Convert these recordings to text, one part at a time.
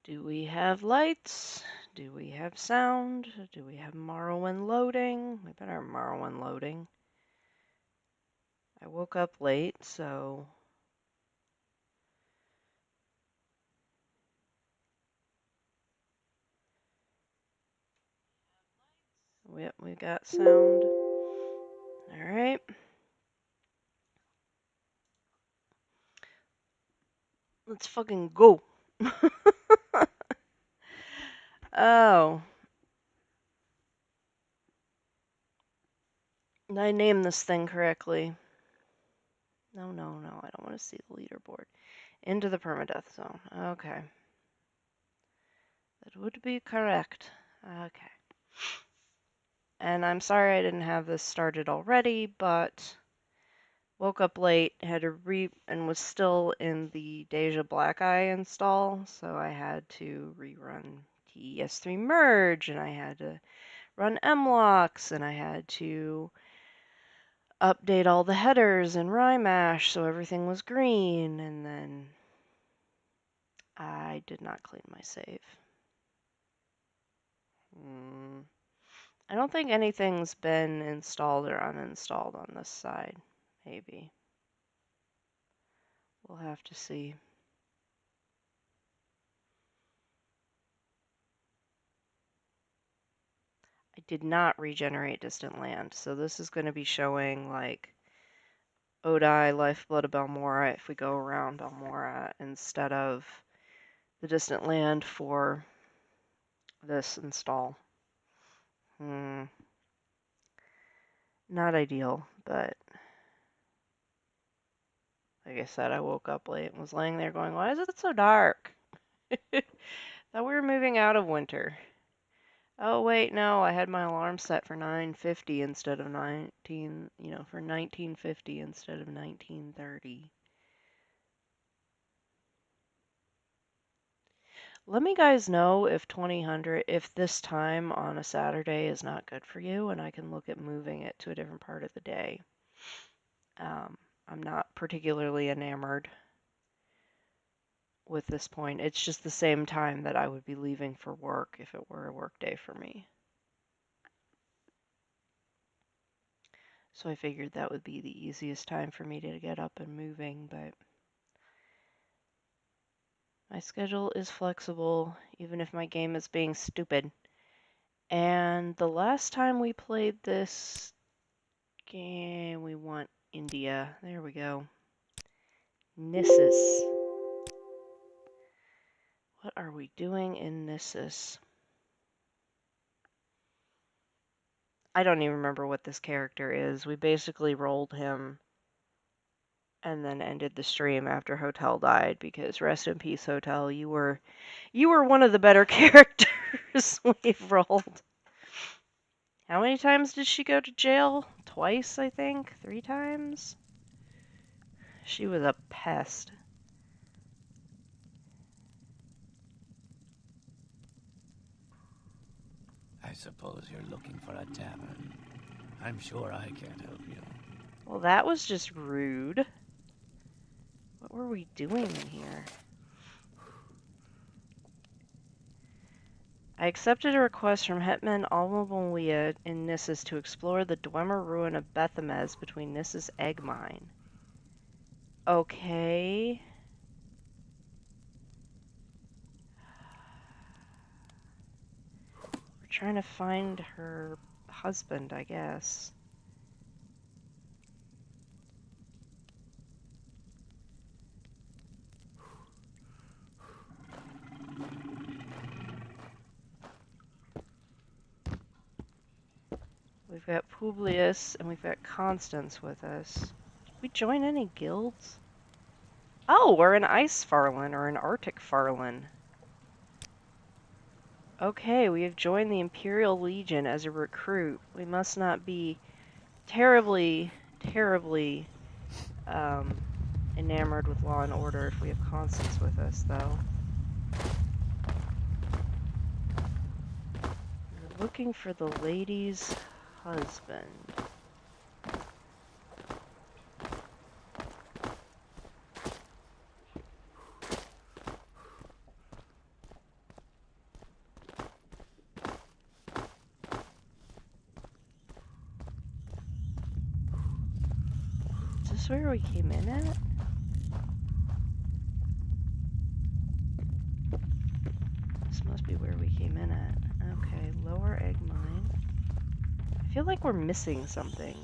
Do we have lights? Do we have sound? Do we have Morrowind loading? We better have Morrowind loading. I woke up late, so... Yep, we got sound. Alright. Let's fucking go. Oh. Did I name this thing correctly? No, I don't want to see the leaderboard. Into the permadeath zone. Okay. That would be correct. Okay. And I'm sorry I didn't have this started already, but woke up late, had to and was still in the Deja Black Eye install, so I had to rerun TES3 merge, and I had to run mlocks, and I had to update all the headers in Rymash so everything was green, and then I did not clean my save. I don't think anything's been installed or uninstalled on this side. Maybe. We'll have to see. I did not regenerate distant land, so this is going to be showing like Odai, Lifeblood of Balmora if we go around Balmora instead of the distant land for this install. Not ideal, but like I said, I woke up late and was laying there going, why is it so dark? Thought we were moving out of winter. Oh, wait, no, I had my alarm set for 9:50 instead of 1950 instead of 1930. Let me guys know if if this time on a Saturday is not good for you, and I can look at moving it to a different part of the day. I'm not particularly enamored with this point. It's just the same time that I would be leaving for work if it were a work day for me. So I figured that would be the easiest time for me to get up and moving, but my schedule is flexible, even if my game is being stupid. And the last time we played this game, we want India. There we go. Nissus. What are we doing in Nissus? I don't even remember what this character is. We basically rolled him and then ended the stream after Hotel died because rest in peace, Hotel. You were one of the better characters we've rolled. How many times did she go to jail? Twice, I think? 3 times? She was a pest. I suppose you're looking for a tavern. I'm sure I can't help you. Well, that was just rude. What were we doing in here? I accepted a request from Hetman Almalia in Nissus to explore the Dwemer ruin of Bethamez between Nissus Egg Mine. Okay. We're trying to find her husband, I guess. We've got Publius and we've got Constance with us. Did we join any guilds? Oh, we're an Ice Farlin or an Arctic Farlin. Okay, we have joined the Imperial Legion as a recruit. We must not be terribly enamored with law and order if we have Constance with us, though. We're looking for the lady's husband. this where we came in at? This must be where we came in at. Okay, lower egg mine. I feel like we're missing something.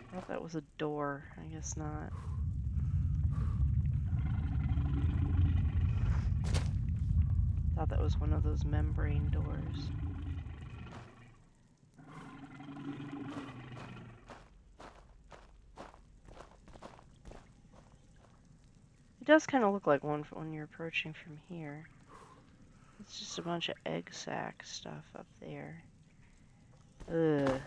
I thought that was a door. I guess not. Thought that was one of those membrane doors. It does kind of look like one when you're approaching from here. It's just a bunch of egg sac stuff up there. Ugh.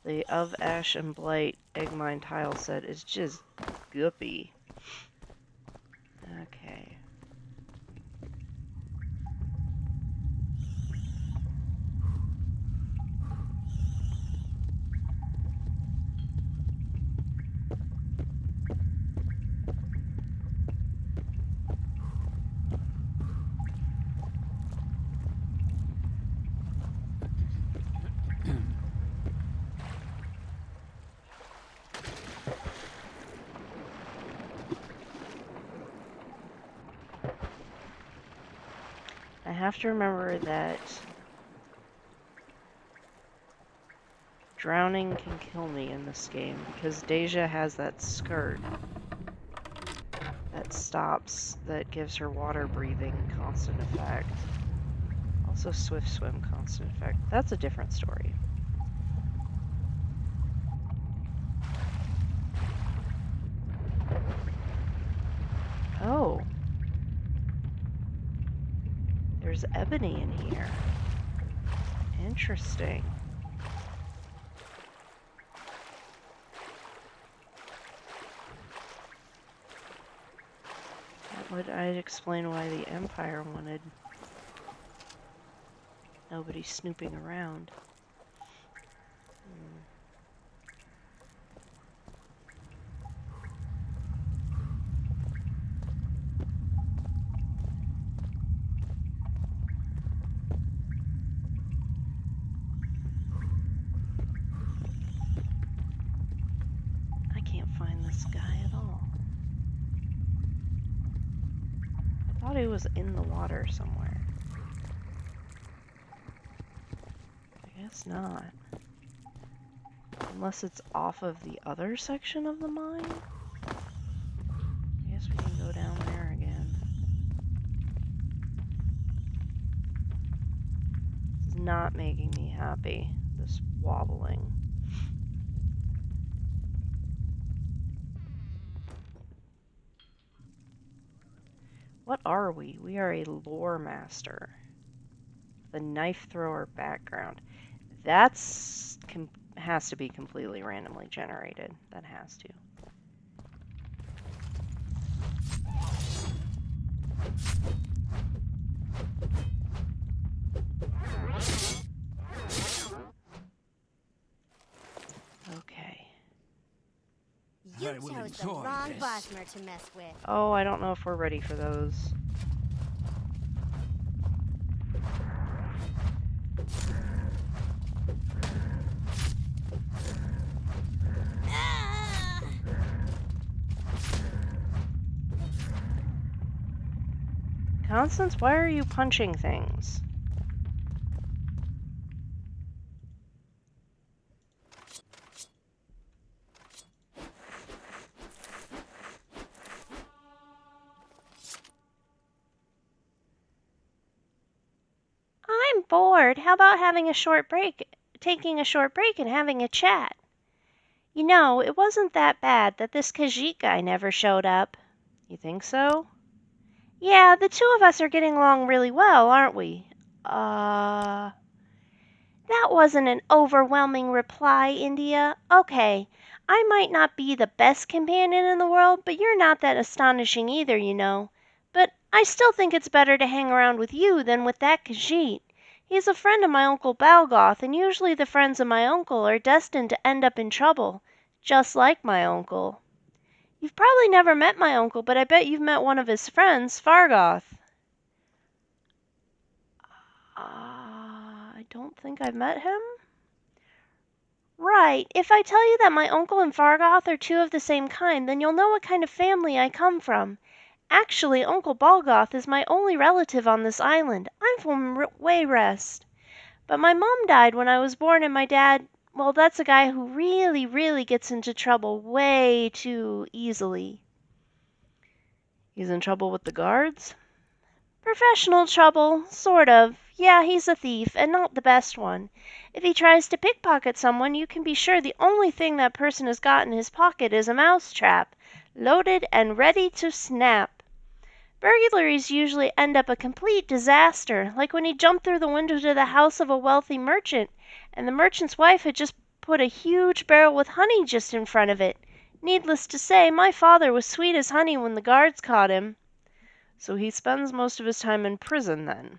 The Of Ash and Blight egg mine tile set is just goopy. Okay. I have to remember that drowning can kill me in this game because Deja has that skirt that stops, that gives her water breathing constant effect. Also swift swim constant effect. That's a different story. Oh. There's ebony in here. Interesting. That would I'd explain why the Empire wanted nobody snooping around. I can't find this guy at all. I thought he was in the water somewhere. I guess not. Unless it's off of the other section of the mine? I guess we can go down there again. This is not making me happy, this wobbling. What are we? We are a lore master. The knife thrower background. That's has to be completely randomly generated. That has to. Okay. You chose the wrong Bosmer to mess with. Oh, I don't know if we're ready for those. Constance, why are you punching things? I'm bored. How about having a short break, taking a short break and having a chat? You know, it wasn't that bad that this Khajiit guy never showed up. You think so? Yeah, the two of us are getting along really well, aren't we? That wasn't an overwhelming reply, India. Okay, I might not be the best companion in the world, but you're not that astonishing either, you know. But I still think it's better to hang around with you than with that Khajiit. He's a friend of my Uncle Balgoth, and usually the friends of my uncle are destined to end up in trouble, just like my uncle. You've probably never met my uncle, but I bet you've met one of his friends, Fargoth. I don't think I've met him. Right. If I tell you that my uncle and Fargoth are two of the same kind, then you'll know what kind of family I come from. Actually, Uncle Balgoth is my only relative on this island. I'm from Wayrest. But my mom died when I was born, and my dad, well, that's a guy who really, really gets into trouble way too easily. He's in trouble with the guards? Professional trouble, sort of. Yeah, he's a thief, and not the best one. If he tries to pickpocket someone, you can be sure the only thing that person has got in his pocket is a mousetrap, loaded and ready to snap. Burglaries usually end up a complete disaster, like when he jumped through the window to the house of a wealthy merchant, and the merchant's wife had just put a huge barrel with honey just in front of it. Needless to say, my father was sweet as honey when the guards caught him. So he spends most of his time in prison, then?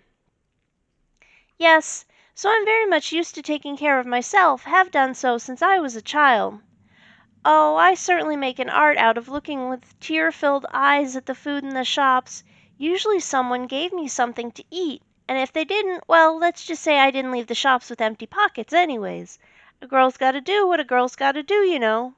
Yes, so I'm very much used to taking care of myself, have done so since I was a child. Oh, I certainly make an art out of looking with tear-filled eyes at the food in the shops. Usually someone gave me something to eat, and if they didn't, well, let's just say I didn't leave the shops with empty pockets anyways. A girl's gotta do what a girl's gotta do, you know.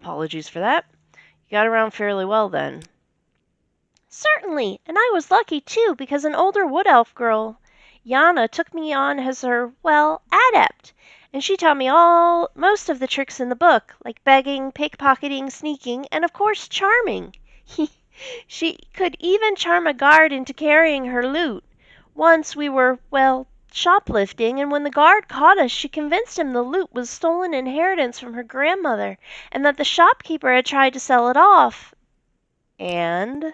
Apologies for that. You got around fairly well, then. Certainly, and I was lucky too, because an older wood elf girl, Yana, took me on as her, well, adept, and she taught me most of the tricks in the book, like begging, pickpocketing, sneaking, and of course charming. She could even charm a guard into carrying her loot. Once we were, well, shoplifting, and when the guard caught us, she convinced him the loot was stolen inheritance from her grandmother, and that the shopkeeper had tried to sell it off. And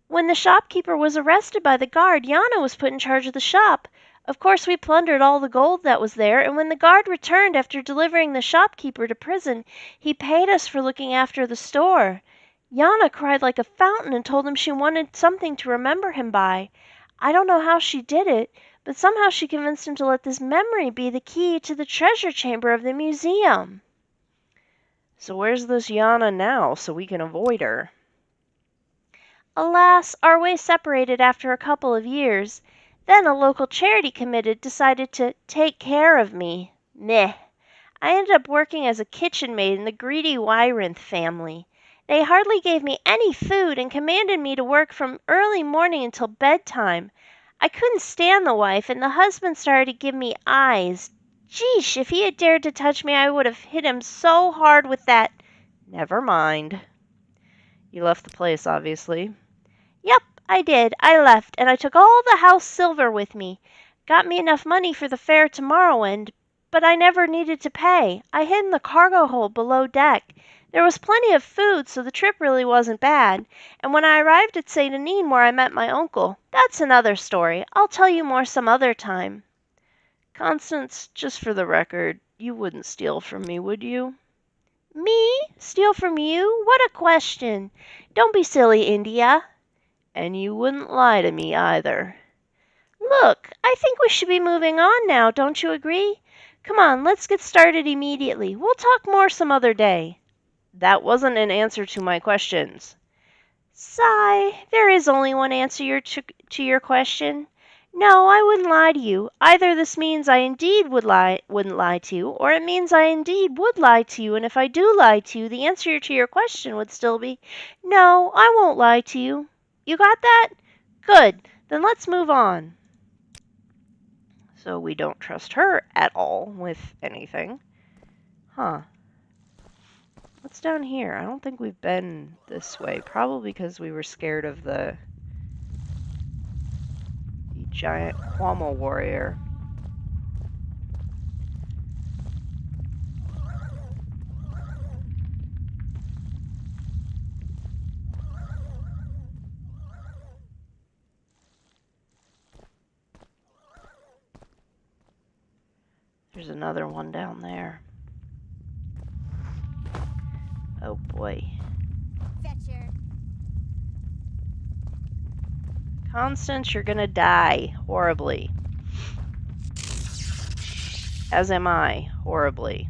when the shopkeeper was arrested by the guard, Yana was put in charge of the shop. Of course, we plundered all the gold that was there, and when the guard returned after delivering the shopkeeper to prison, he paid us for looking after the store. Yana cried like a fountain and told him she wanted something to remember him by. I don't know how she did it, but somehow she convinced him to let this memory be the key to the treasure chamber of the museum. So where's this Yana now, so we can avoid her? Alas, our ways separated after a couple of years. Then a local charity committee decided to take care of me. Meh. I ended up working as a kitchen maid in the greedy Wyrinth family. They hardly gave me any food and commanded me to work from early morning until bedtime. I couldn't stand the wife, and the husband started to give me eyes. Geesh, if he had dared to touch me, I would have hit him so hard with that. Never mind. You left the place, obviously. Yep, I did. I left, and I took all the house silver with me. Got me enough money for the fare to Morrowind, but I never needed to pay. I hid in the cargo hold below deck. There was plenty of food, so the trip really wasn't bad. And when I arrived at St. Anine, where I met my uncle, that's another story. I'll tell you more some other time. Constance, just for the record, you wouldn't steal from me, would you? Me? Steal from you? What a question. Don't be silly, India. And you wouldn't lie to me either. Look, I think we should be moving on now, don't you agree? Come on, let's get started immediately. We'll talk more some other day. That wasn't an answer to my questions. Sigh, there is only one answer to your question. No, I wouldn't lie to you. Either this means I indeed wouldn't lie to you, or it means I indeed would lie to you, and if I do lie to you, the answer to your question would still be, no, I won't lie to you. You got that? Good. Then let's move on. So we don't trust her at all with anything. Huh. What's down here? I don't think we've been this way. Probably because we were scared of the giant Quamo warrior. There's another one down there. Oh boy. Fetcher. Constance, you're gonna die horribly. As am I, horribly.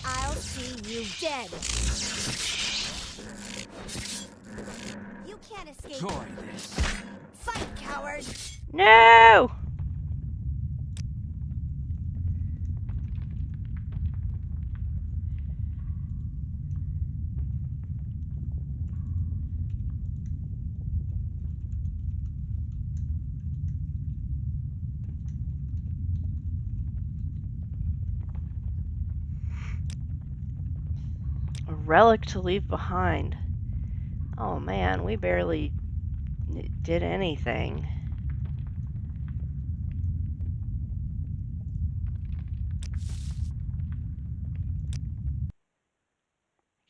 I'll see you dead. You can't escape. Enjoy this. Fight, coward. No! A relic to leave behind. Oh man, we barely did anything.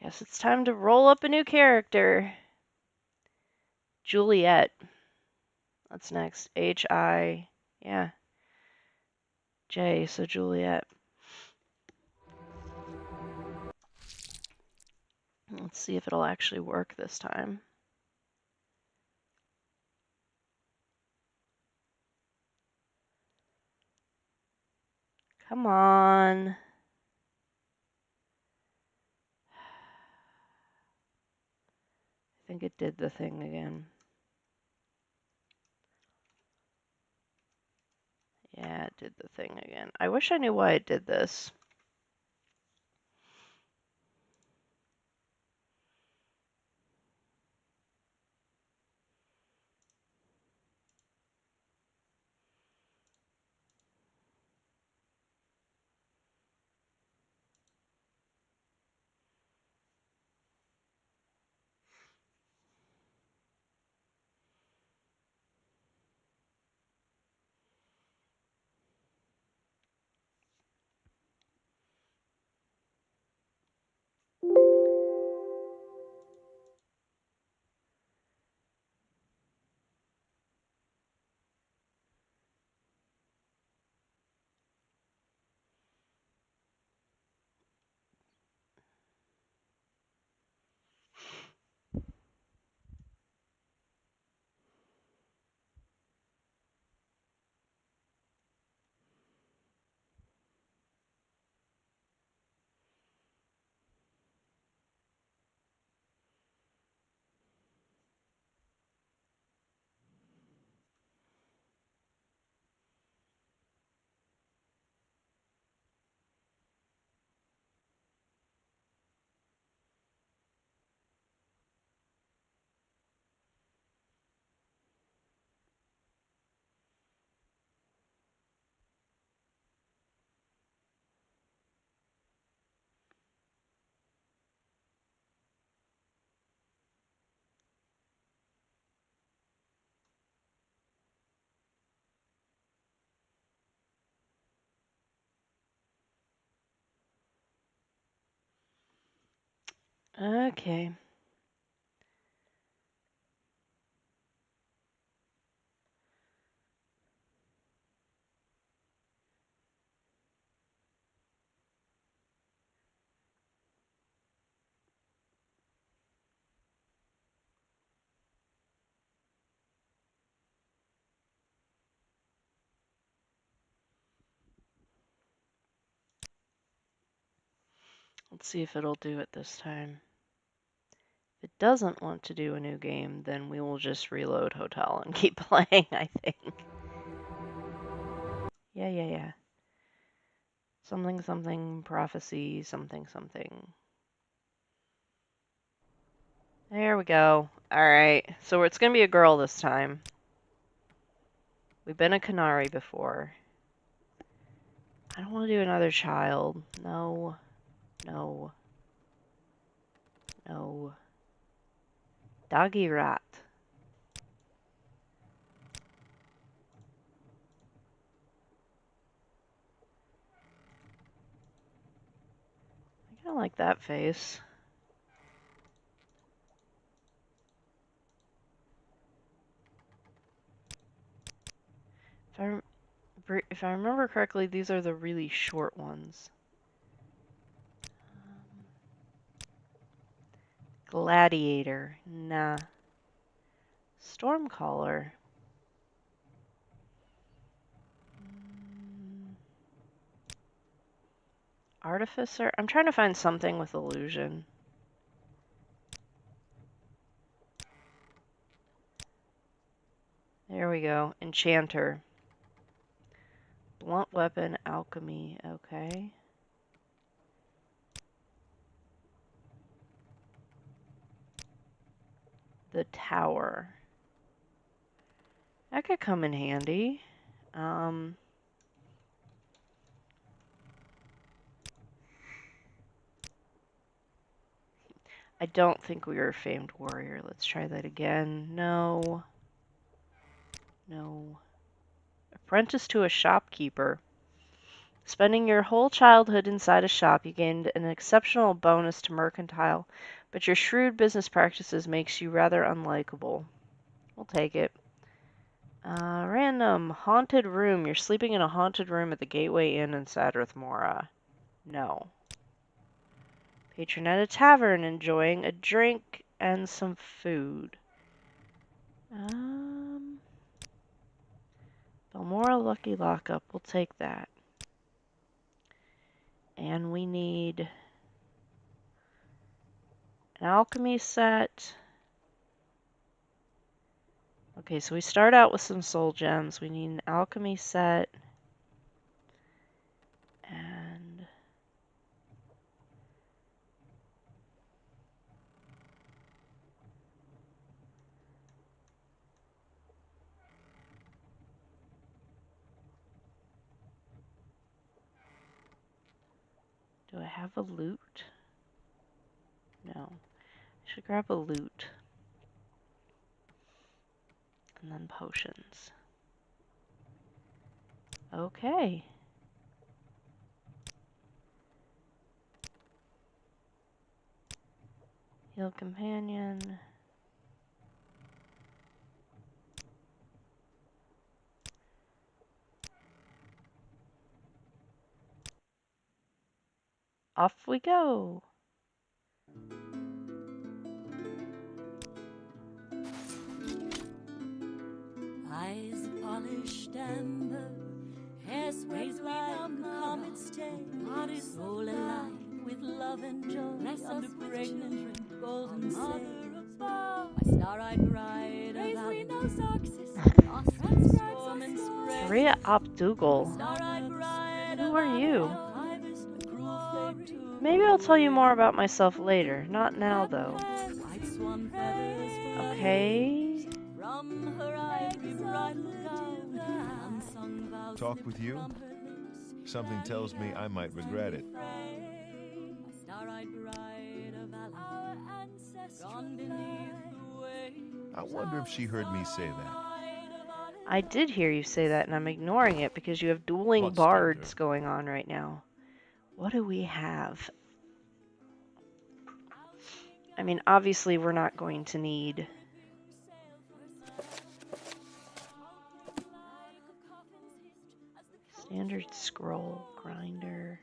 Guess it's time to roll up a new character. Juliet. What's next? H-I... Yeah. J, so Juliet. Let's see if it'll actually work this time. Come on. I think it did the thing again. Yeah, it did the thing again. I wish I knew why it did this. Okay. Let's see if it'll do it this time. If it doesn't want to do a new game, then we will just reload Hotel and keep playing, I think. Yeah. Something, something, prophecy, something, something. There we go. Alright, so it's gonna be a girl this time. We've been a Canary before. I don't want to do another child. No. No. No. Doggy rat. I like that face. If I remember correctly, these are the really short ones. Gladiator. Nah. Stormcaller. Artificer? I'm trying to find something with illusion. There we go. Enchanter. Blunt weapon, alchemy. Okay. The tower. That could come in handy. I don't think we were a famed warrior. Let's try that again. No. No. Apprentice to a shopkeeper. Spending your whole childhood inside a shop, you gained an exceptional bonus to mercantile, but your shrewd business practices makes you rather unlikable. We'll take it. Random. Haunted room. You're sleeping in a haunted room at the Gateway Inn in Sadrith Mora. No. Patron at a tavern, enjoying a drink and some food. Balmora Lucky Lockup. We'll take that. And we need an alchemy set. Okay, so we start out with some soul gems. We need an alchemy set. And do I have a loot? No. I should grab a loot. And then potions. Okay. Heal companion. Off we go. Eyes polished amber, hair swept like a comet's tail, soul alive with love and joy, under pregnant golden sail. My star-eyed bride of Maria Abdougal. Who are you? Maybe I'll tell you more about myself later. Not now, though. Okay. Talk with you? Something tells me I might regret it. I wonder if she heard me say that. I did hear you say that, and I'm ignoring it because you have dueling What's bards danger? going on right now. What do we have? I mean, obviously we're not going to need... Standard scroll, grinder.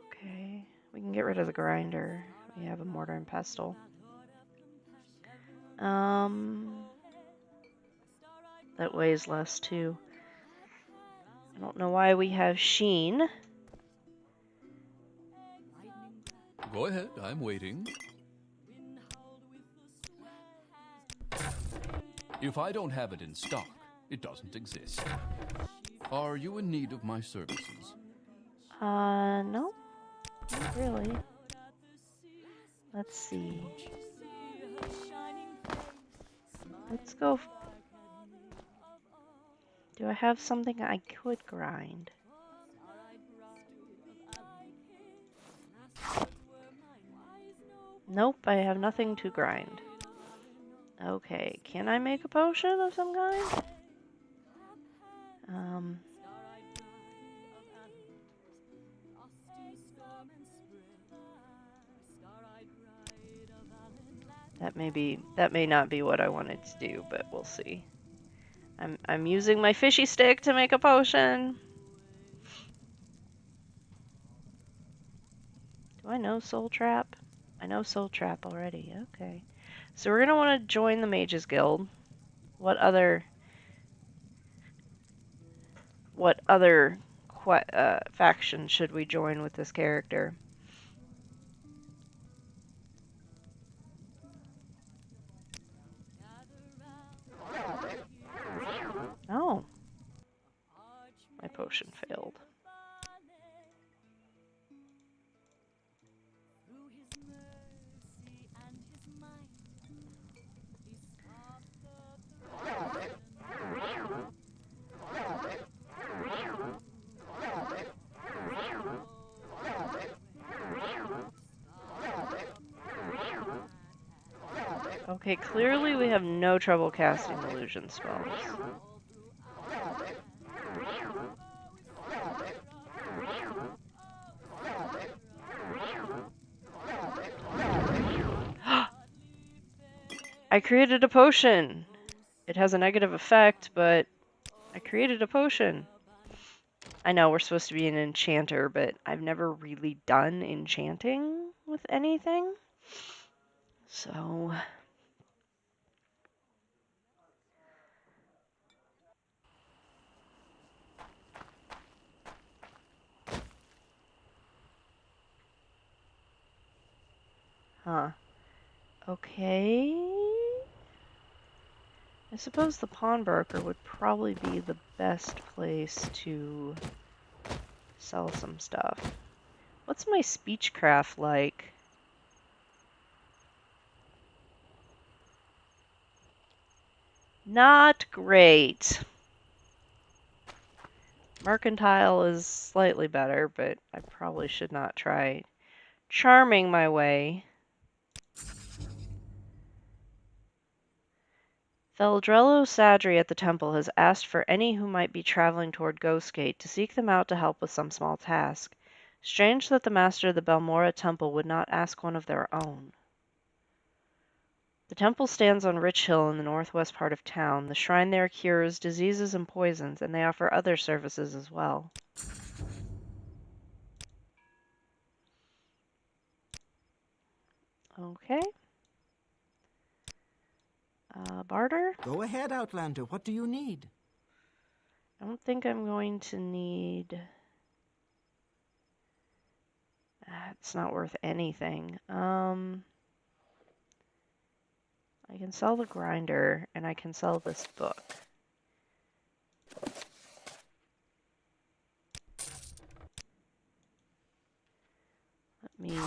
Okay, we can get rid of the grinder. We have a mortar and pestle. That weighs less too. I don't know why we have Sheen. Go ahead, I'm waiting. If I don't have it in stock, it doesn't exist. Are you in need of my services? No. Not really. Let's see. Let's go. Do I have something I could grind? Nope, I have nothing to grind. Okay, can I make a potion of some kind? That may not be what I wanted to do, but we'll see. I'm using my fishy stick to make a potion. Do I know Soul Trap? I know Soul Trap already. Okay. So we're gonna want to join the Mages Guild. What other faction should we join with this character? Oh, my potion failed. Okay, clearly we have no trouble casting illusion spells. I created a potion! It has a negative effect, but I created a potion. I know we're supposed to be an enchanter, but I've never really done enchanting with anything. So... Huh. Okay. I suppose the pawnbroker would probably be the best place to sell some stuff. What's my speechcraft like? Not great. Mercantile is slightly better, but I probably should not try charming my way. Veldrello Sadri at the temple has asked for any who might be traveling toward Ghostgate to seek them out to help with some small task. Strange that the master of the Belmora temple would not ask one of their own. The temple stands on Rich Hill in the northwest part of town. The shrine there cures diseases and poisons, and they offer other services as well. Okay. Barter? Go ahead, Outlander. What do you need? I don't think I'm going to need... it's not worth anything. I can sell the grinder, and I can sell this book. Let me...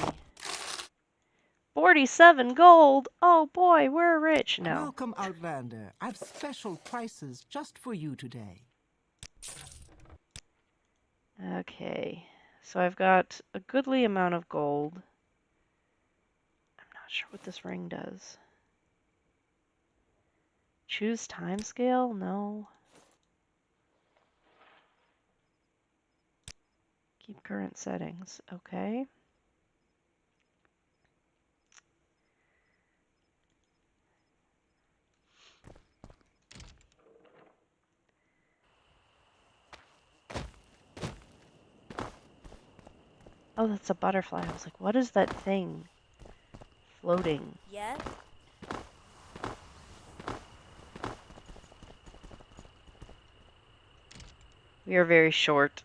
47 gold! Oh boy, we're rich now. Welcome, Outlander. I've special prices just for you today. Okay, so I've got a goodly amount of gold. I'm not sure what this ring does. Choose timescale? No. Keep current settings. Okay. Oh, that's a butterfly. I was like, what is that thing floating? Yeah? We are very short.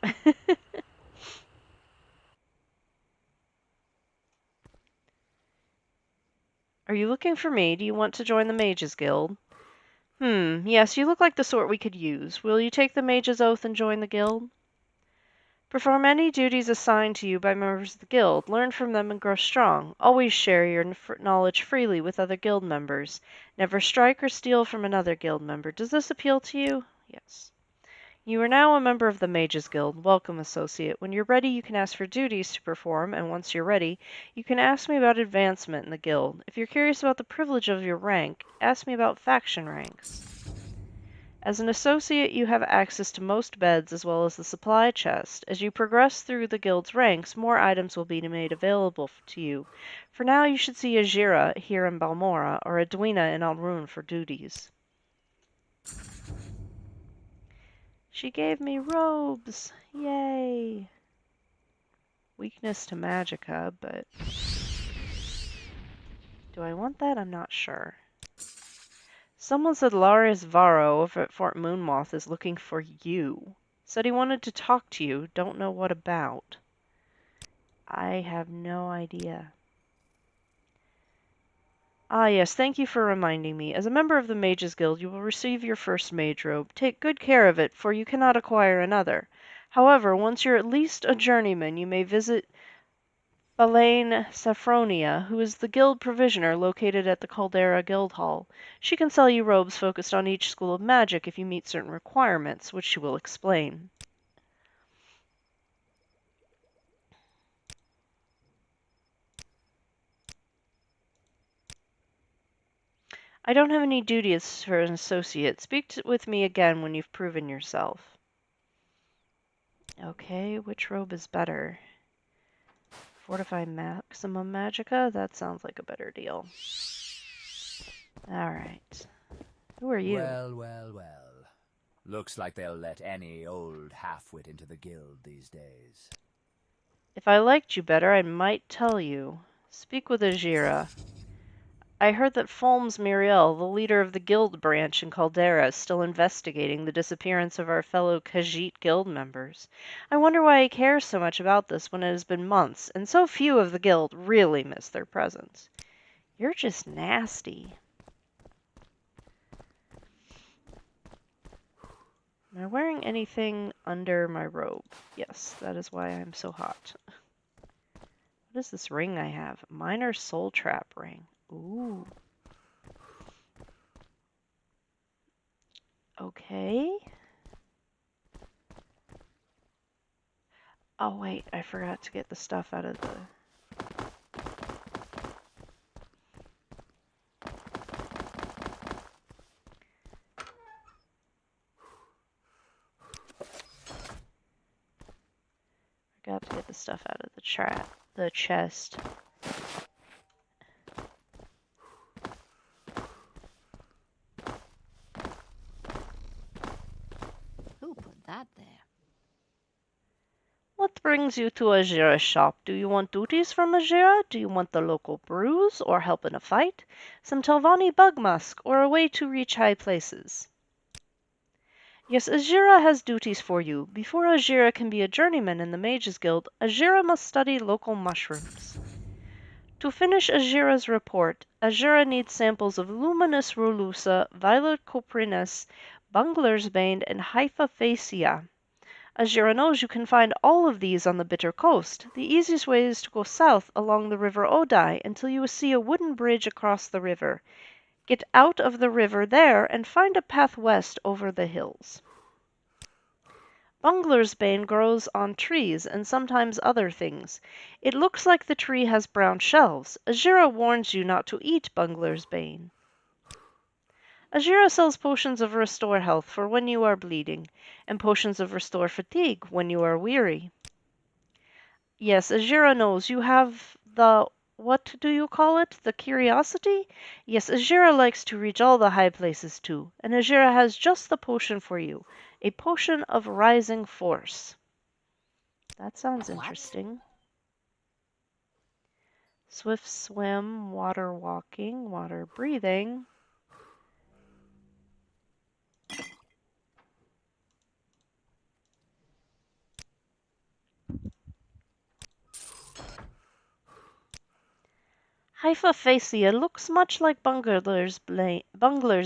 Are you looking for me? Do you want to join the Mages Guild? Yes, you look like the sort we could use. Will you take the Mage's Oath and join the guild? Perform any duties assigned to you by members of the guild. Learn from them and grow strong. Always share your knowledge freely with other guild members. Never strike or steal from another guild member. Does this appeal to you? Yes. You are now a member of the Mages Guild. Welcome, associate. When you're ready, you can ask for duties to perform, and once you're ready, you can ask me about advancement in the guild. If you're curious about the privilege of your rank, ask me about faction ranks. As an associate, you have access to most beds as well as the supply chest. As you progress through the guild's ranks, more items will be made available to you. For now, you should see Ajira here in Balmora or Edwina in Alrune for duties. She gave me robes! Yay! Weakness to magicka, but... do I want that? I'm not sure. Someone said Larius Varro over at Fort Moonmoth is looking for you. Said he wanted to talk to you, don't know what about. I have no idea. Ah yes, thank you for reminding me. As a member of the Mages Guild, you will receive your first mage robe. Take good care of it, for you cannot acquire another. However, once you're at least a journeyman, you may visit Balaine Saffronia, who is the guild provisioner located at the Caldera Guild Hall. She can sell you robes focused on each school of magic if you meet certain requirements, which she will explain. I don't have any duties for an associate. Speak with me again when you've proven yourself. Okay, which robe is better? Fortify Maximum Magicka? That sounds like a better deal. Alright. Who are you? Well, well, well. Looks like they'll let any old half-wit into the guild these days. If I liked you better, I might tell you. Speak with Ajira. I heard that Folmes Muriel, the leader of the guild branch in Caldera, is still investigating the disappearance of our fellow Khajiit guild members. I wonder why he cares so much about this when it has been months, and so few of the guild really miss their presence. You're just nasty. Am I wearing anything under my robe? Yes, that is why I'm so hot. What is this ring I have? Minor soul trap ring. Ooh. Okay. Oh wait, I forgot to get the stuff out of the... Forgot to get the stuff out of the chest. Who put that there? What brings you to Ajira's shop? Do you want duties from Ajira? Do you want the local brews, or help in a fight? Some Telvanni bug musk, or a way to reach high places? Yes, Ajira has duties for you. Before Ajira can be a journeyman in the Mages Guild, Ajira must study local mushrooms. To finish Ajira's report, Ajira needs samples of Luminous rulusa, Violet coprinus, Bungler's Bane, and Hyphaphacea. Ajira knows you can find all of these on the Bitter Coast. The easiest way is to go south along the River Odai until you see a wooden bridge across the river. Get out of the river there and find a path west over the hills. Bungler's Bane grows on trees and sometimes other things. It looks like the tree has brown shells. Ajira warns you not to eat Bungler's Bane. Ajira sells potions of restore health for when you are bleeding, and potions of restore fatigue when you are weary. Yes, Ajira knows you have the... what do you call it? The curiosity? Yes, Ajira likes to reach all the high places too, and Ajira has just the potion for you. A potion of rising force. That sounds interesting. Swift swim, water walking, water breathing. Hyphaphacea looks much like Bungler's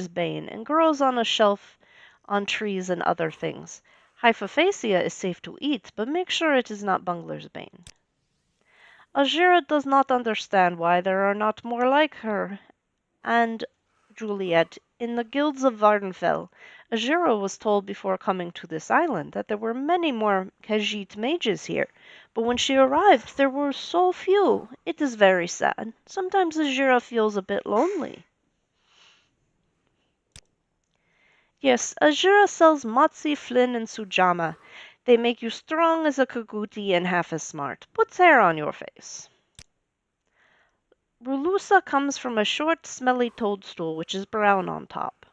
Bane and grows on a shelf on trees and other things. Hyphaphacea is safe to eat, but make sure it is not Bungler's Bane. Ajira does not understand why there are not more like her and Juliet in the guilds of Vardenfell. Ajira was told before coming to this island that there were many more Khajiit mages here, but when she arrived there were so few. It is very sad. Sometimes Ajira feels a bit lonely. Yes, Azura sells Motzi, Flynn, and Sujama. They make you strong as a Kaguti and half as smart. Puts hair on your face. Rulusa comes from a short, smelly toadstool, which is brown on top.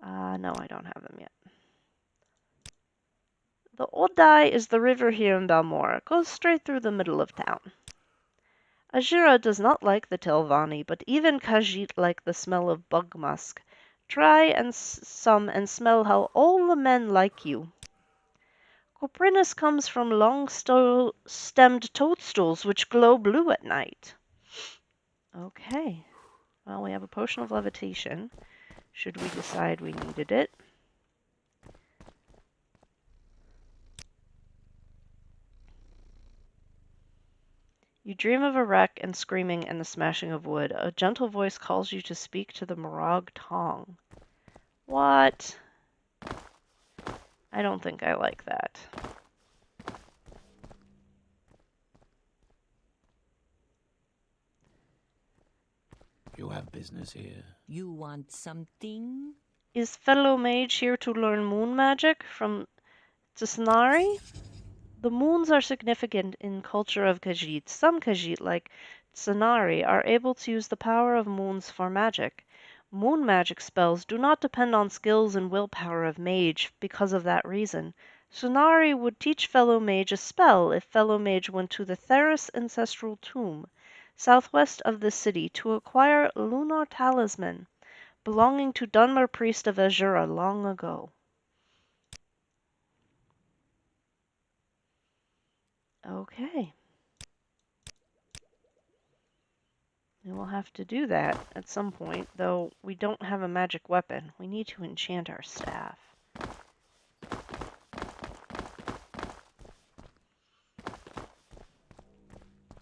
No, I don't have them yet. The Odai is the river here in Balmora. Goes straight through the middle of town. Azura does not like the Telvanni, but even Khajiit like the smell of bug musk. Try and some and smell how all the men like you. Coprinus comes from long-stemmed toadstools which glow blue at night. Okay. Well, we have a potion of levitation, should we decide we needed it. You dream of a wreck and screaming and the smashing of wood. A gentle voice calls you to speak to the Morag Tong. What? I don't think I like that. You have business here. You want something? Is fellow mage here to learn moon magic from Tsunari? The moons are significant in culture of Khajiit. Some Khajiit, like Tsunari, are able to use the power of moons for magic. Moon magic spells do not depend on skills and willpower of mage because of that reason. Tsunari would teach fellow mage a spell if fellow mage went to the Theris ancestral tomb, southwest of the city, to acquire lunar talisman belonging to Dunmer priest of Azura long ago. Okay. We will have to do that at some point, though we don't have a magic weapon. We need to enchant our staff.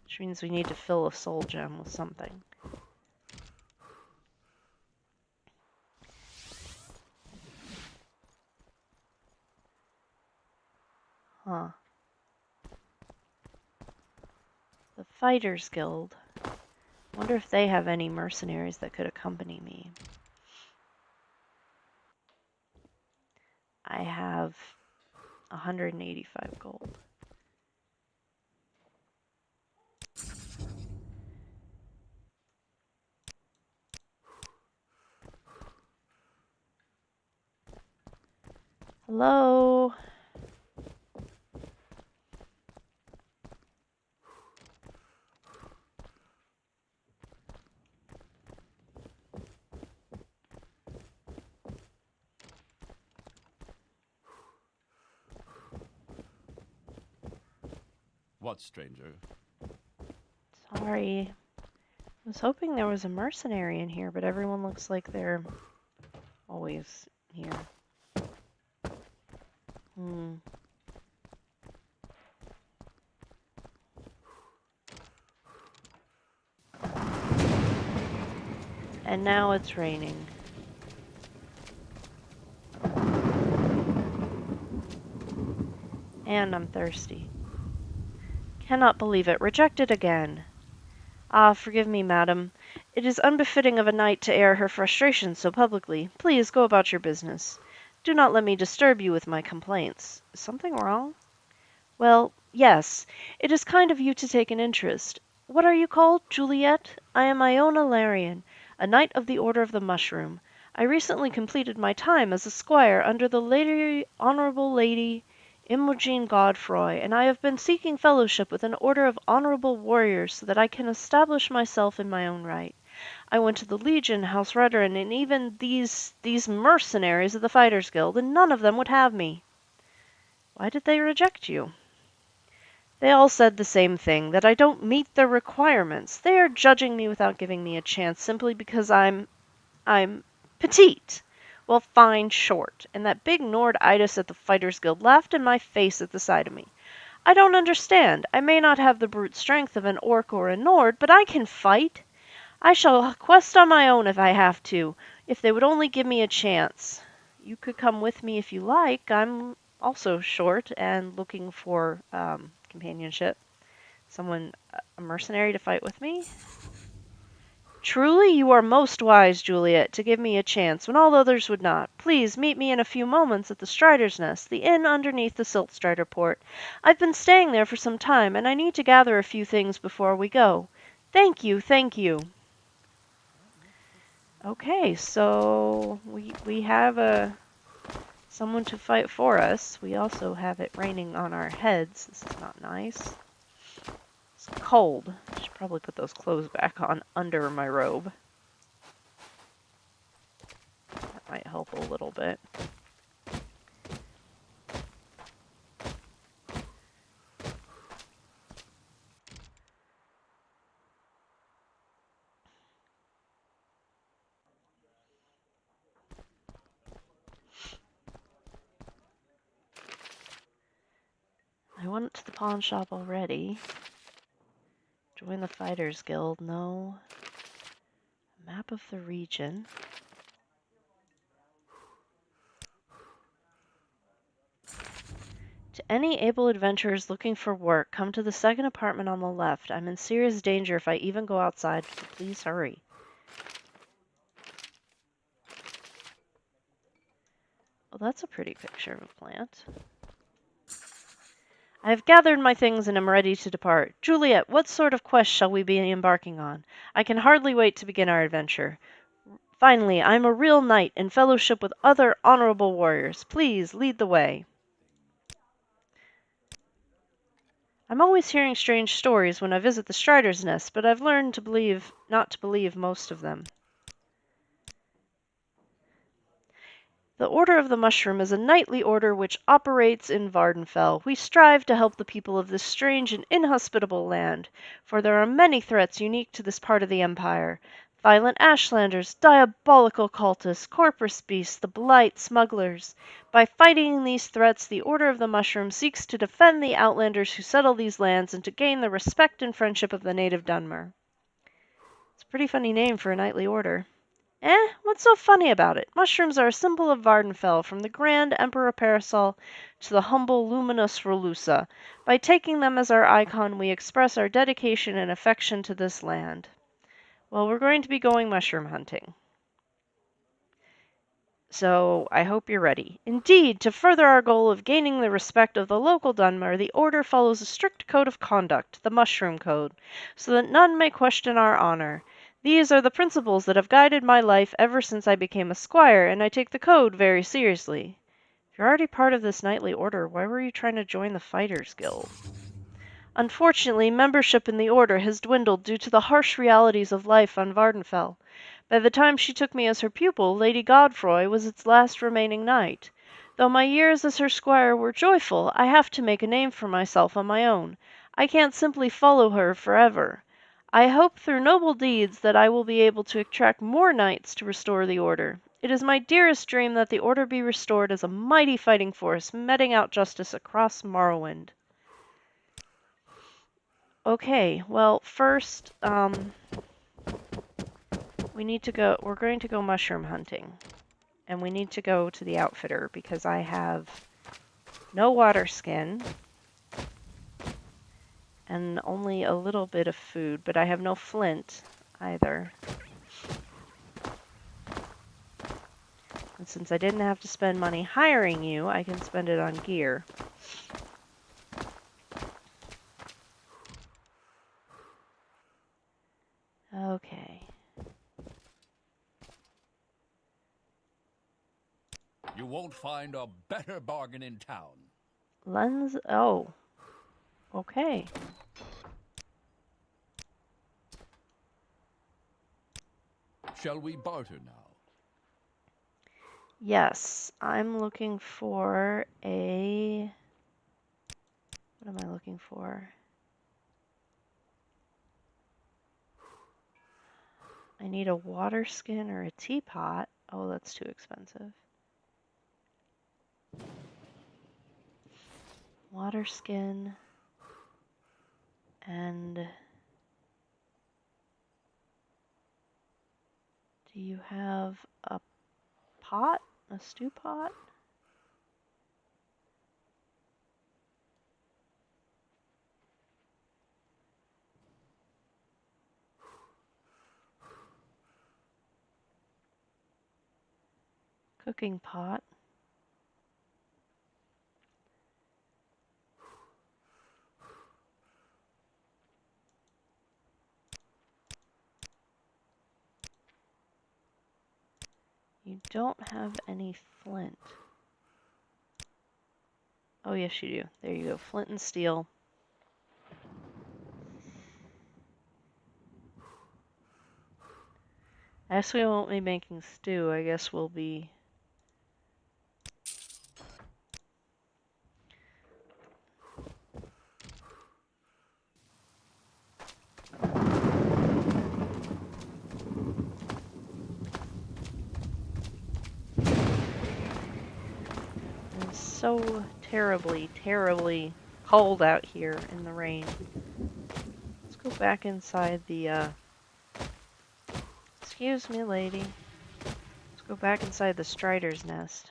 Which means we need to fill a soul gem with something. Huh. The Fighters Guild. Wonder if they have any mercenaries that could accompany me. I have 185 gold. Hello? What, stranger? Sorry. I was hoping there was a mercenary in here, but everyone looks like they're always here. And now it's raining. And I'm thirsty. Cannot believe it. Rejected again. Ah, forgive me, madam. It is unbefitting of a knight to air her frustrations so publicly. Please go about your business. Do not let me disturb you with my complaints. Is something wrong? Well, yes. It is kind of you to take an interest. What are you called? Juliet? I am Iona Larian, a knight of the Order of the Mushroom. I recently completed my time as a squire under the Lady Honorable Lady Imogen Godfroy, and I have been seeking fellowship with an order of honorable warriors so that I can establish myself in my own right. I went to the Legion, House Rudder, and even these mercenaries of the Fighters Guild, and none of them would have me. Why did they reject you? They all said the same thing, that I don't meet their requirements. They are judging me without giving me a chance simply because I'm petite. Well, fine, short. And that big Norditis at the Fighters Guild laughed in my face at the sight of me. I don't understand. I may not have the brute strength of an orc or a Nord, but I can fight. I shall quest on my own if I have to, if they would only give me a chance. You could come with me if you like. I'm also short and looking for companionship. Someone, a mercenary to fight with me? Truly you are most wise, Juliet, to give me a chance when all others would not. Please meet me in a few moments at the Strider's Nest, the inn underneath the Siltstrider port. I've been staying there for some time, and I need to gather a few things before we go. Thank you, thank you. Okay, so we have someone to fight for us. We also have it raining on our heads. This is not nice. It's cold. I should probably put those clothes back on under my robe. That might help a little bit. I went to the pawn shop already. Join the Fighters Guild, no. Map of the region. To any able adventurers looking for work, come to the second apartment on the left. I'm in serious danger if I even go outside, so please hurry. Well, that's a pretty picture of a plant. I have gathered my things and am ready to depart. Juliet, what sort of quest shall we be embarking on? I can hardly wait to begin our adventure. Finally, I am a real knight in fellowship with other honorable warriors. Please lead the way. I'm always hearing strange stories when I visit the Strider's Nest, but I've learned to believe not to believe most of them. The Order of the Mushroom is a knightly order which operates in Vardenfell. We strive to help the people of this strange and inhospitable land, for there are many threats unique to this part of the Empire. Violent Ashlanders, diabolical cultists, corpus beasts, the blight, smugglers. By fighting these threats, the Order of the Mushroom seeks to defend the outlanders who settle these lands and to gain the respect and friendship of the native Dunmer. It's a pretty funny name for a knightly order. What's so funny about it? Mushrooms are a symbol of Vardenfell, from the grand Emperor Parasol to the humble Luminous Relusa. By taking them as our icon, we express our dedication and affection to this land. Well, we're going to be going mushroom hunting. So, I hope you're ready. Indeed, to further our goal of gaining the respect of the local Dunmer, the Order follows a strict code of conduct, the Mushroom Code, so that none may question our honor. These are the principles that have guided my life ever since I became a squire, and I take the code very seriously. If you're already part of this knightly order, why were you trying to join the Fighters Guild? Unfortunately, membership in the order has dwindled due to the harsh realities of life on Vardenfell. By the time she took me as her pupil, Lady Godfroy was its last remaining knight. Though my years as her squire were joyful, I have to make a name for myself on my own. I can't simply follow her forever. I hope through noble deeds that I will be able to attract more knights to restore the order. It is my dearest dream that the order be restored as a mighty fighting force, meting out justice across Morrowind. Okay, well, first, we're going to go mushroom hunting. And we need to go to the outfitter because I have no water skin and only a little bit of food, but I have no flint either. And since I didn't have to spend money hiring you, I can spend it on gear. Okay. You won't find a better bargain in town. Lens. Oh. Okay. Shall we barter now? Yes, I'm looking for a... What am I looking for? I need a water skin or a teapot. Oh, that's too expensive. Water skin and do you have a pot? A stew pot? cooking pot. You don't have any flint. Oh, yes, you do. There you go. Flint and steel. I guess we won't be making stew. I guess we'll be... It's so terribly, terribly cold out here in the rain. Let's go back inside the, Excuse me, lady. Let's go back inside the Strider's nest.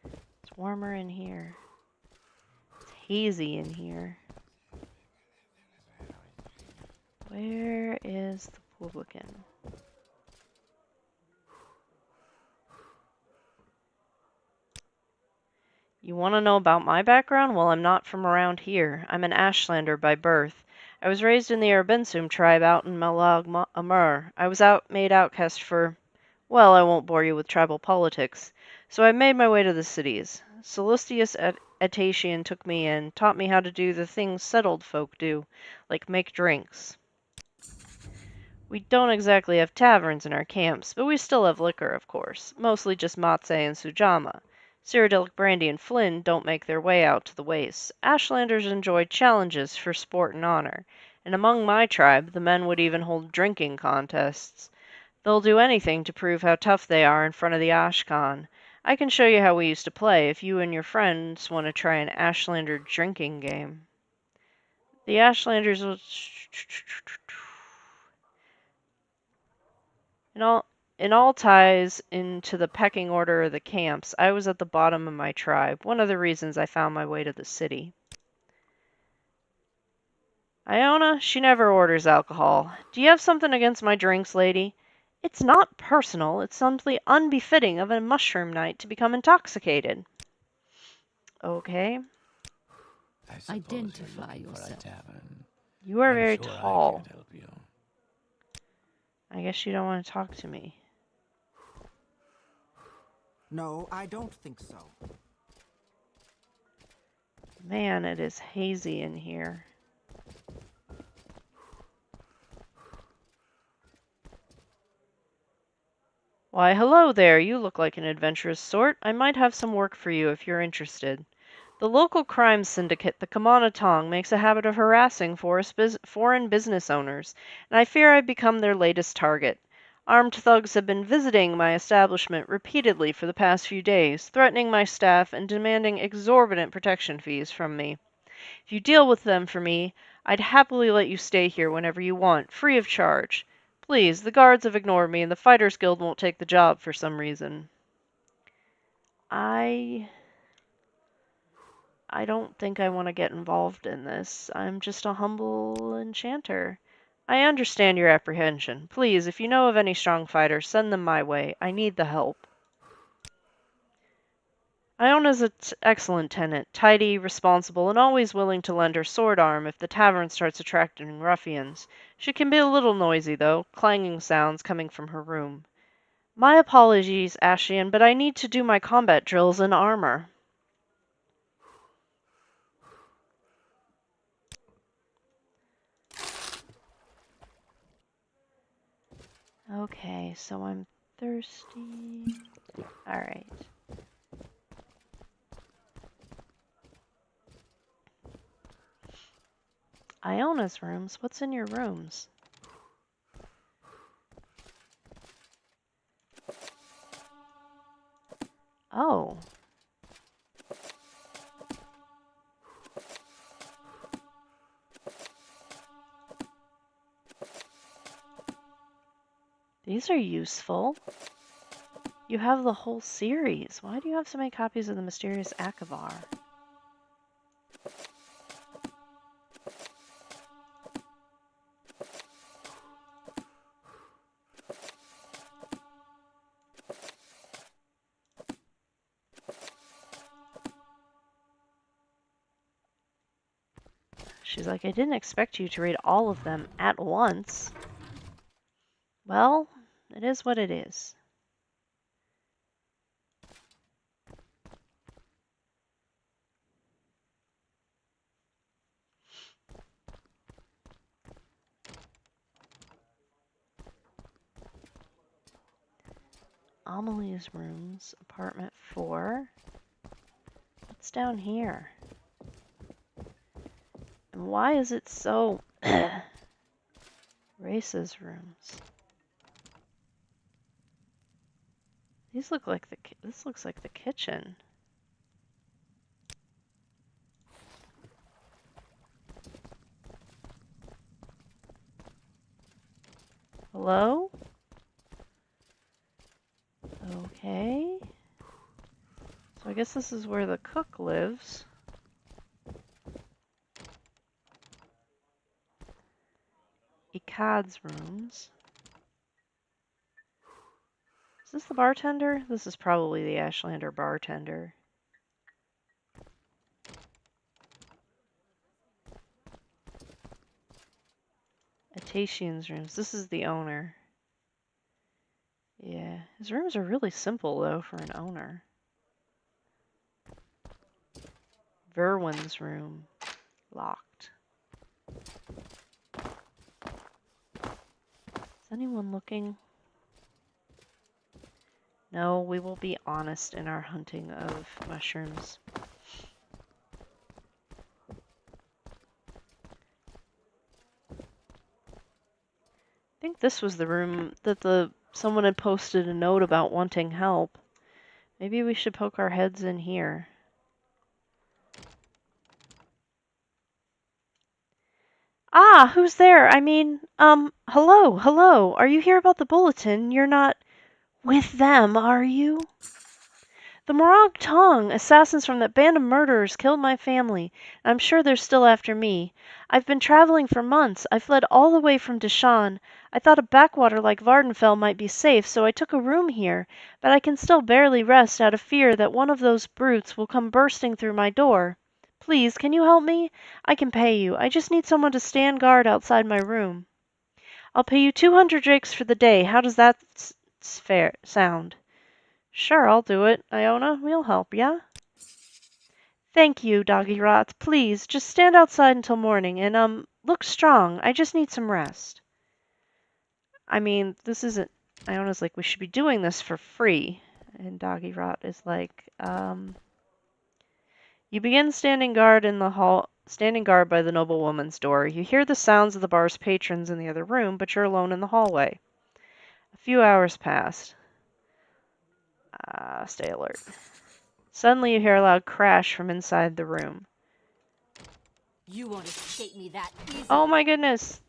It's warmer in here. It's hazy in here. Where is the publican? You want to know about my background? Well, I'm not from around here. I'm an Ashlander by birth. I was raised in the Arbensum tribe out in Malag Amur. I was made outcast for, well, I won't bore you with tribal politics. So I made my way to the cities. Solstius Atatian took me in, taught me how to do the things settled folk do, like make drinks. We don't exactly have taverns in our camps, but we still have liquor, of course. Mostly just matze and sujama. Cyrodiilic brandy and Flynn don't make their way out to the wastes. Ashlanders enjoy challenges for sport and honor, and among my tribe, the men would even hold drinking contests. They'll do anything to prove how tough they are in front of the Ashcan. I can show you how we used to play if you and your friends want to try an Ashlander drinking game. The Ashlanders will... In all ties into the pecking order of the camps, I was at the bottom of my tribe, one of the reasons I found my way to the city. Iona, she never orders alcohol. Do you have something against my drinks, lady? It's not personal, it's simply unbefitting of a mushroom knight to become intoxicated. Okay. Identify yourself. You are very sure tall. I can't help you. I guess you don't want to talk to me. No, I don't think so. Man, it is hazy in here. Why, hello there. You look like an adventurous sort. I might have some work for you if you're interested. The local crime syndicate, the Kamana Tong, makes a habit of harassing foreign business owners, and I fear I've become their latest target. Armed thugs have been visiting my establishment repeatedly for the past few days, threatening my staff and demanding exorbitant protection fees from me. If you deal with them for me, I'd happily let you stay here whenever you want, free of charge. Please, the guards have ignored me, and the Fighters Guild won't take the job for some reason. I don't think I want to get involved in this. I'm just a humble enchanter. I understand your apprehension. Please, if you know of any strong fighters, send them my way. I need the help. Iona's an excellent tenant, tidy, responsible, and always willing to lend her sword arm if the tavern starts attracting ruffians. She can be a little noisy, though, clanging sounds coming from her room. My apologies, Ashian, but I need to do my combat drills in armor. Okay, so I'm thirsty. Alright. Iona's rooms? What's in your rooms? Oh. These are useful. You have the whole series. Why do you have so many copies of the Mysterious Akavar? She's like, I didn't expect you to read all of them at once. Well, it is what it is. Amelie's rooms, apartment 4. What's down here? And why is it so... Race's rooms. These look like this looks like the kitchen. Hello? Okay. So I guess this is where the cook lives. Icad's rooms. Is this the bartender? This is probably the Ashlander bartender. Atatian's rooms. This is the owner. Yeah, his rooms are really simple though for an owner. Verwin's room. Locked. Is anyone looking? No, we will be honest in our hunting of mushrooms. I think this was the room that someone had posted a note about wanting help. Maybe we should poke our heads in here. Ah, who's there? I mean, hello. Are you here about the bulletin? You're not with them, are you? The Morag Tong, assassins from that band of murderers, killed my family. I'm sure they're still after me. I've been traveling for months. I fled all the way from Deshan. I thought a backwater like Vardenfell might be safe, so I took a room here, but I can still barely rest out of fear that one of those brutes will come bursting through my door. Please, can you help me? I can pay you. I just need someone to stand guard outside my room. I'll pay you 200 drakes for the day. How does that fair sound? Sure, I'll do it. Iona, we'll help, yeah? Thank you, Doggy Rot. Please, just stand outside until morning and, look strong. I just need some rest. I mean, this isn't... Iona's like, we should be doing this for free. And Doggy Rot is like, You begin standing guard in the hall, standing guard by the noblewoman's door. You hear the sounds of the bar's patrons in the other room, but you're alone in the hallway. A few hours pass. Stay alert. Suddenly you hear a loud crash from inside the room. You won't escape me that easily. Oh my goodness!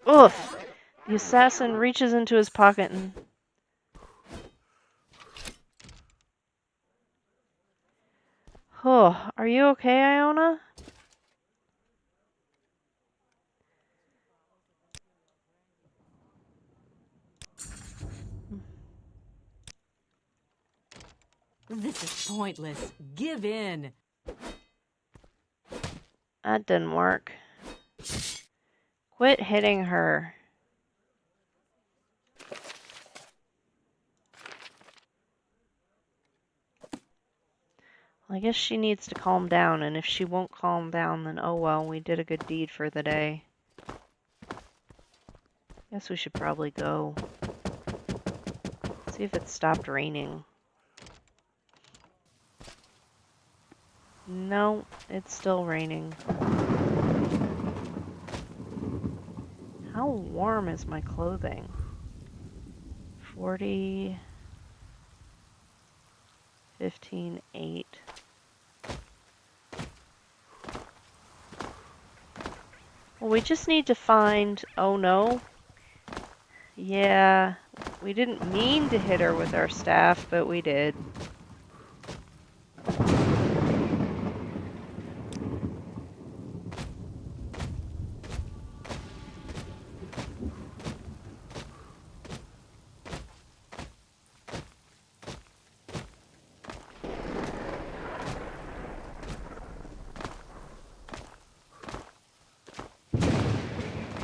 Ugh! The assassin reaches into his pocket and... Oh, are you okay, Iona? This is pointless. Give in. That didn't work. Quit hitting her. Well, I guess she needs to calm down, and if she won't calm down, then oh well, we did a good deed for the day. Guess we should probably go. See if it stopped raining. No, it's still raining. How warm is my clothing? 40, 15, 8. Well, we just need to find... Oh no. Yeah, we didn't mean to hit her with our staff, but we did.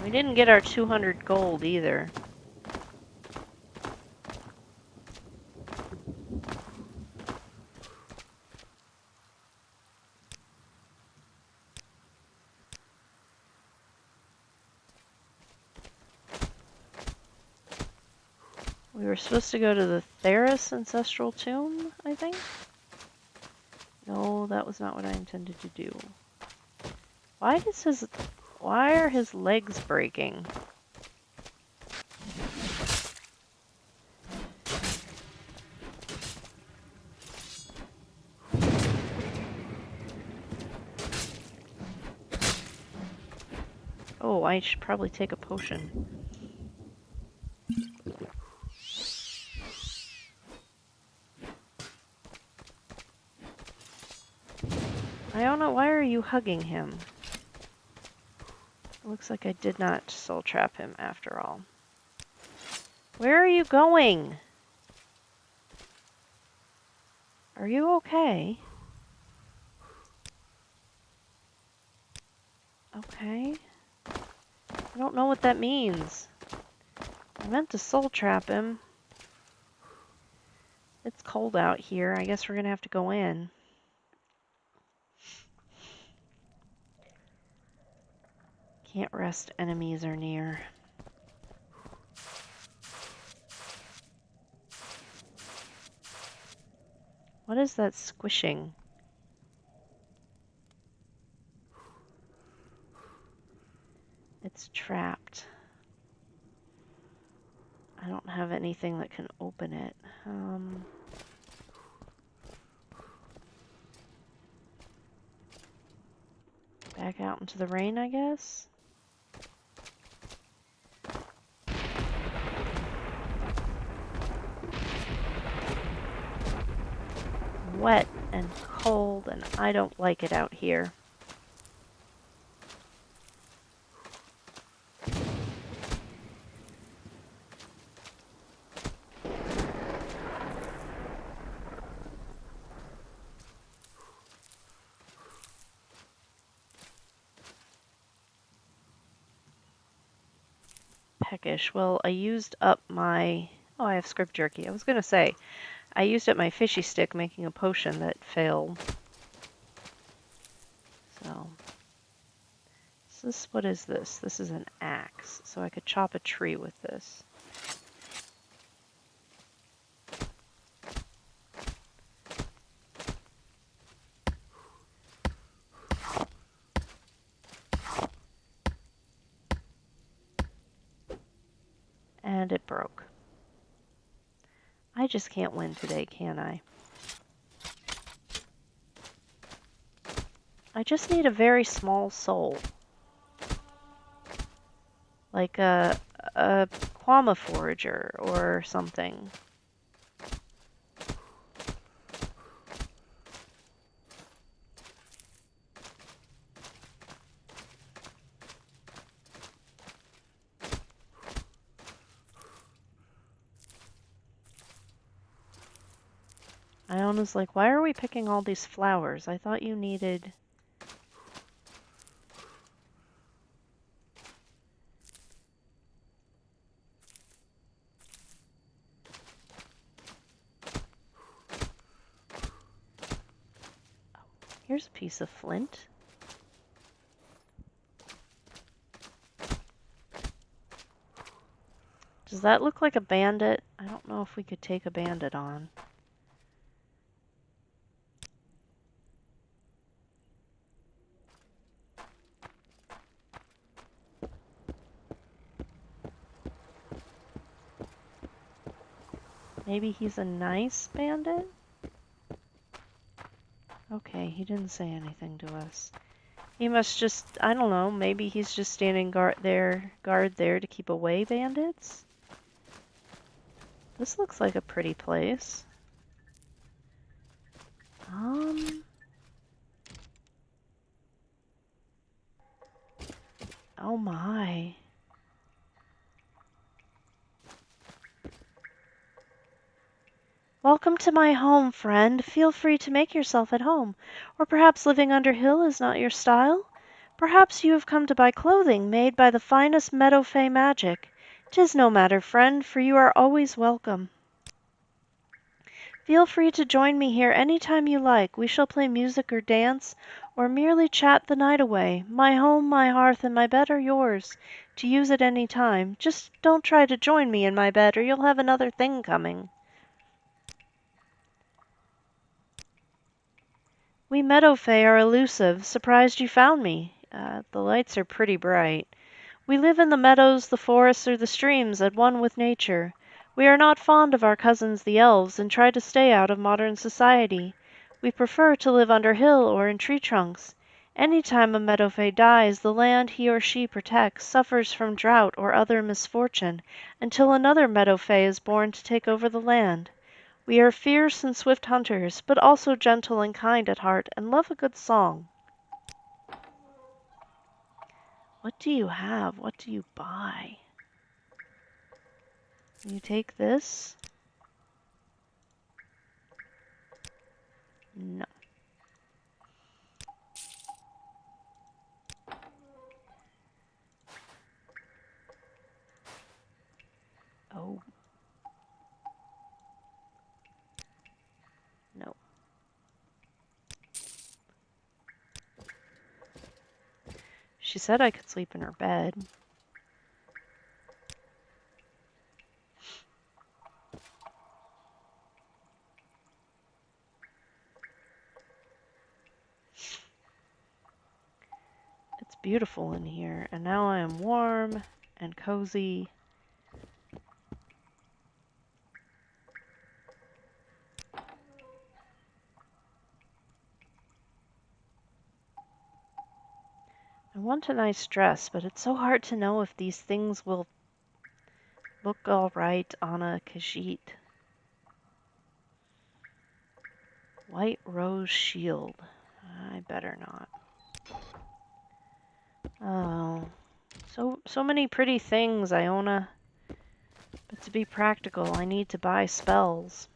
We didn't get our 200 gold either. We were supposed to go to the Theris Ancestral Tomb, I think? No, that was not what I intended to do. Why are his legs breaking? Oh, I should probably take a potion. Iona, why are you hugging him? It looks like I did not soul trap him after all. Where are you going? Are you okay? Okay. I don't know what that means. I meant to soul trap him. It's cold out here. I guess we're gonna have to go in. Can't rest, enemies are near. What is that squishing? It's trapped. I don't have anything that can open it. Back out into the rain, I guess? Wet and cold, and I don't like it out here. Peckish. Well, I used up my... Oh, I have script jerky. I was going to say, I used up my fishy stick making a potion that failed. So, what is this? This is an axe, so I could chop a tree with this. And it broke. I just can't win today, can I? I just need a very small soul. Like a Quama Forager or something. Iona's like, why are we picking all these flowers? I thought you needed... Here's a piece of flint. Does that look like a bandit? I don't know if we could take a bandit on. Maybe he's a nice bandit? Okay, he didn't say anything to us. He must just, I don't know, maybe he's just standing guard there to keep away bandits? This looks like a pretty place. Oh my. Welcome to my home, friend. Feel free to make yourself at home. Or perhaps living under hill is not your style? Perhaps you have come to buy clothing made by the finest meadow fay magic. 'Tis no matter, friend, for you are always welcome. Feel free to join me here any time you like. We shall play music or dance, or merely chat the night away. My home, my hearth, and my bed are yours, to use at any time. Just don't try to join me in my bed, or you'll have another thing coming. We meadow fay are elusive. Surprised you found me. The lights are pretty bright. We live in the meadows, the forests, or the streams, at one with nature. We are not fond of our cousins the elves, and try to stay out of modern society. We prefer to live under hill or in tree trunks. Any time a meadow fay dies, the land he or she protects suffers from drought or other misfortune, until another meadow fay is born to take over the land. We are fierce and swift hunters, but also gentle and kind at heart, and love a good song. What do you have? What do you buy? You take this? No. Oh. No. She said I could sleep in her bed. It's beautiful in here, and now I am warm and cozy. I want a nice dress, but it's so hard to know if these things will look all right on a Khajiit. White rose shield. I better not. Oh, so many pretty things, Iona. But to be practical, I need to buy spells.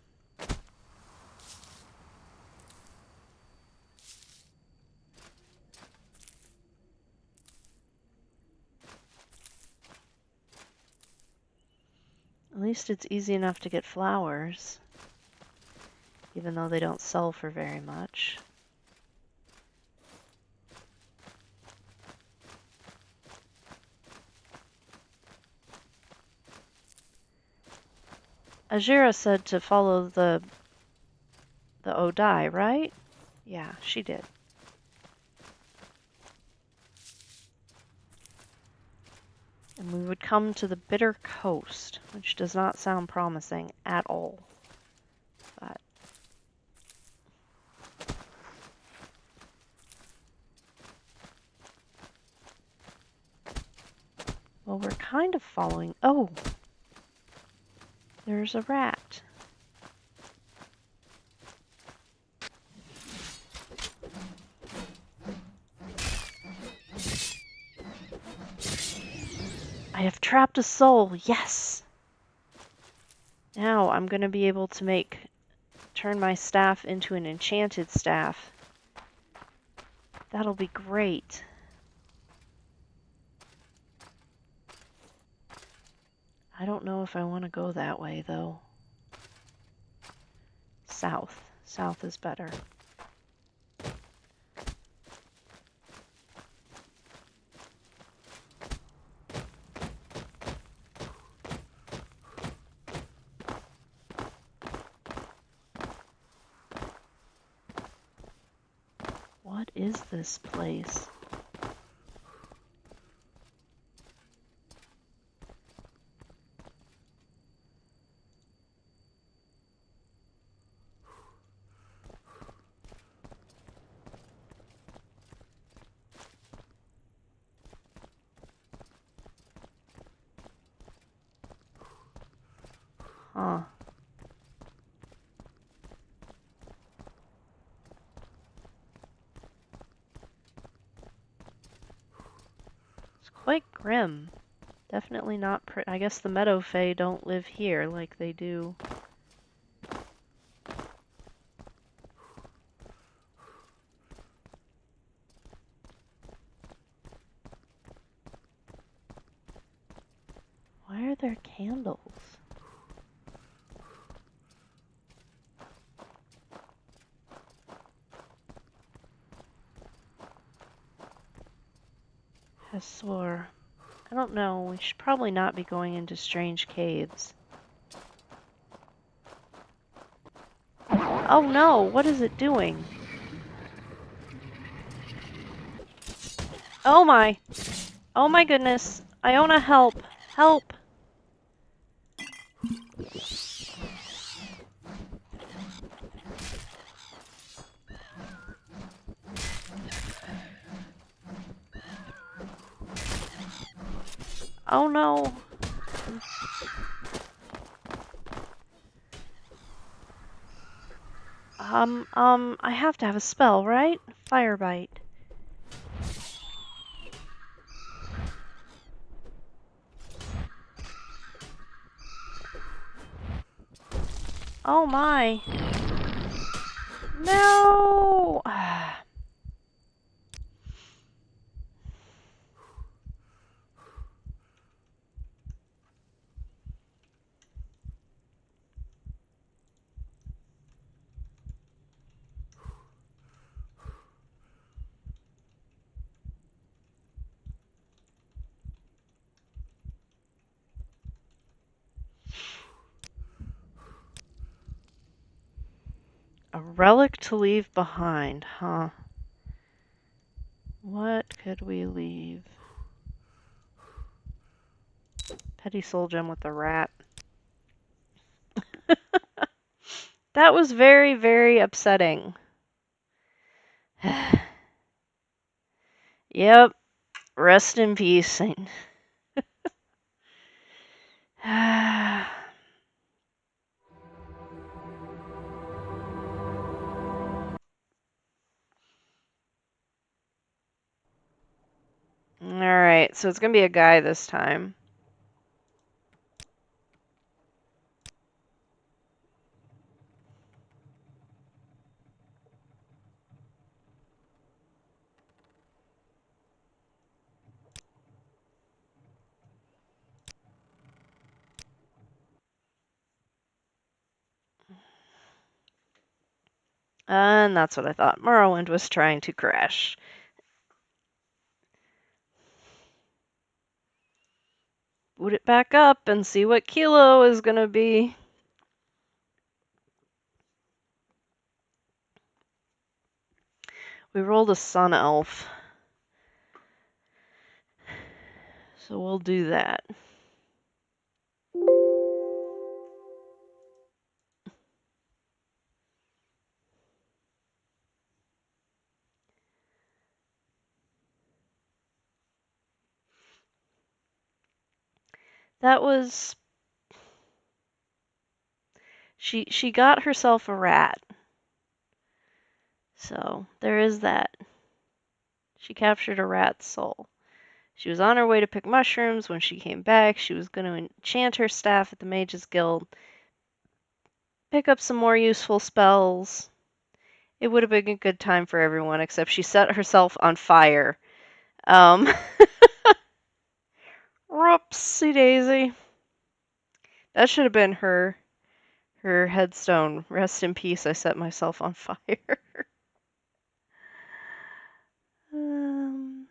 At least it's easy enough to get flowers, even though they don't sell for very much. Ajira said to follow the Odai, right? Yeah, she did. And we would come to the Bitter Coast, which does not sound promising at all. But well, we're kind of following. Oh, there's a rat. I have trapped a soul. Yes. Now I'm going to be able to turn my staff into an enchanted staff. That'll be great. I don't know if I want to go that way, though. South. South is better. What is this place? Huh. prim. Definitely not prim. I guess the Meadow Fae don't live here like they do. Why are there candles? Hesor. I don't know. We should probably not be going into strange caves. Oh no! What is it doing? Oh my! Oh my goodness! Iona, help! Help! Oh no! I have to have a spell, right? Fire bite. Oh my! No! A relic to leave behind, huh? What could we leave? Petty soul gem with the rat. That was very, very upsetting. Yep. Rest in peace, Saint. Alright, so it's gonna be a guy this time. And that's what I thought. Morrowind was trying to crash. Boot it back up and see what Kilo is gonna be. We rolled a Sun Elf. So we'll do that. That was... She got herself a rat. So, there is that. She captured a rat's soul. She was on her way to pick mushrooms. When she came back, she was going to enchant her staff at the Mages Guild, pick up some more useful spells. It would have been a good time for everyone, except she set herself on fire. Whoopsie daisy. That should have been her headstone. Rest in peace, I set myself on fire. um,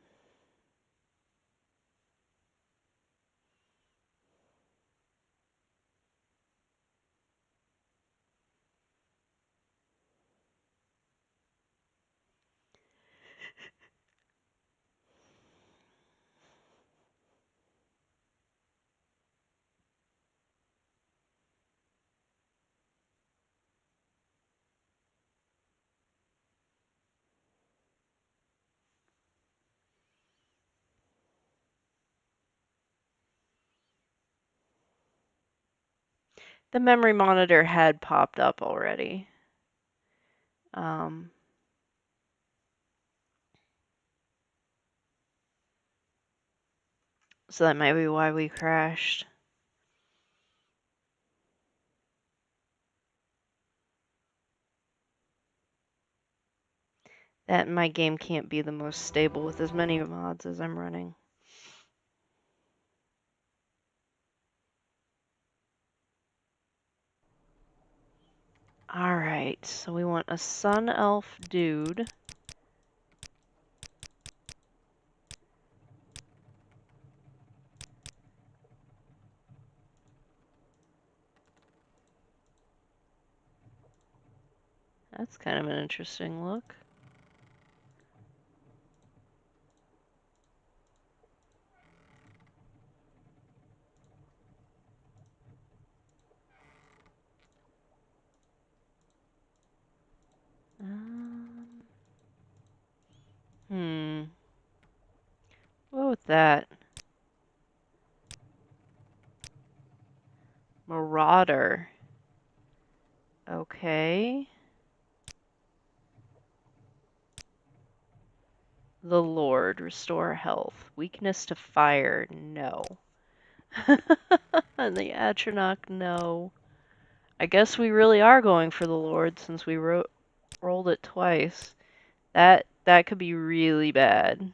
the memory monitor had popped up already. So that might be why we crashed. That my game can't be the most stable with as many mods as I'm running. Alright, so we want a sun elf dude. That's kind of an interesting look. What with that? Marauder. Okay. The Lord. Restore health. Weakness to fire. No. And the Atronach. No. I guess we really are going for the Lord since we rolled it twice. That could be really bad.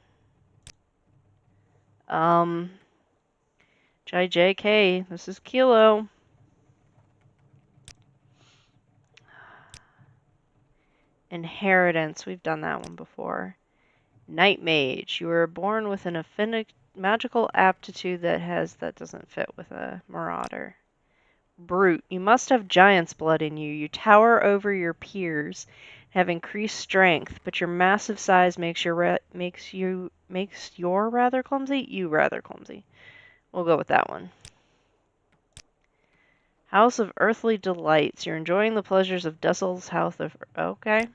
JK, this is Kilo. Inheritance, we've done that one before. Night Mage, you were born with an magical aptitude that doesn't fit with a Marauder. Brute, you must have giant's blood in you. You tower over your peers, have increased strength, but your massive size makes your rather clumsy. You rather clumsy. We'll go with that one. House of Earthly Delights. You're enjoying the pleasures of Dussel's House of... Okay.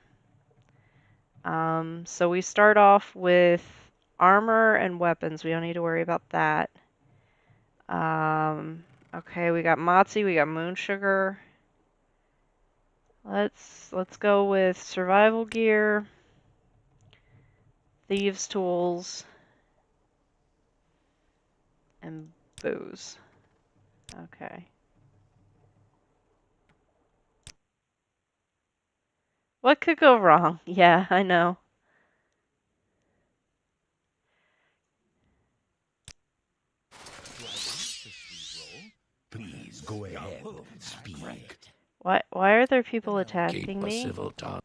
So we start off with armor and weapons. We don't need to worry about that. Okay, we got Motzi, we got Moon Sugar. Let's go with survival gear, thieves' tools, and booze. Okay. What could go wrong? Yeah, I know. Please go ahead. Speak. Why are there people Keep attacking a me? civil tongue.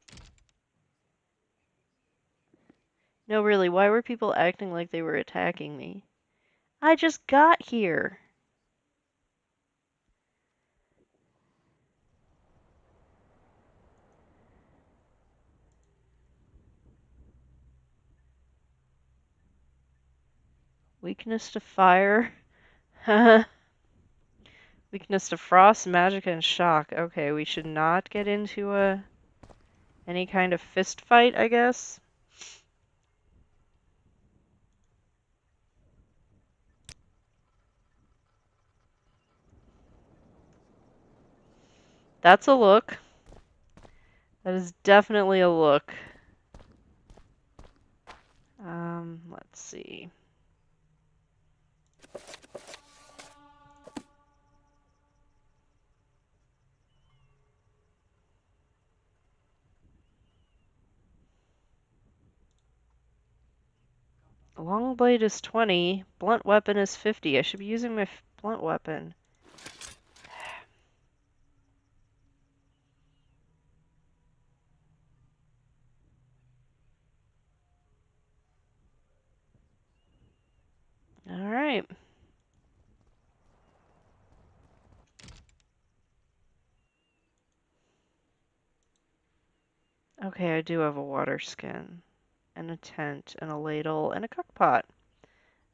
No, really, why were people acting like they were attacking me? I just got here. Weakness to fire. Weakness to frost, magic, and shock. Okay, we should not get into any kind of fist fight, I guess. That's a look. That is definitely a look. Let's see. Long blade is 20. Blunt weapon is 50. I should be using my blunt weapon. Alright. Okay, I do have a water skin, and a tent, and a ladle, and a cook pot.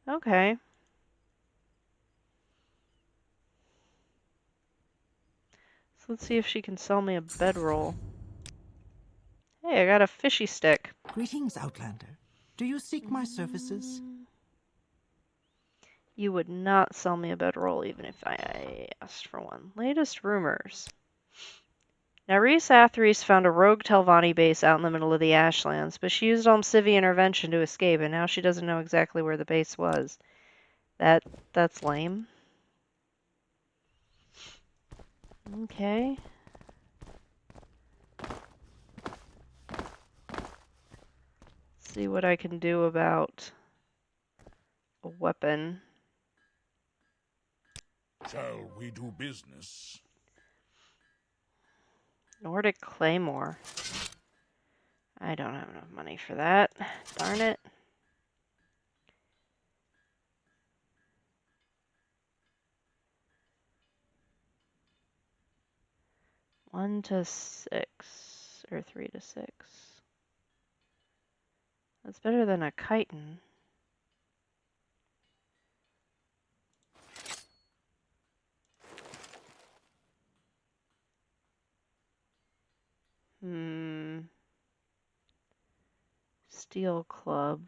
Okay. So let's see if she can sell me a bedroll. Hey, I got a fishy stick. Greetings, Outlander. Do you seek my services? You would not sell me a bedroll even if I asked for one. Latest rumors. Now, Rhys Atheris found a rogue Telvanni base out in the middle of the Ashlands, but she used Almcivi intervention to escape, and now she doesn't know exactly where the base was. That's lame. Okay. See what I can do about a weapon. Shall we do business? Nordic Claymore. I don't have enough money for that. Darn it. One to 6, or 3 to 6. That's better than a chitin. Steel club.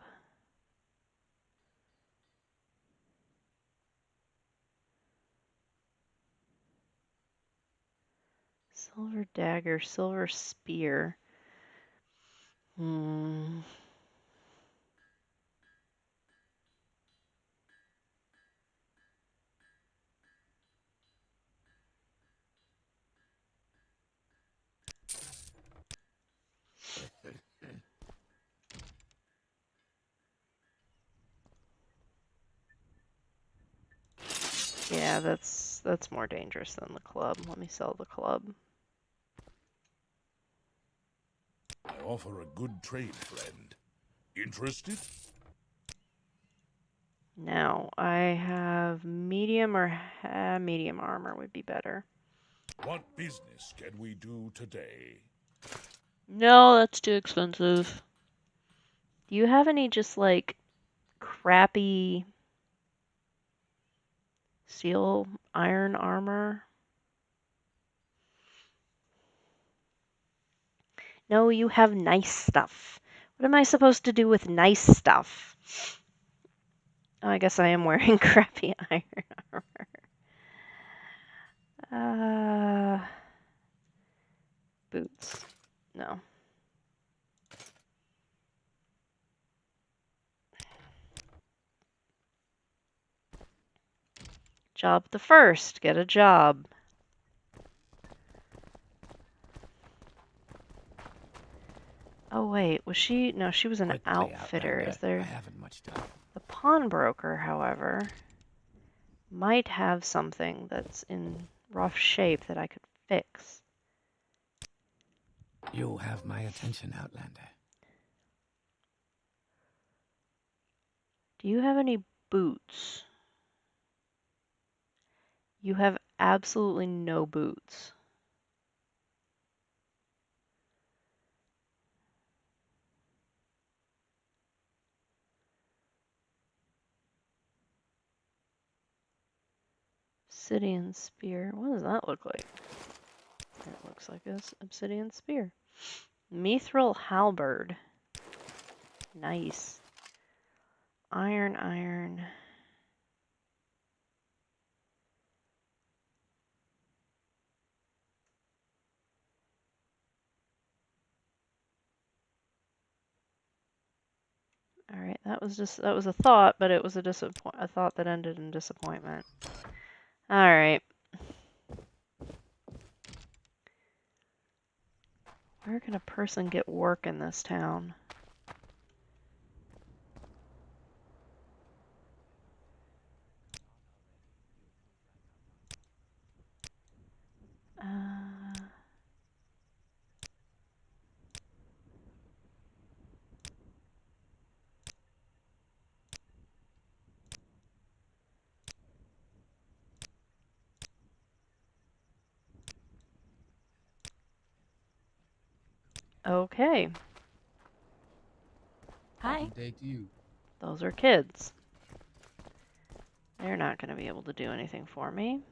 Silver dagger, silver spear. Yeah, that's more dangerous than the club. Let me sell the club. I offer a good trade, friend. Interested? Now, I have medium or medium armor would be better. What business can we do today? No, that's too expensive. Do you have any just like crappy steel iron armor? No, you have nice stuff. What am I supposed to do with nice stuff? Oh, I guess I am wearing crappy iron armor. Boots. No. Job the first. Get a job. Oh, wait. Was she? No, she was an Quickly, outfitter. Outlander. Is there? I haven't much time. The pawnbroker, however, might have something that's in rough shape that I could fix. You have my attention, Outlander. Do you have any boots? You have absolutely no boots. Obsidian spear. What does that look like? It looks like an obsidian spear. Mithril halberd. Nice. Iron. All right, that was a thought, but it was a thought that ended in disappointment. All right. Where can a person get work in this town? Okay. Hi. Day to you. Those are kids. They're not going to be able to do anything for me.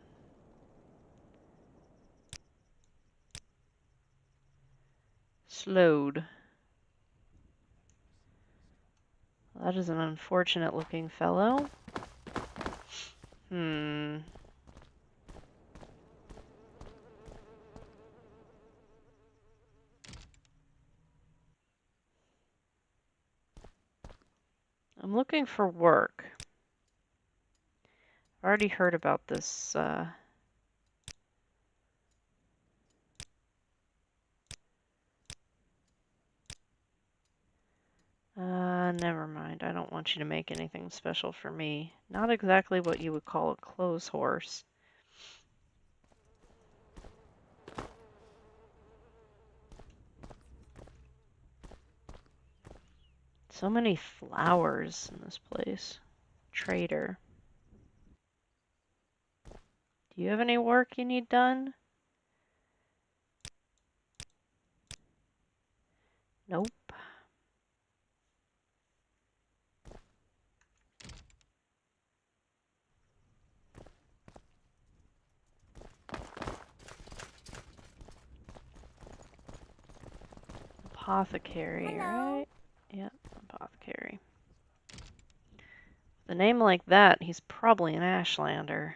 Slowed. That is an unfortunate looking fellow. I'm looking for work. already heard about this, never mind. I don't want you to make anything special for me. Not exactly what you would call a clothes horse. So many flowers in this place. Trader. Do you have any work you need done? Nope. Apothecary, right? Yep, apothecary. With a name like that, he's probably an Ashlander.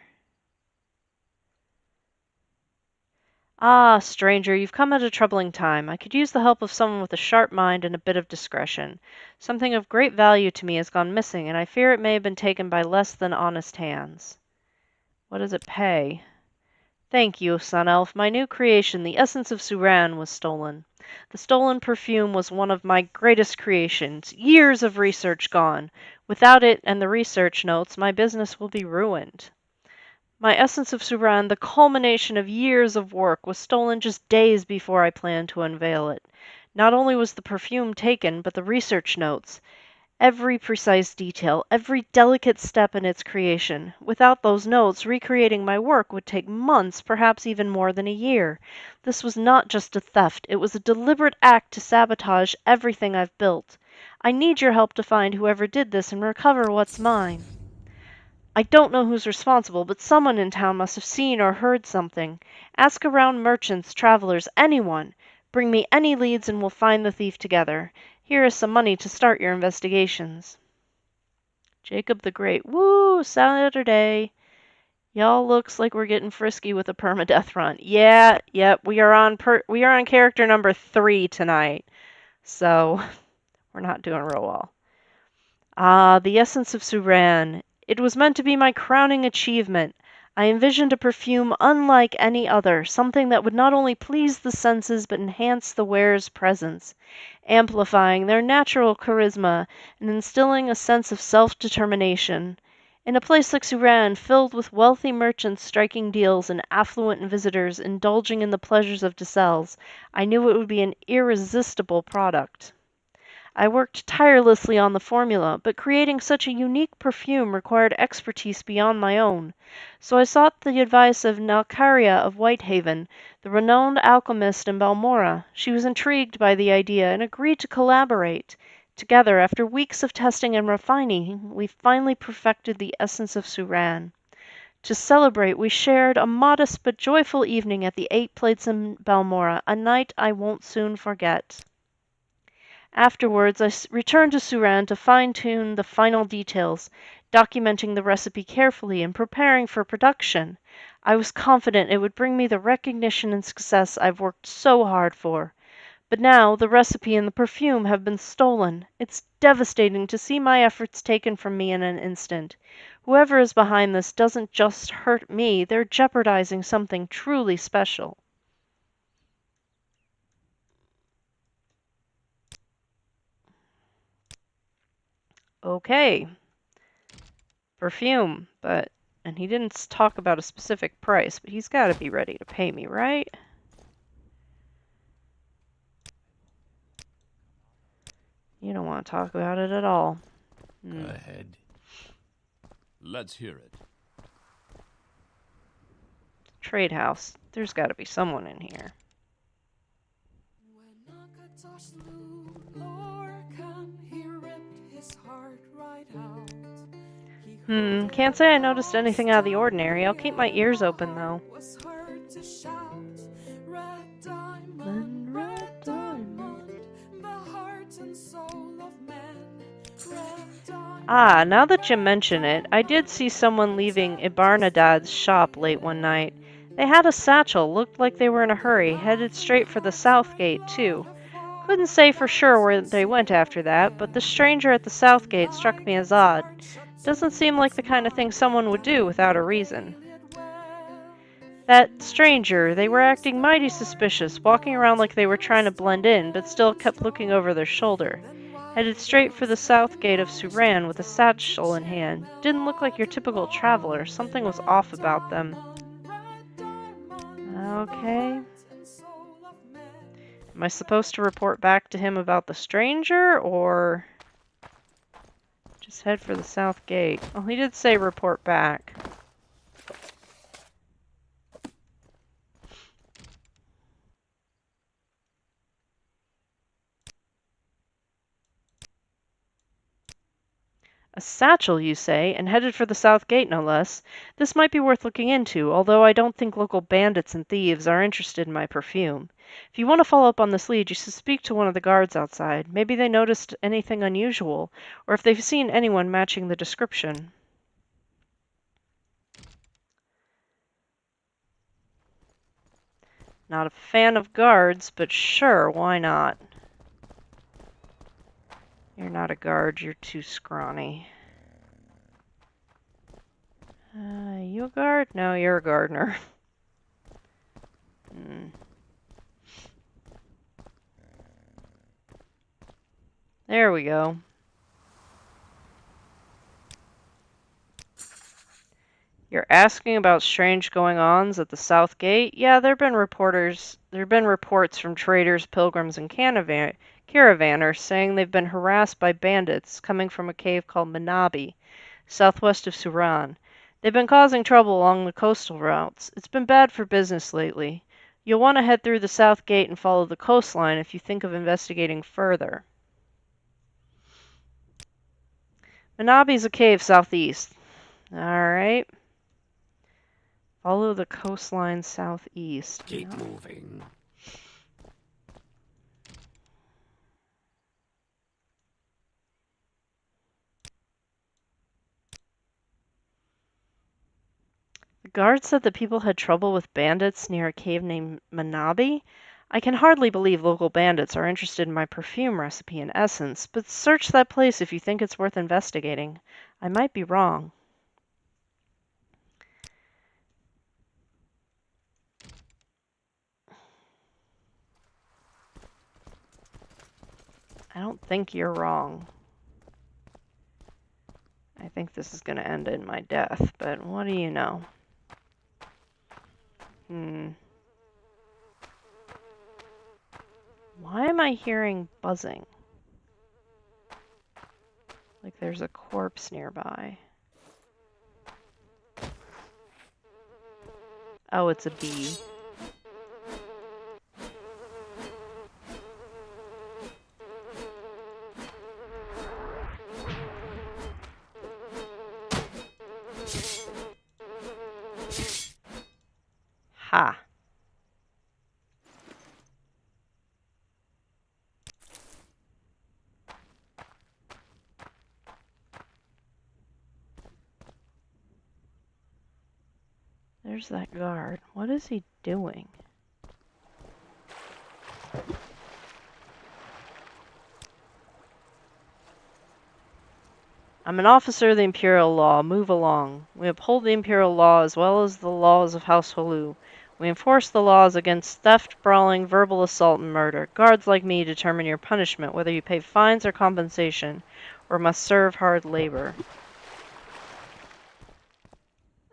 Ah, stranger, you've come at a troubling time. I could use the help of someone with a sharp mind and a bit of discretion. Something of great value to me has gone missing, and I fear it may have been taken by less than honest hands. What does it pay? Thank you, Sun Elf. My new creation, the essence of Suran, was stolen. The stolen perfume was one of my greatest creations. Years of research gone. Without it and the research notes, my business will be ruined. My essence of Suran, the culmination of years of work, was stolen just days before I planned to unveil it. Not only was the perfume taken, but the research notes. Every precise detail, every delicate step in its creation. Without those notes, recreating my work would take months, perhaps even more than a year. This was not just a theft, it was a deliberate act to sabotage everything I've built. I need your help to find whoever did this and recover what's mine. I don't know who's responsible, but someone in town must have seen or heard something. Ask around merchants, travelers, anyone. Bring me any leads and we'll find the thief together. Here is some money to start your investigations. Jacob the Great. Woo! Saturday. Y'all looks like we're getting frisky with a permadeath run. Yeah, yep, we are on character number 3 tonight. So, we're not doing real well. Ah, the essence of Suran. It was meant to be my crowning achievement. I envisioned a perfume unlike any other, something that would not only please the senses but enhance the wearer's presence, amplifying their natural charisma and instilling a sense of self-determination. In a place like Suran, filled with wealthy merchants striking deals and affluent visitors indulging in the pleasures of Decels, I knew it would be an irresistible product. I worked tirelessly on the formula, but creating such a unique perfume required expertise beyond my own. So I sought the advice of Nalcaria of Whitehaven, the renowned alchemist in Balmora. She was intrigued by the idea and agreed to collaborate. Together, after weeks of testing and refining, we finally perfected the essence of Suran. To celebrate, we shared a modest but joyful evening at the 8 Plates in Balmora, a night I won't soon forget. Afterwards, I returned to Suran to fine-tune the final details, documenting the recipe carefully and preparing for production. I was confident it would bring me the recognition and success I've worked so hard for. But now the recipe and the perfume have been stolen. It's devastating to see my efforts taken from me in an instant. Whoever is behind this doesn't just hurt me, they're jeopardizing something truly special. Okay. Perfume, and he didn't talk about a specific price, but he's got to be ready to pay me, right? You don't want to talk about it at all. Go ahead. Let's hear it. Trade house. There's got to be someone in here. Can't say I noticed anything out of the ordinary. I'll keep my ears open, though. Ah, now that you mention it, I did see someone leaving Ibarnadad's shop late one night. They had a satchel, looked like they were in a hurry, headed straight for the south gate, too. Couldn't say for sure where they went after that, but the stranger at the south gate struck me as odd. Doesn't seem like the kind of thing someone would do without a reason. That stranger, they were acting mighty suspicious, walking around like they were trying to blend in, but still kept looking over their shoulder. Headed straight for the south gate of Suran with a satchel in hand. Didn't look like your typical traveler. Something was off about them. Okay. Am I supposed to report back to him about the stranger, or just head for the south gate? Oh, he did say report back. A satchel, you say, and headed for the south gate, no less. This might be worth looking into, although I don't think local bandits and thieves are interested in my perfume. If you want to follow up on this lead, you should speak to one of the guards outside. Maybe they noticed anything unusual, or if they've seen anyone matching the description. Not a fan of guards, but sure, why not? You're not a guard, you're too scrawny. You a guard? No, you're a gardener. There we go. You're asking about strange going-ons at the South Gate? Yeah, there have been reports from traders, pilgrims, and caravanners saying they've been harassed by bandits coming from a cave called Manabi, southwest of Suran. They've been causing trouble along the coastal routes. It's been bad for business lately. You'll want to head through the South Gate and follow the coastline if you think of investigating further. Manabi's a cave southeast. Alright. Follow the coastline southeast. Keep moving. The guard said that people had trouble with bandits near a cave named Manabi. I can hardly believe local bandits are interested in my perfume recipe and essence, but search that place if you think it's worth investigating. I might be wrong. I don't think you're wrong. I think this is going to end in my death, but what do you know? Why am I hearing buzzing? Like there's a corpse nearby. Oh, it's a bee. Ha. There's that guard. What is he doing? I'm an officer of the Imperial Law. Move along. We uphold the Imperial Law as well as the laws of House Holu. We enforce the laws against theft, brawling, verbal assault, and murder. Guards like me determine your punishment, whether you pay fines or compensation, or must serve hard labor.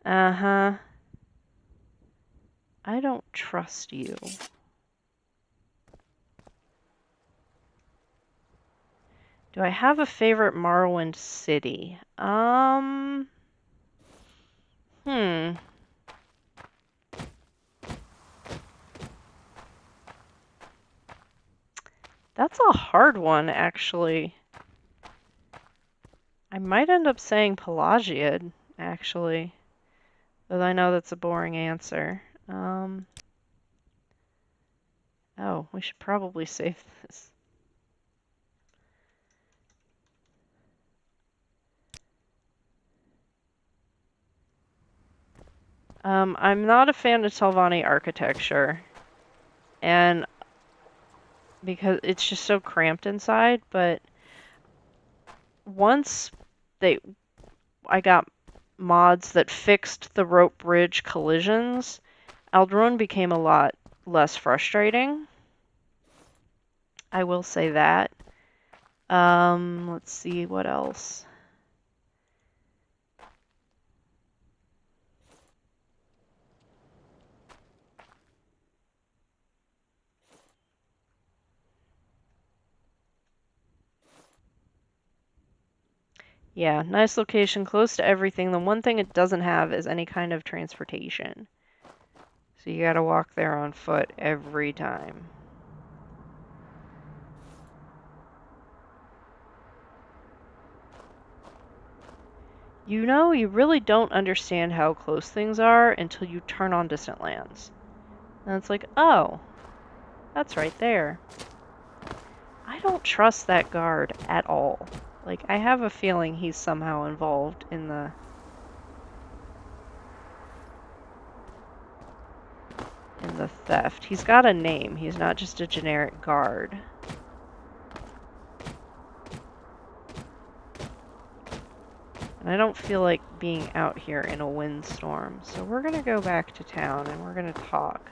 Uh-huh. I don't trust you. Do I have a favorite Morrowind city? That's a hard one, actually. I might end up saying Pelagiad, actually. Though I know that's a boring answer. Oh, we should probably save this. I'm not a fan of Telvanni architecture. And because it's just so cramped inside, but once I got mods that fixed the rope bridge collisions, Ald'ruhn became a lot less frustrating. I will say that. Let's see what else. Yeah, nice location, close to everything. The one thing it doesn't have is any kind of transportation. So you gotta walk there on foot every time. You know, you really don't understand how close things are until you turn on distant lands. And it's like, oh, that's right there. I don't trust that guard at all. Like, I have a feeling he's somehow involved in the theft. He's got a name. He's not just a generic guard. And I don't feel like being out here in a windstorm. So we're gonna go back to town and we're gonna talk.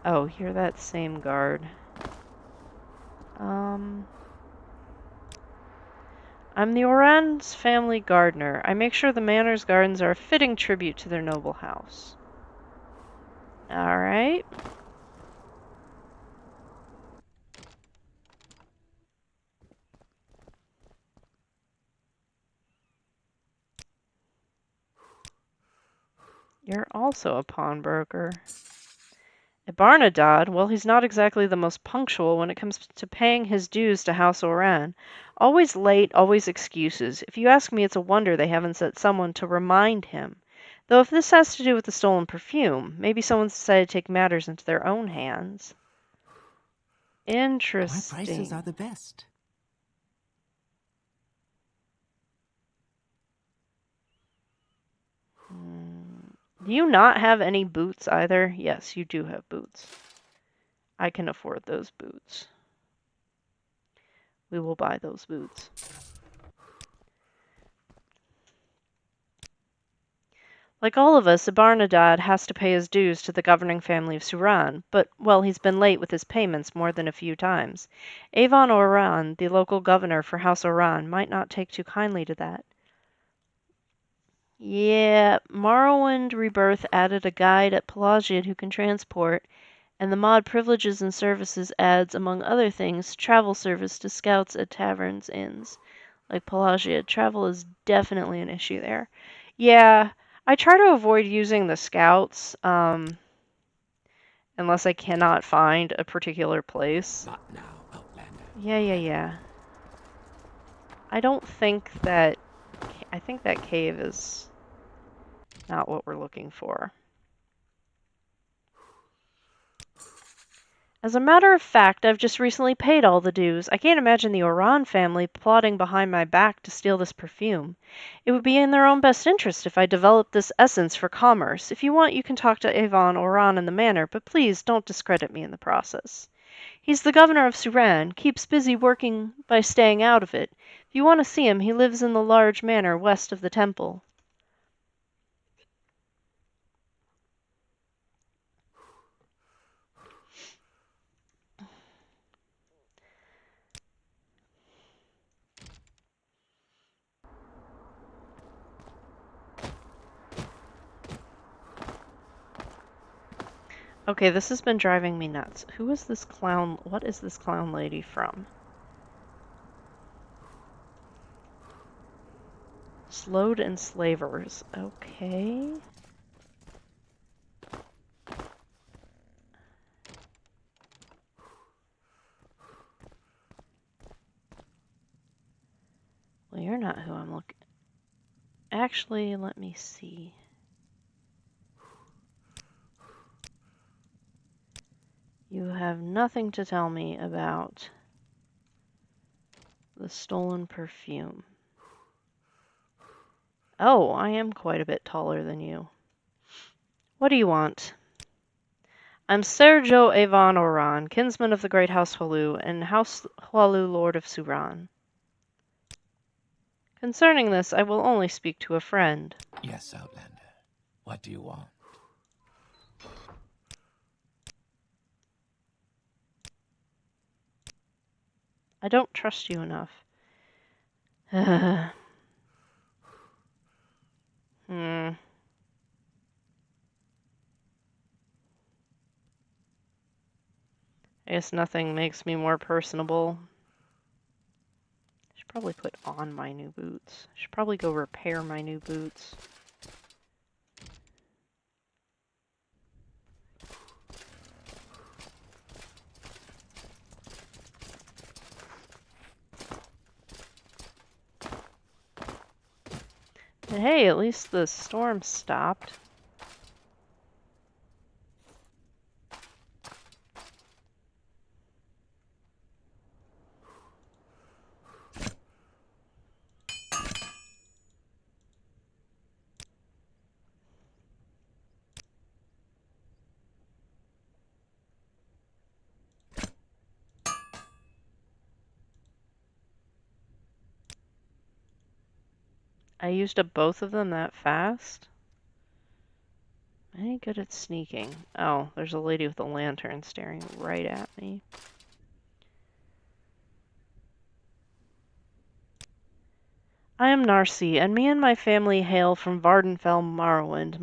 Oh, you're that same guard. I'm the Oran's family gardener. I make sure the manor's gardens are a fitting tribute to their noble house. Alright. You're also a pawnbroker. Permadeath, well, he's not exactly the most punctual when it comes to paying his dues to House Oran. Always late, always excuses. If you ask me, it's a wonder they haven't sent someone to remind him. Though if this has to do with the stolen perfume, maybe someone's decided to take matters into their own hands. Interesting. My prices are the best. Do you not have any boots either? Yes, you do have boots. I can afford those boots. We will buy those boots. Like all of us, Permadeath has to pay his dues to the governing family of Suran, but, well, he's been late with his payments more than a few times. Avon Oran, the local governor for House Oran, might not take too kindly to that. Yeah, Morrowind Rebirth added a guide at Pelagiad who can transport, and the mod Privileges and Services adds, among other things, travel service to scouts at taverns, inns. Like Pelagiad, travel is definitely an issue there. Yeah, I try to avoid using the scouts, unless I cannot find a particular place. Not now, Outlander. Yeah. I think that cave is not what we're looking for. As a matter of fact, I've just recently paid all the dues. I can't imagine the Oran family plotting behind my back to steal this perfume. It would be in their own best interest if I developed this essence for commerce. If you want, you can talk to Avon Oran in the manor, but please don't discredit me in the process. He's the governor of Suran, keeps busy working by staying out of it. If you want to see him, he lives in the large manor west of the temple. Okay, this has been driving me nuts. Who is this clown? What is this clown lady from? Slowed enslavers. Okay. Well, you're not who I'm looking. Actually, let me see. You have nothing to tell me about the stolen perfume. Oh, I am quite a bit taller than you. What do you want? I'm Sergio Avon Oran, kinsman of the great House Hualu, and House Hualu Lord of Suran. Concerning this, I will only speak to a friend. Yes, Outlander. What do you want? I don't trust you enough. I guess nothing makes me more personable. I should probably put on my new boots. I should probably go repair my new boots. But hey, at least the storm stopped. I used up both of them that fast? I ain't good at sneaking. Oh, there's a lady with a lantern staring right at me. I am Narcy, and me and my family hail from Vardenfell, Morrowind.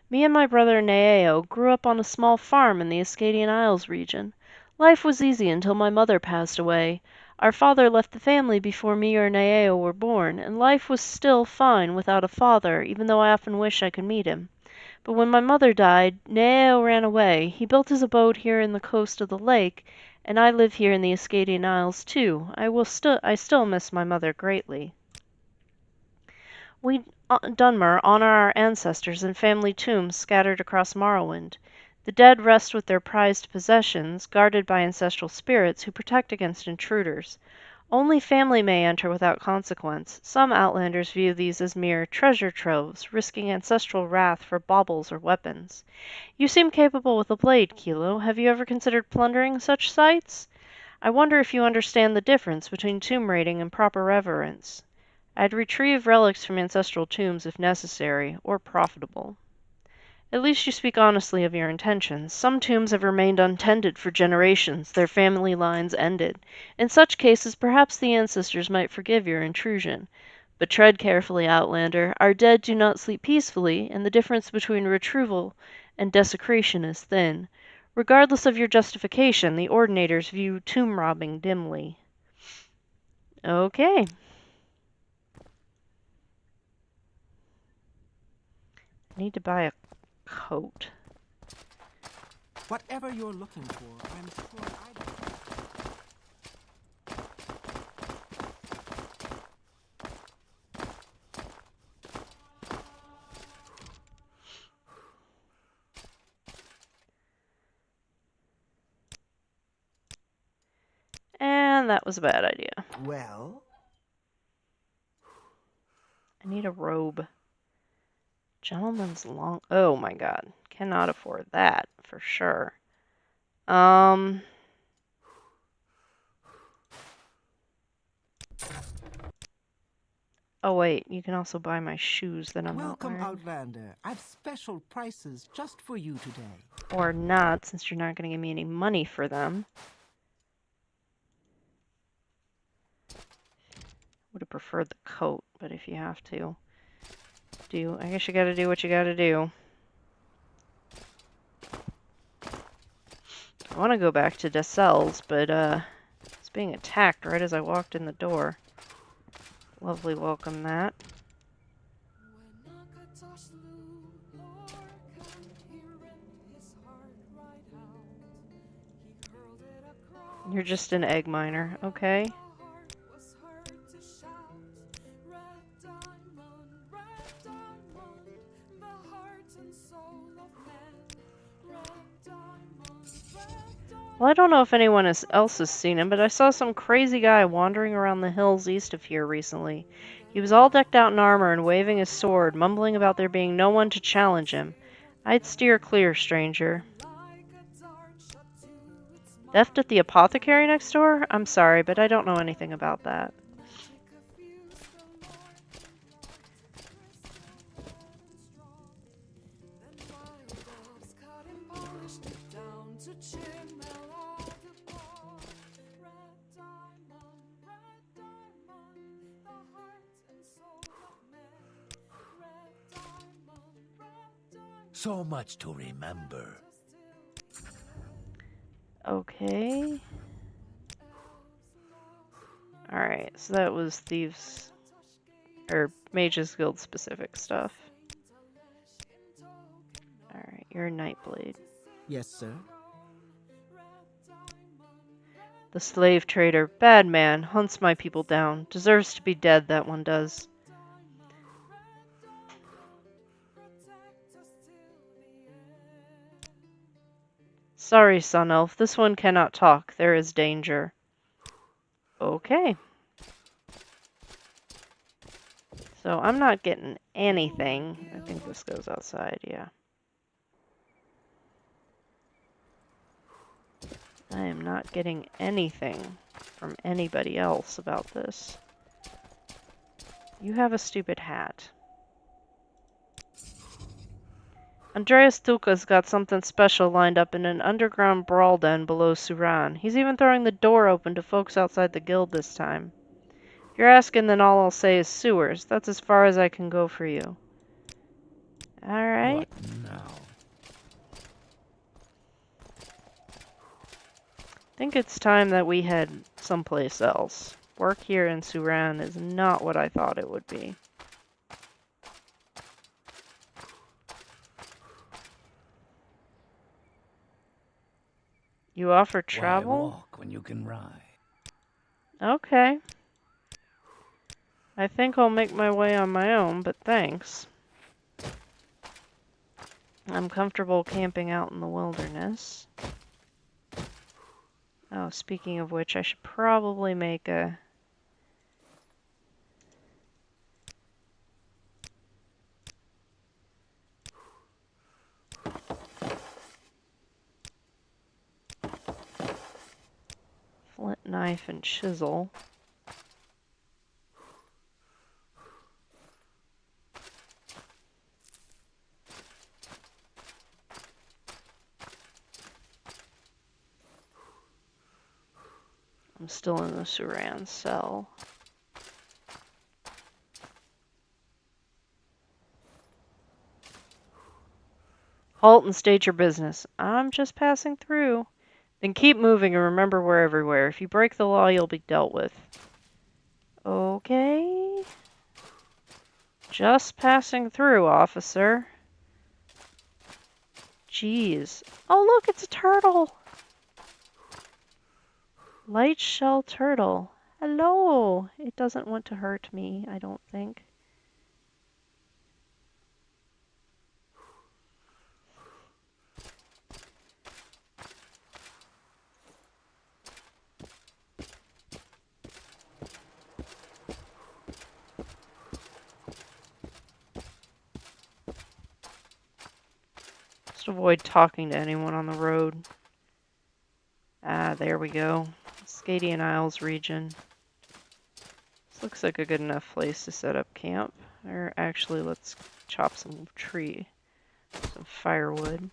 Me and my brother Naeo grew up on a small farm in the Ascadian Isles region. Life was easy until my mother passed away. Our father left the family before me or Naeo were born, and life was still fine without a father, even though I often wish I could meet him. But when my mother died, Naeo ran away. He built his abode here in the coast of the lake, and I live here in the Ascadian Isles too. I still miss my mother greatly. We Dunmer honor our ancestors in family tombs scattered across Morrowind. The dead rest with their prized possessions, guarded by ancestral spirits who protect against intruders. Only family may enter without consequence. Some outlanders view these as mere treasure troves, risking ancestral wrath for baubles or weapons. You seem capable with a blade, Kilo. Have you ever considered plundering such sites? I wonder if you understand the difference between tomb raiding and proper reverence. I'd retrieve relics from ancestral tombs if necessary, or profitable. At least you speak honestly of your intentions. Some tombs have remained untended for generations, their family lines ended. In such cases, perhaps the ancestors might forgive your intrusion. But tread carefully, Outlander. Our dead do not sleep peacefully, and the difference between retrieval and desecration is thin. Regardless of your justification, the Ordinators view tomb robbing dimly. Okay. I need to buy a coat. Whatever you're looking for, I'm sure I don't. And that was a bad idea. Well? I need a robe. Gentleman's long... Oh my god. Cannot afford that, for sure. Oh wait, you can also buy my shoes that I'm not Welcome, wearing. Outlander. I've special prices just for you today. Or not, since you're not going to give me any money for them. Would have preferred the coat, but if you have to I guess you gotta do what you gotta do. I want to go back to Descel's, but it's being attacked right as I walked in the door. Lovely welcome, Matt. You're just an egg miner, okay? Well, I don't know if anyone else has seen him, but I saw some crazy guy wandering around the hills east of here recently. He was all decked out in armor and waving his sword, mumbling about there being no one to challenge him. I'd steer clear, stranger. Theft at the apothecary next door? I'm sorry, but I don't know anything about that. So much to remember. Okay. Alright, so that was Thieves... or Mages Guild specific stuff. Alright, you're a Nightblade. Yes, sir. The slave trader. Bad man. Hunts my people down. Deserves to be dead, that one does. Sorry, Sun Elf. This one cannot talk. There is danger. Okay. So I'm not getting anything. I think this goes outside, yeah. I am not getting anything from anybody else about this. You have a stupid hat. Andreas Tuca's got something special lined up in an underground brawl den below Suran. He's even throwing the door open to folks outside the guild this time. If you're asking, then all I'll say is sewers. That's as far as I can go for you. Alright. What now? I think it's time that we head someplace else. Work here in Suran is not what I thought it would be. You offer Why travel? walk when you can ride? Okay. I think I'll make my way on my own, but thanks. I'm comfortable camping out in the wilderness. Oh, speaking of which, I should probably make a... flint knife and chisel. I'm still in the Suran cell. Halt and state your business. I'm just passing through. Then keep moving and remember we're everywhere. If you break the law, you'll be dealt with. Okay. Just passing through, officer. Jeez. Oh, look, it's a turtle. Light shell turtle. Hello. It doesn't want to hurt me, I don't think. Just avoid talking to anyone on the road. Ah, there we go. Scadian Isles region. This looks like a good enough place to set up camp. Or actually, let's chop some some firewood.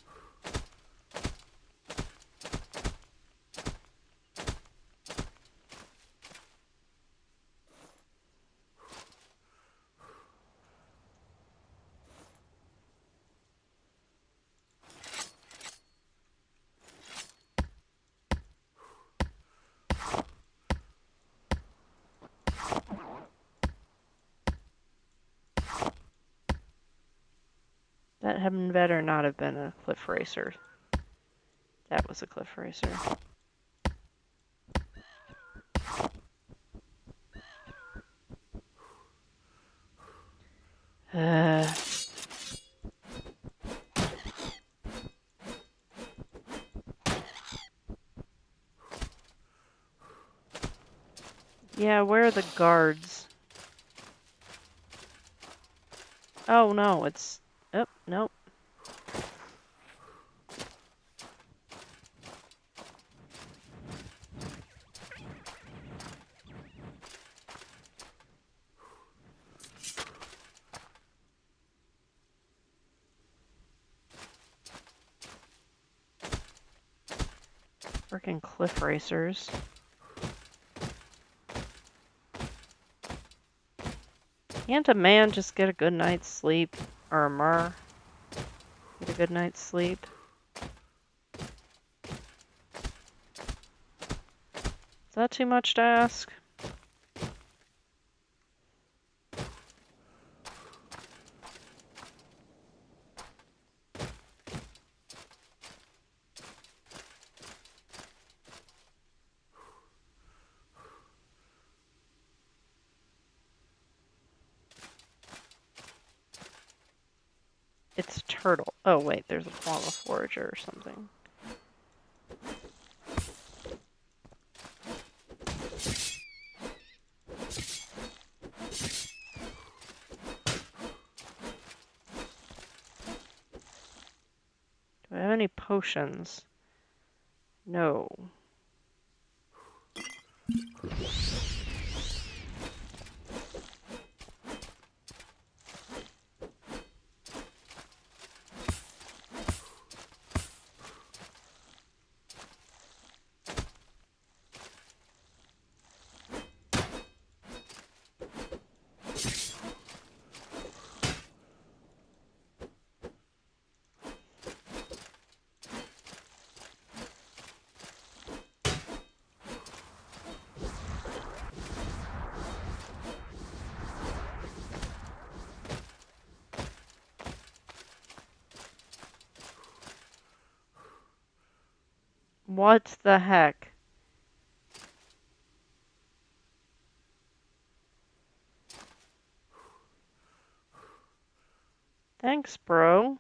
That had better not have been a cliff racer. That was a cliff racer. Yeah, where are the guards? Oh no, it's... Oh, nope. Frickin' cliff racers. Can't a man just get a good night's sleep? Or a mer? Get a good night's sleep? Is that too much to ask? It's a turtle. Oh wait, there's a lava forager or something. Do I have any potions? No. What the heck? Thanks, bro.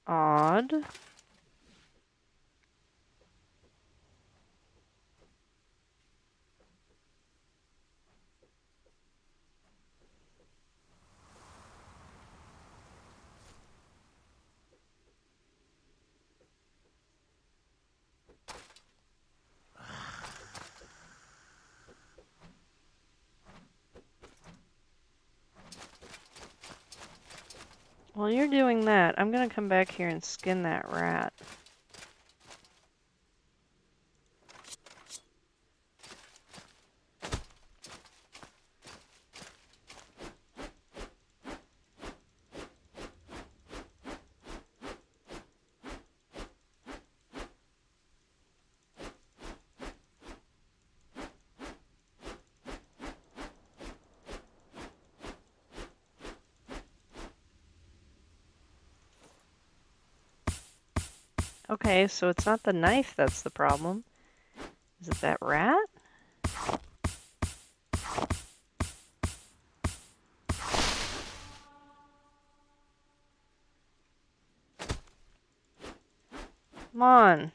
Odd. While you're doing that, I'm gonna come back here and skin that rat. Okay, so it's not the knife that's the problem. Is it that rat? Come on.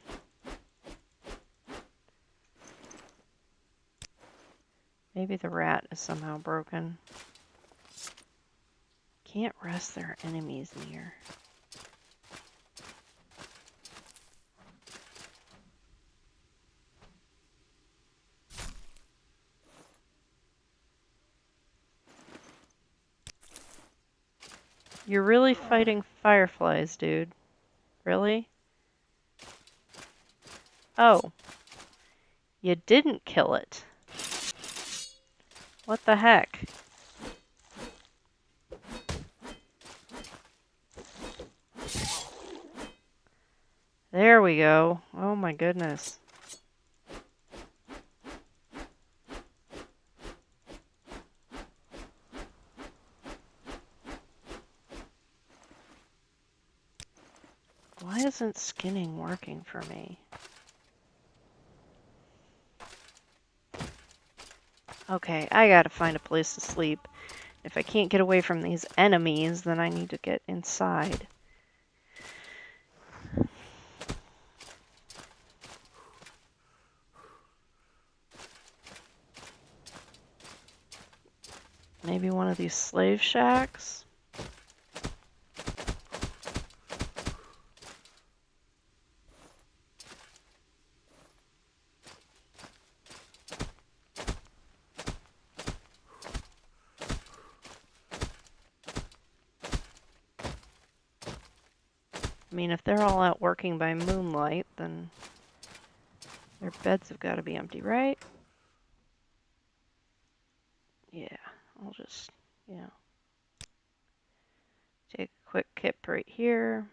Maybe the rat is somehow broken. Can't rest their enemies near. You're really fighting fireflies, dude. Really? Oh. You didn't kill it. What the heck? There we go. Oh my goodness. Why isn't skinning working for me? Okay, I gotta find a place to sleep. If I can't get away from these enemies, then I need to get inside. Maybe one of these slave shacks? I mean, if they're all out working by moonlight, then their beds have got to be empty, right? Yeah, I'll just, take a quick kip right here.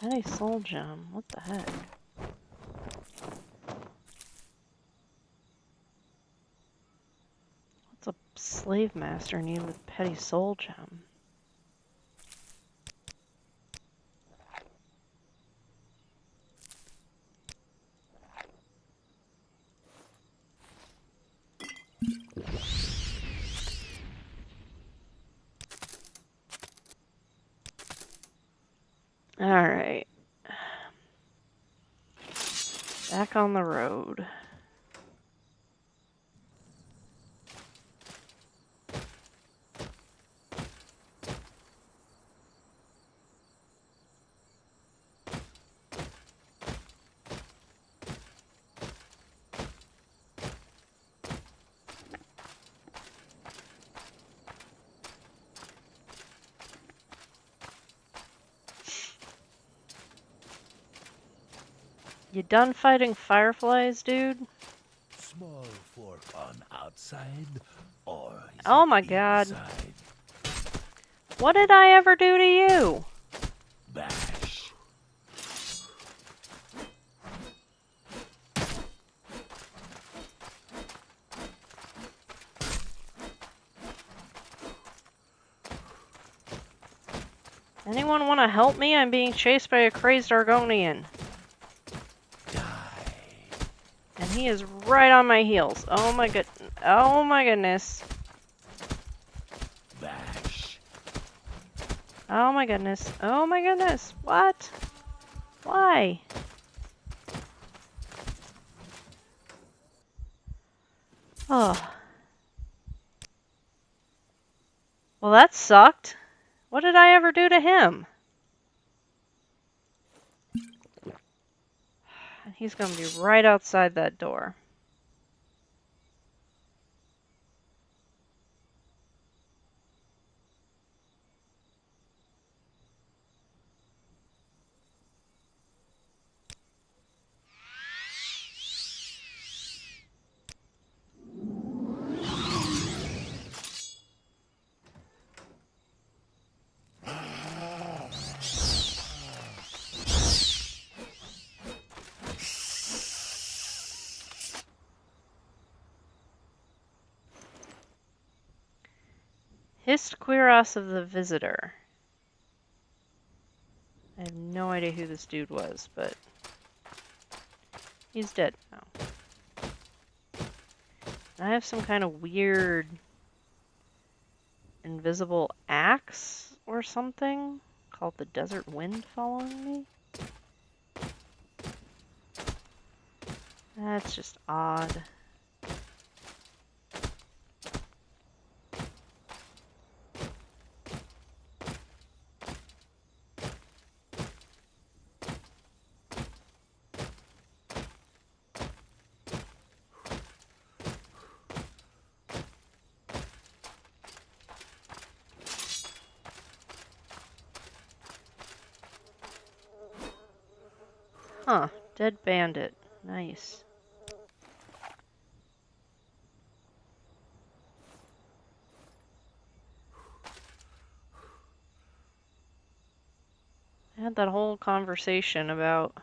Petty soul gem, what the heck? What's a slave master need with petty soul gem? Alright. Back on the road. You done fighting fireflies, dude? Small for on outside, or is Oh it my god. inside? What did I ever do to you? Bash. Anyone want to help me? I'm being chased by a crazed Argonian. Die. And he is right on my heels. Oh my goodness. Bash. Oh my goodness. Oh my goodness. What? Why? Oh. Well, that sucked. What did I ever do to him? He's gonna be right outside that door. Hist Quiros of the Visitor. I have no idea who this dude was, but he's dead now. I have some kind of weird invisible axe or something called the Desert Wind following me. That's just odd. Huh, dead bandit. Nice. I had that whole conversation about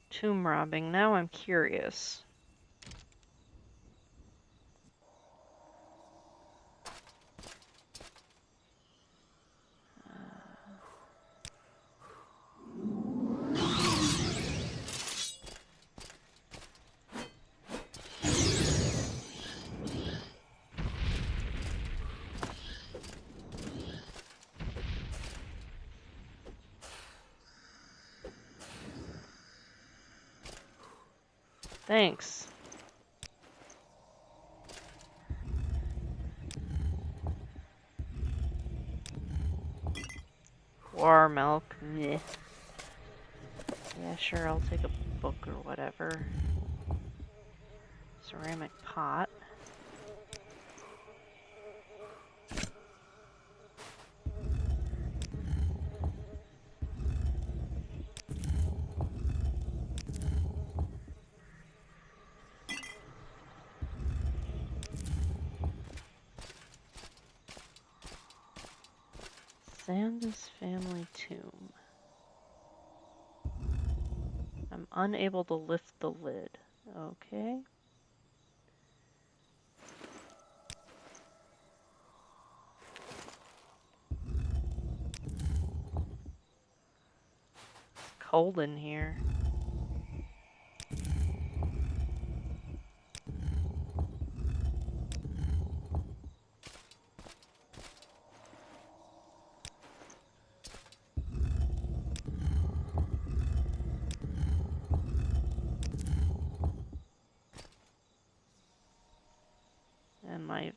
tomb robbing. Now I'm curious. Thanks. bar milk. Meh. Yeah, sure, I'll take a book or whatever. Ceramic pot. Sandus family tomb. I'm unable to lift the lid. Okay. It's cold in here. And my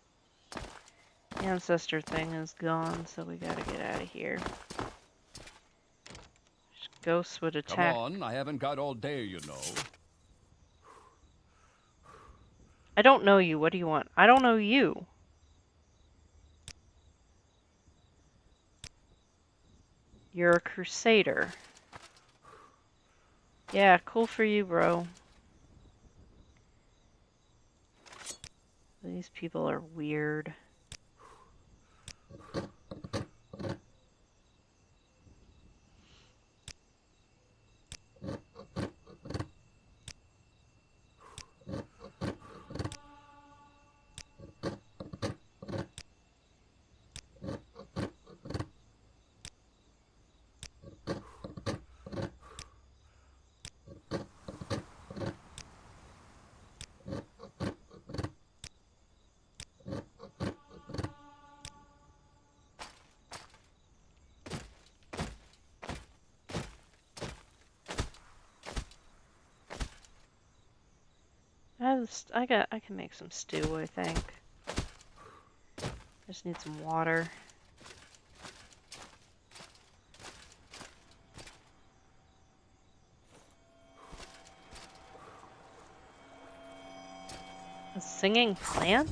ancestor thing is gone, so we gotta get out of here. Ghosts would Come attack. on, I haven't got all day, you know. I don't know you. What do you want? I don't know you. You're a crusader. Yeah, cool for you, bro. These people are weird. I can make some stew, I think. Just need some water. A singing plant?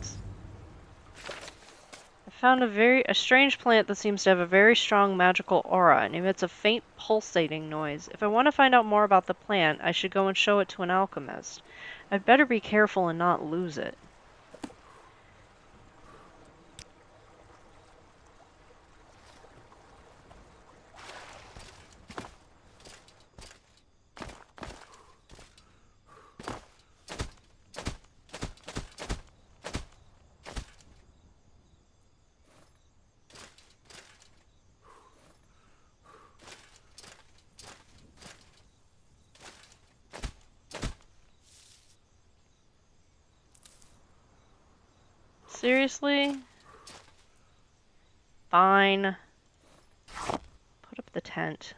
I found a strange plant that seems to have a very strong magical aura and emits a faint pulsating noise. If I want to find out more about the plant, I should go and show it to an alchemist. I'd better be careful and not lose it. Seriously? Fine. Put up the tent.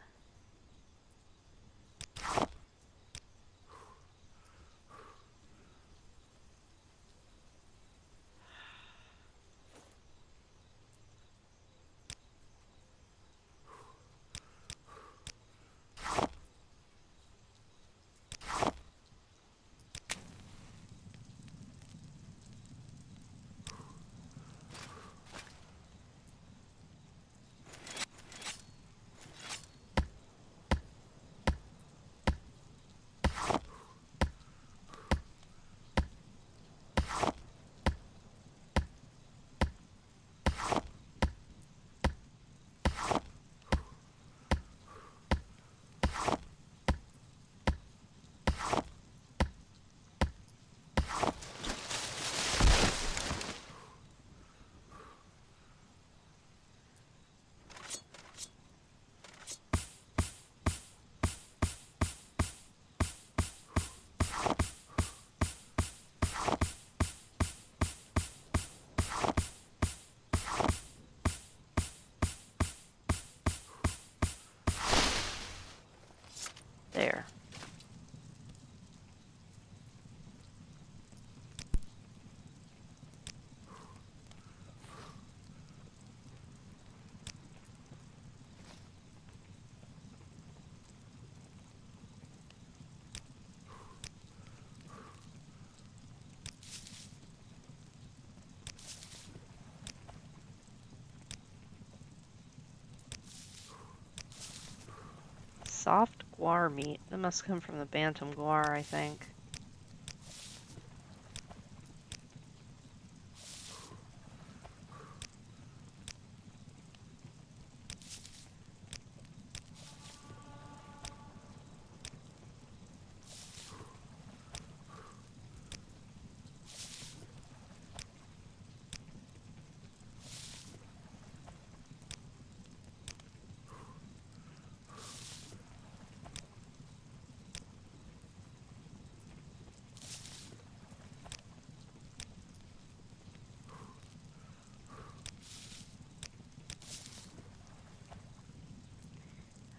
Soft guar meat. That must come from the bantam guar, I think.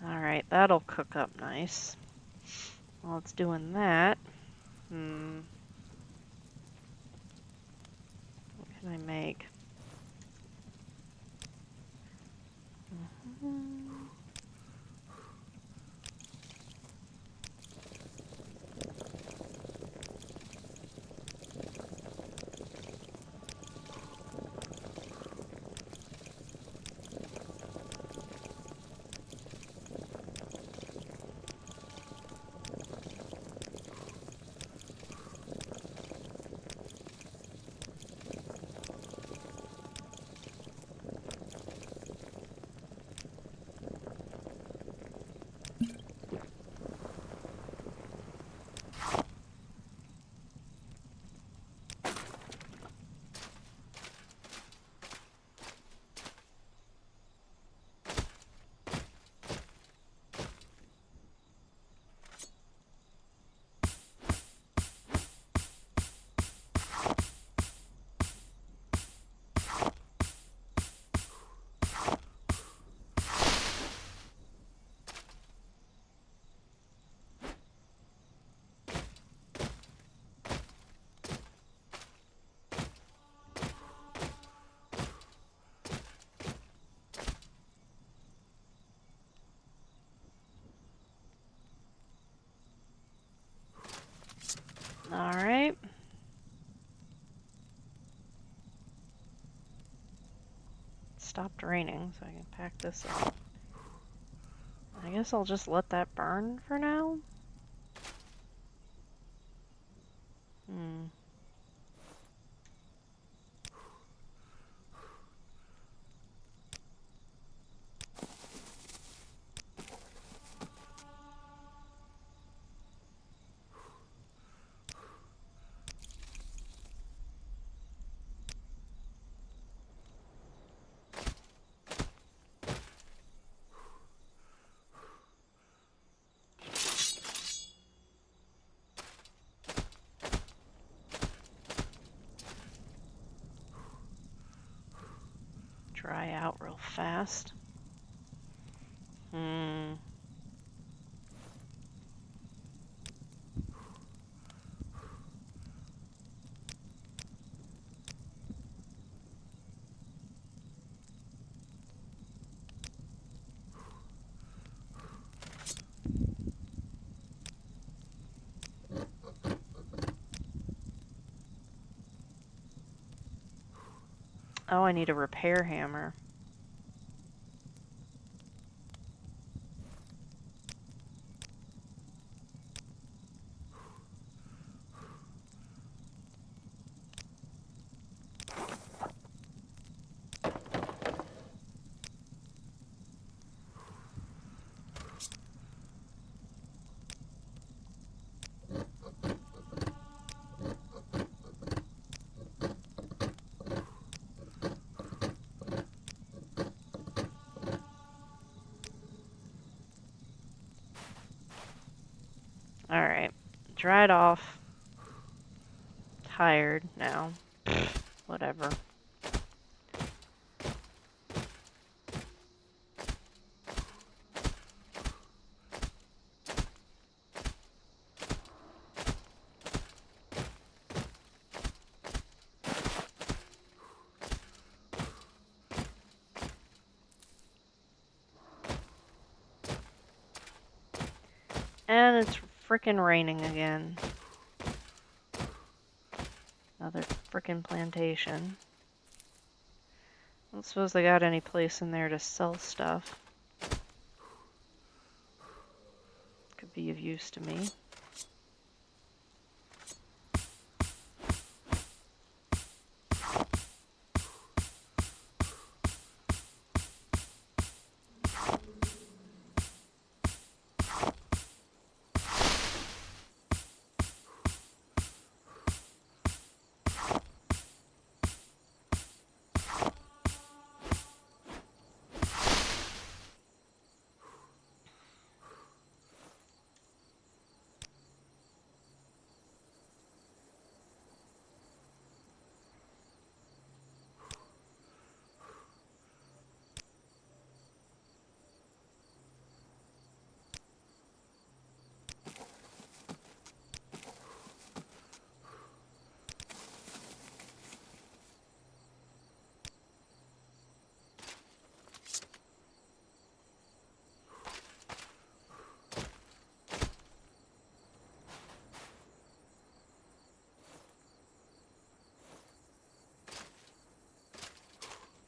Alright, that'll cook up nice. While it's doing that, what can I make? Alright. Stopped raining, so I can pack this up. I guess I'll just let that burn for now. Dry out real fast. Oh, I need a repair hammer. Alright. Dried off. Tired now. Whatever. And it's frickin' raining again. Another frickin' plantation. I don't suppose they got any place in there to sell stuff. be of use to me.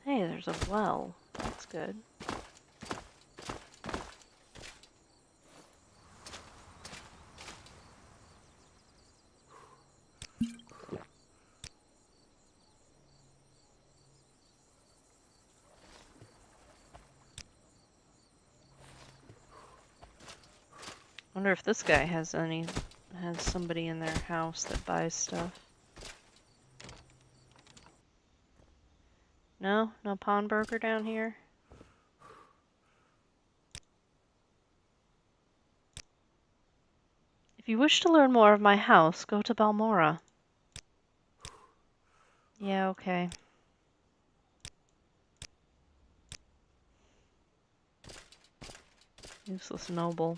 Hey, there's a well. That's good. Wonder if this guy has somebody in their house that buys stuff. No? No pawnbroker down here? If you wish to learn more of my house, go to Balmora. Yeah, okay. Useless noble.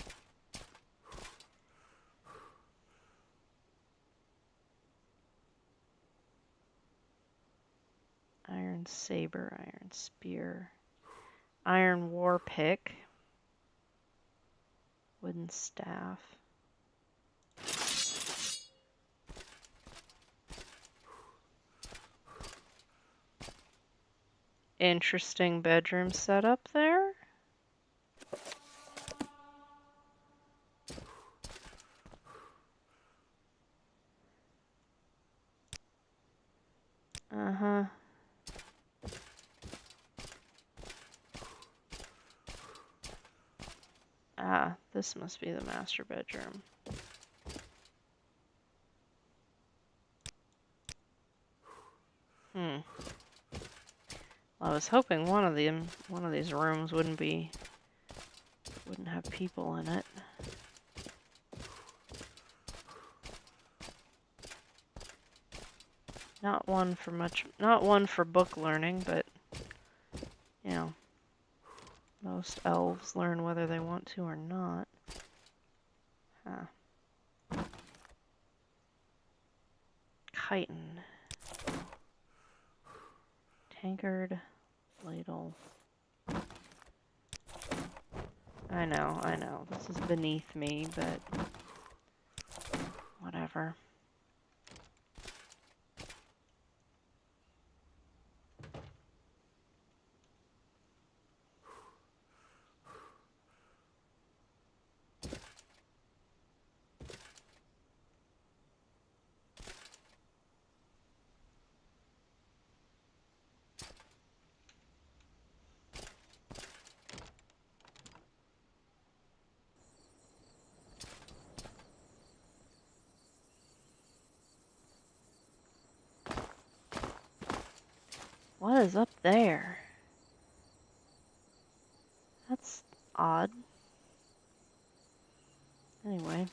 Iron saber, iron spear, iron war pick, wooden staff. Interesting bedroom setup there. Uh-huh. Ah, this must be the master bedroom. Well, I was hoping one of these rooms wouldn't have people in it. Not one for book learning, but you know, most elves learn whether they want to or not. Huh. Chitin. Tankard. Ladle. I know. This is beneath me, but whatever. What is up there? That's odd. Anyway.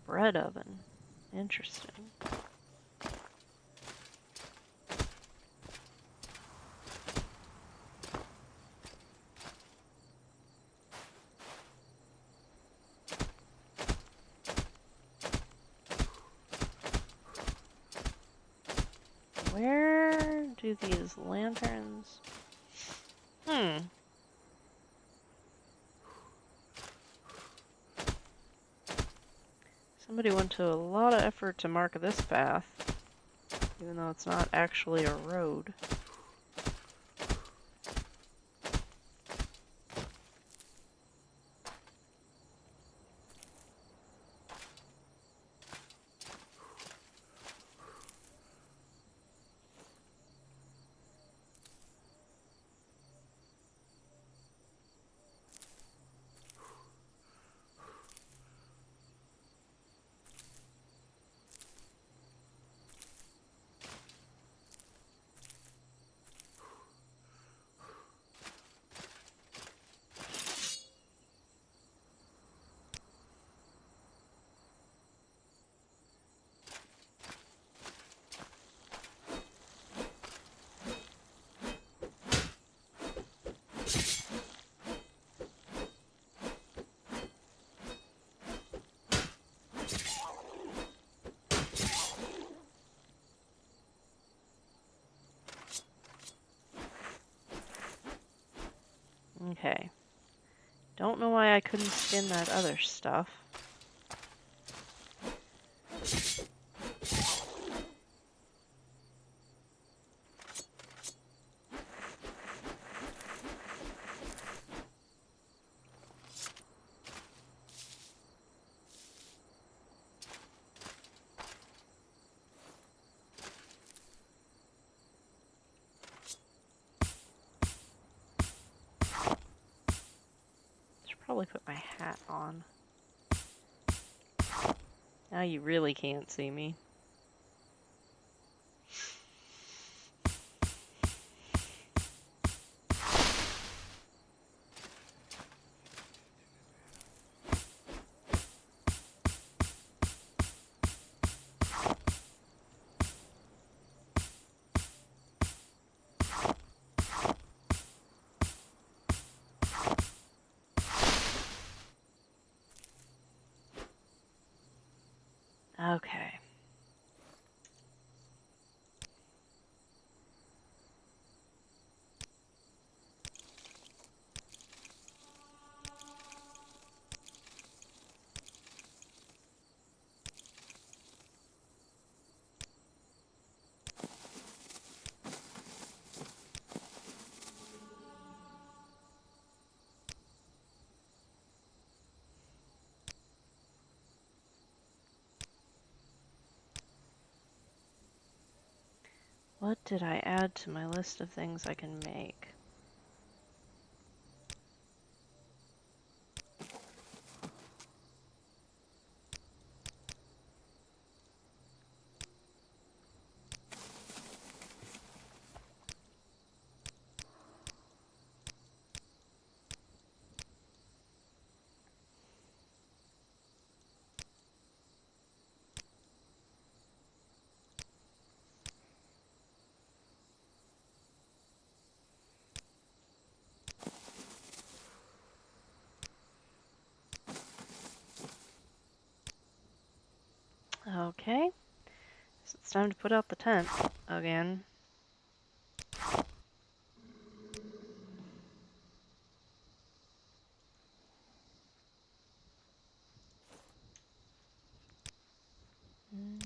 Bread oven. Interesting. Where do these lanterns... Somebody went to a lot of effort to mark this path, even though it's not actually a road. Okay. Don't know why I couldn't skin that other stuff. Should probably put my hat on. Now you really can't see me. Okay. What did I add to my list of things I can make? Okay. So it's time to put out the tent again. Mm.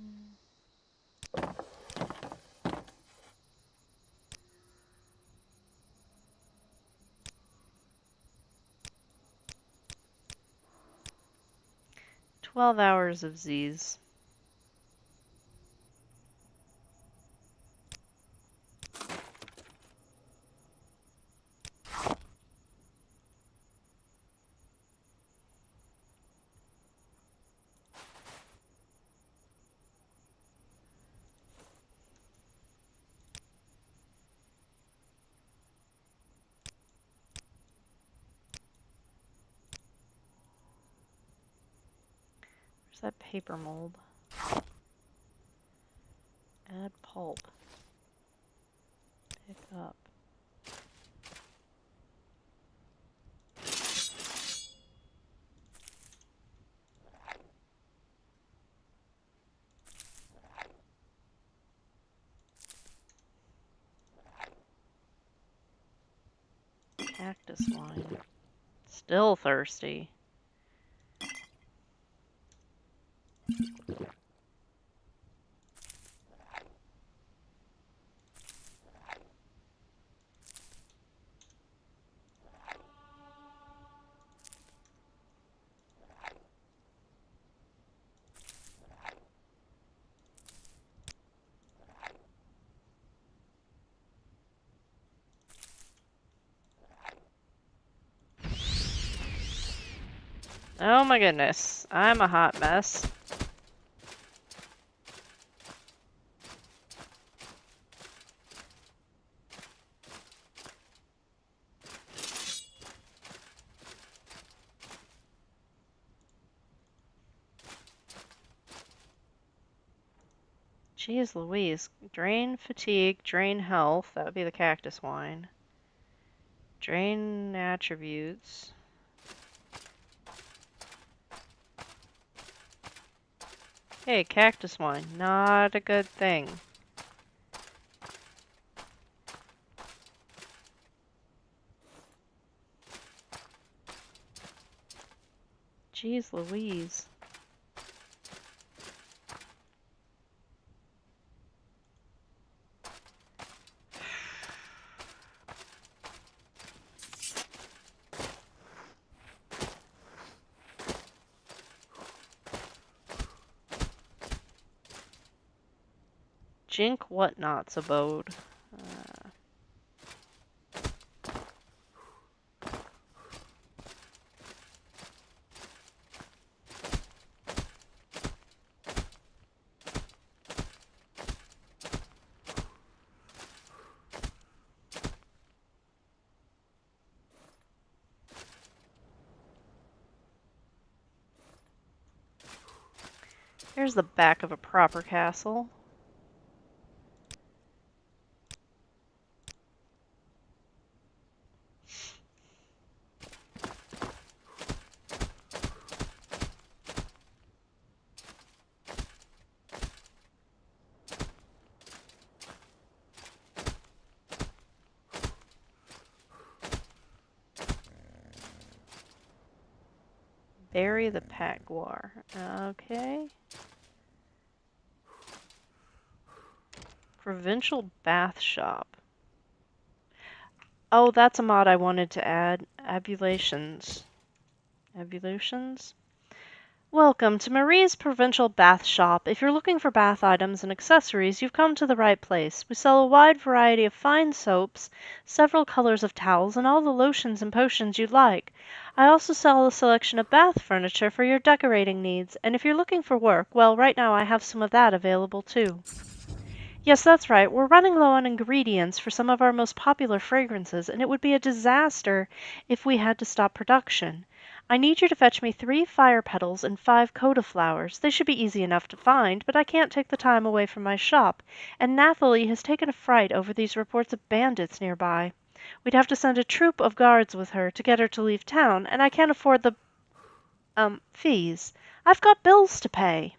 12 hours of Z's. Where's that paper mold? Add pulp. Pick up. Cactus wine. Still thirsty. Oh my goodness, I'm a hot mess. Jeez Louise. Drain fatigue, drain health. That would be the cactus wine. Drain attributes. Hey, cactus wine. Not a good thing. Jeez Louise. Jink Whatnot's abode. Here's the back of a proper castle. Bury the Patguar. Okay. Provincial bath shop. Oh, that's a mod I wanted to add. Abulations. Ablutions? Welcome to Marie's Provincial Bath Shop. If you're looking for bath items and accessories, you've come to the right place. We sell a wide variety of fine soaps, several colors of towels, and all the lotions and potions you'd like. I also sell a selection of bath furniture for your decorating needs, and if you're looking for work, well, right now I have some of that available too. Yes, that's right. We're running low on ingredients for some of our most popular fragrances, and it would be a disaster if we had to stop production. I need you to fetch me 3 fire petals and 5 coda flowers. They should be easy enough to find, but I can't take the time away from my shop, and Nathalie has taken a fright over these reports of bandits nearby. We'd have to send a troop of guards with her to get her to leave town, and I can't afford the, fees. I've got bills to pay.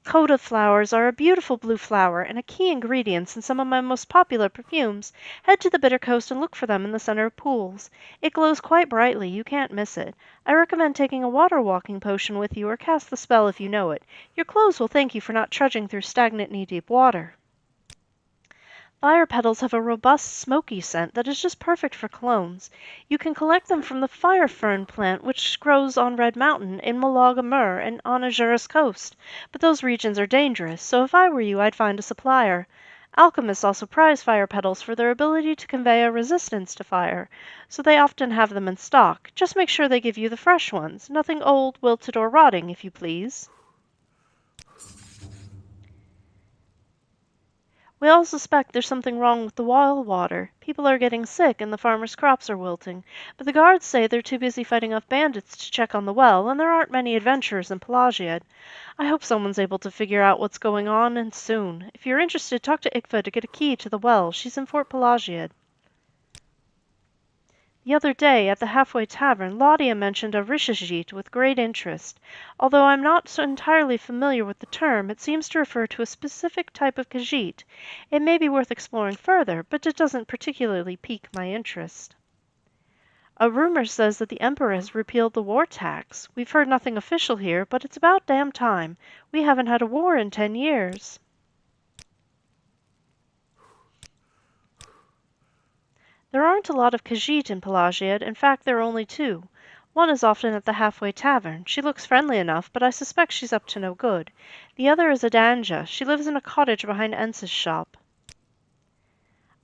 Coda flowers are a beautiful blue flower and a key ingredient in some of my most popular perfumes. Head to the Bitter Coast and look for them in the center of pools. It glows quite brightly, you can't miss it. I recommend taking a water walking potion with you or cast the spell if you know it. Your clothes will thank you for not trudging through stagnant knee-deep water. Fire petals have a robust, smoky scent that is just perfect for colognes. You can collect them from the fire fern plant which grows on Red Mountain, in Malaga Mur, and on Azura's coast. But those regions are dangerous, so if I were you I'd find a supplier. Alchemists also prize fire petals for their ability to convey a resistance to fire, so they often have them in stock. Just make sure they give you the fresh ones. Nothing old, wilted, or rotting, if you please. We all suspect there's something wrong with the well water. People are getting sick and the farmers' crops are wilting. But the guards say they're too busy fighting off bandits to check on the well, and there aren't many adventurers in Pelagiad. I hope someone's able to figure out what's going on, and soon. If you're interested, talk to Ikva to get a key to the well. She's in Fort Pelagiad. The other day, at the halfway tavern, Laudia mentioned a Rishajit with great interest. Although I'm not so entirely familiar with the term, it seems to refer to a specific type of Khajiit. It may be worth exploring further, but it doesn't particularly pique my interest. A rumor says that the Emperor has repealed the war tax. We've heard nothing official here, but it's about damn time. We haven't had a war in 10 years. There aren't a lot of Khajiit in Pelagiad. In fact, there are only 2. One is often at the halfway tavern. She looks friendly enough, but I suspect she's up to no good. The other is a Danja. She lives in a cottage behind Ence's shop.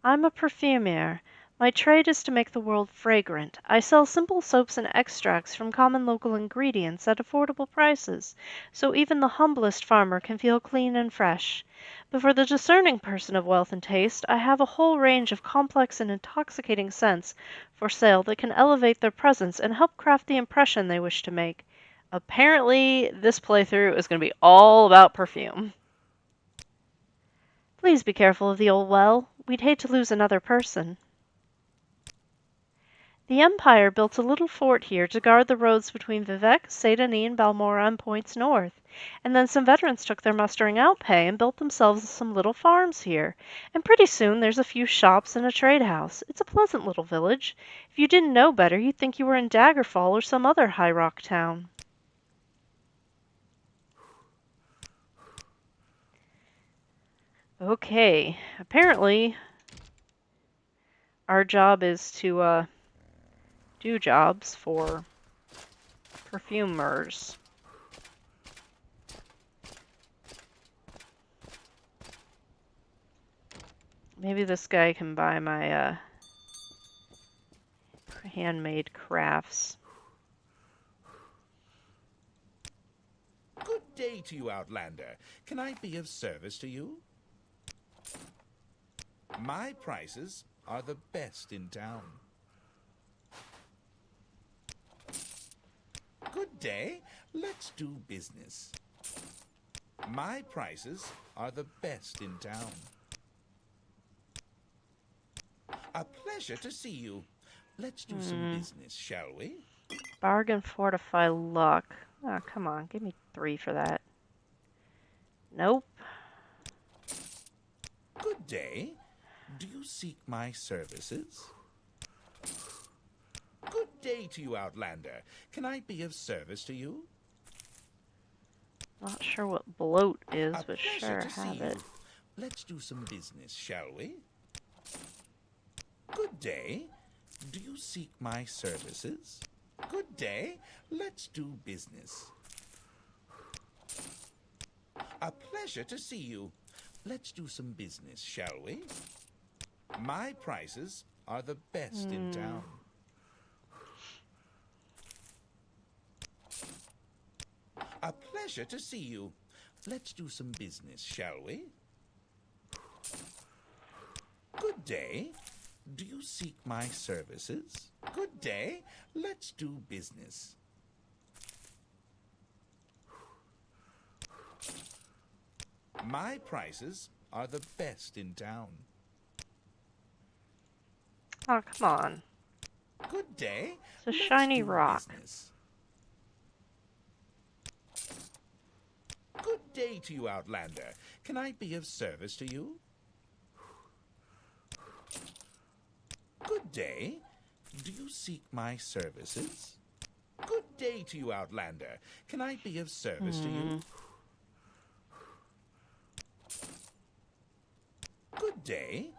I'm a perfumier. My trade is to make the world fragrant. I sell simple soaps and extracts from common local ingredients at affordable prices, so even the humblest farmer can feel clean and fresh. But for the discerning person of wealth and taste, I have a whole range of complex and intoxicating scents for sale that can elevate their presence and help craft the impression they wish to make. Apparently, this playthrough is going to be all about perfume. Please be careful of the old well. We'd hate to lose another person. The Empire built a little fort here to guard the roads between Vivec, Saint Denis, and Balmora and points north. And then some veterans took their mustering out pay and built themselves some little farms here. And pretty soon there's a few shops and a trade house. It's a pleasant little village. If you didn't know better, you'd think you were in Daggerfall or some other high rock town. Okay, apparently our job is to do jobs for perfumers. Maybe this guy can buy my handmade crafts. Good day to you, Outlander. Can I be of service to you? My prices are the best in town. Good day. Let's do business. My prices are the best in town. A pleasure to see you. Let's do some business, shall we? Bargain fortify luck. Oh, come on. Give me 3 for that. Nope. Good day. Do you seek my services? Good day to you, Outlander. Can I be of service to you? Not sure what bloat is, A but pleasure sure, to see have you. it. Let's do some business, shall we? Good day. Do you seek my services? Good day. Let's do business. A pleasure to see you. Let's do some business, shall we? My prices are the best in town. A pleasure to see you. Let's do some business, shall we? Good day. Do you seek my services? Good day. Let's do business. My prices are the best in town. Oh, come on. Good day. It's a Let's shiny do rock. business. Good day to you, Outlander. Can I be of service to you? Good day. Do you seek my services? Good day to you, Outlander. Can I be of service to you? Good day.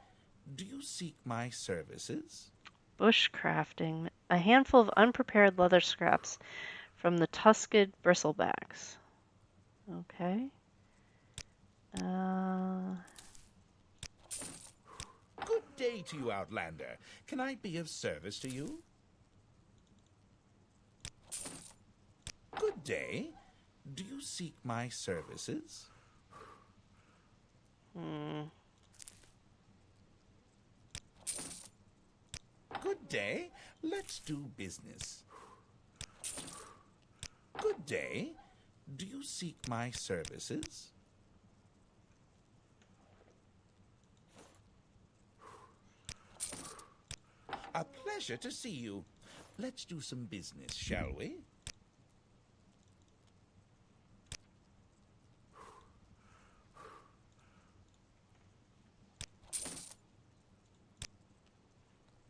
Do you seek my services? Bushcrafting. A handful of unprepared leather scraps from the tusked bristlebacks. Okay. Good day to you, Outlander. Can I be of service to you? Good day. Do you seek my services? Good day. Let's do business. Good day. Do you seek my services? A pleasure to see you. Let's do some business, shall we?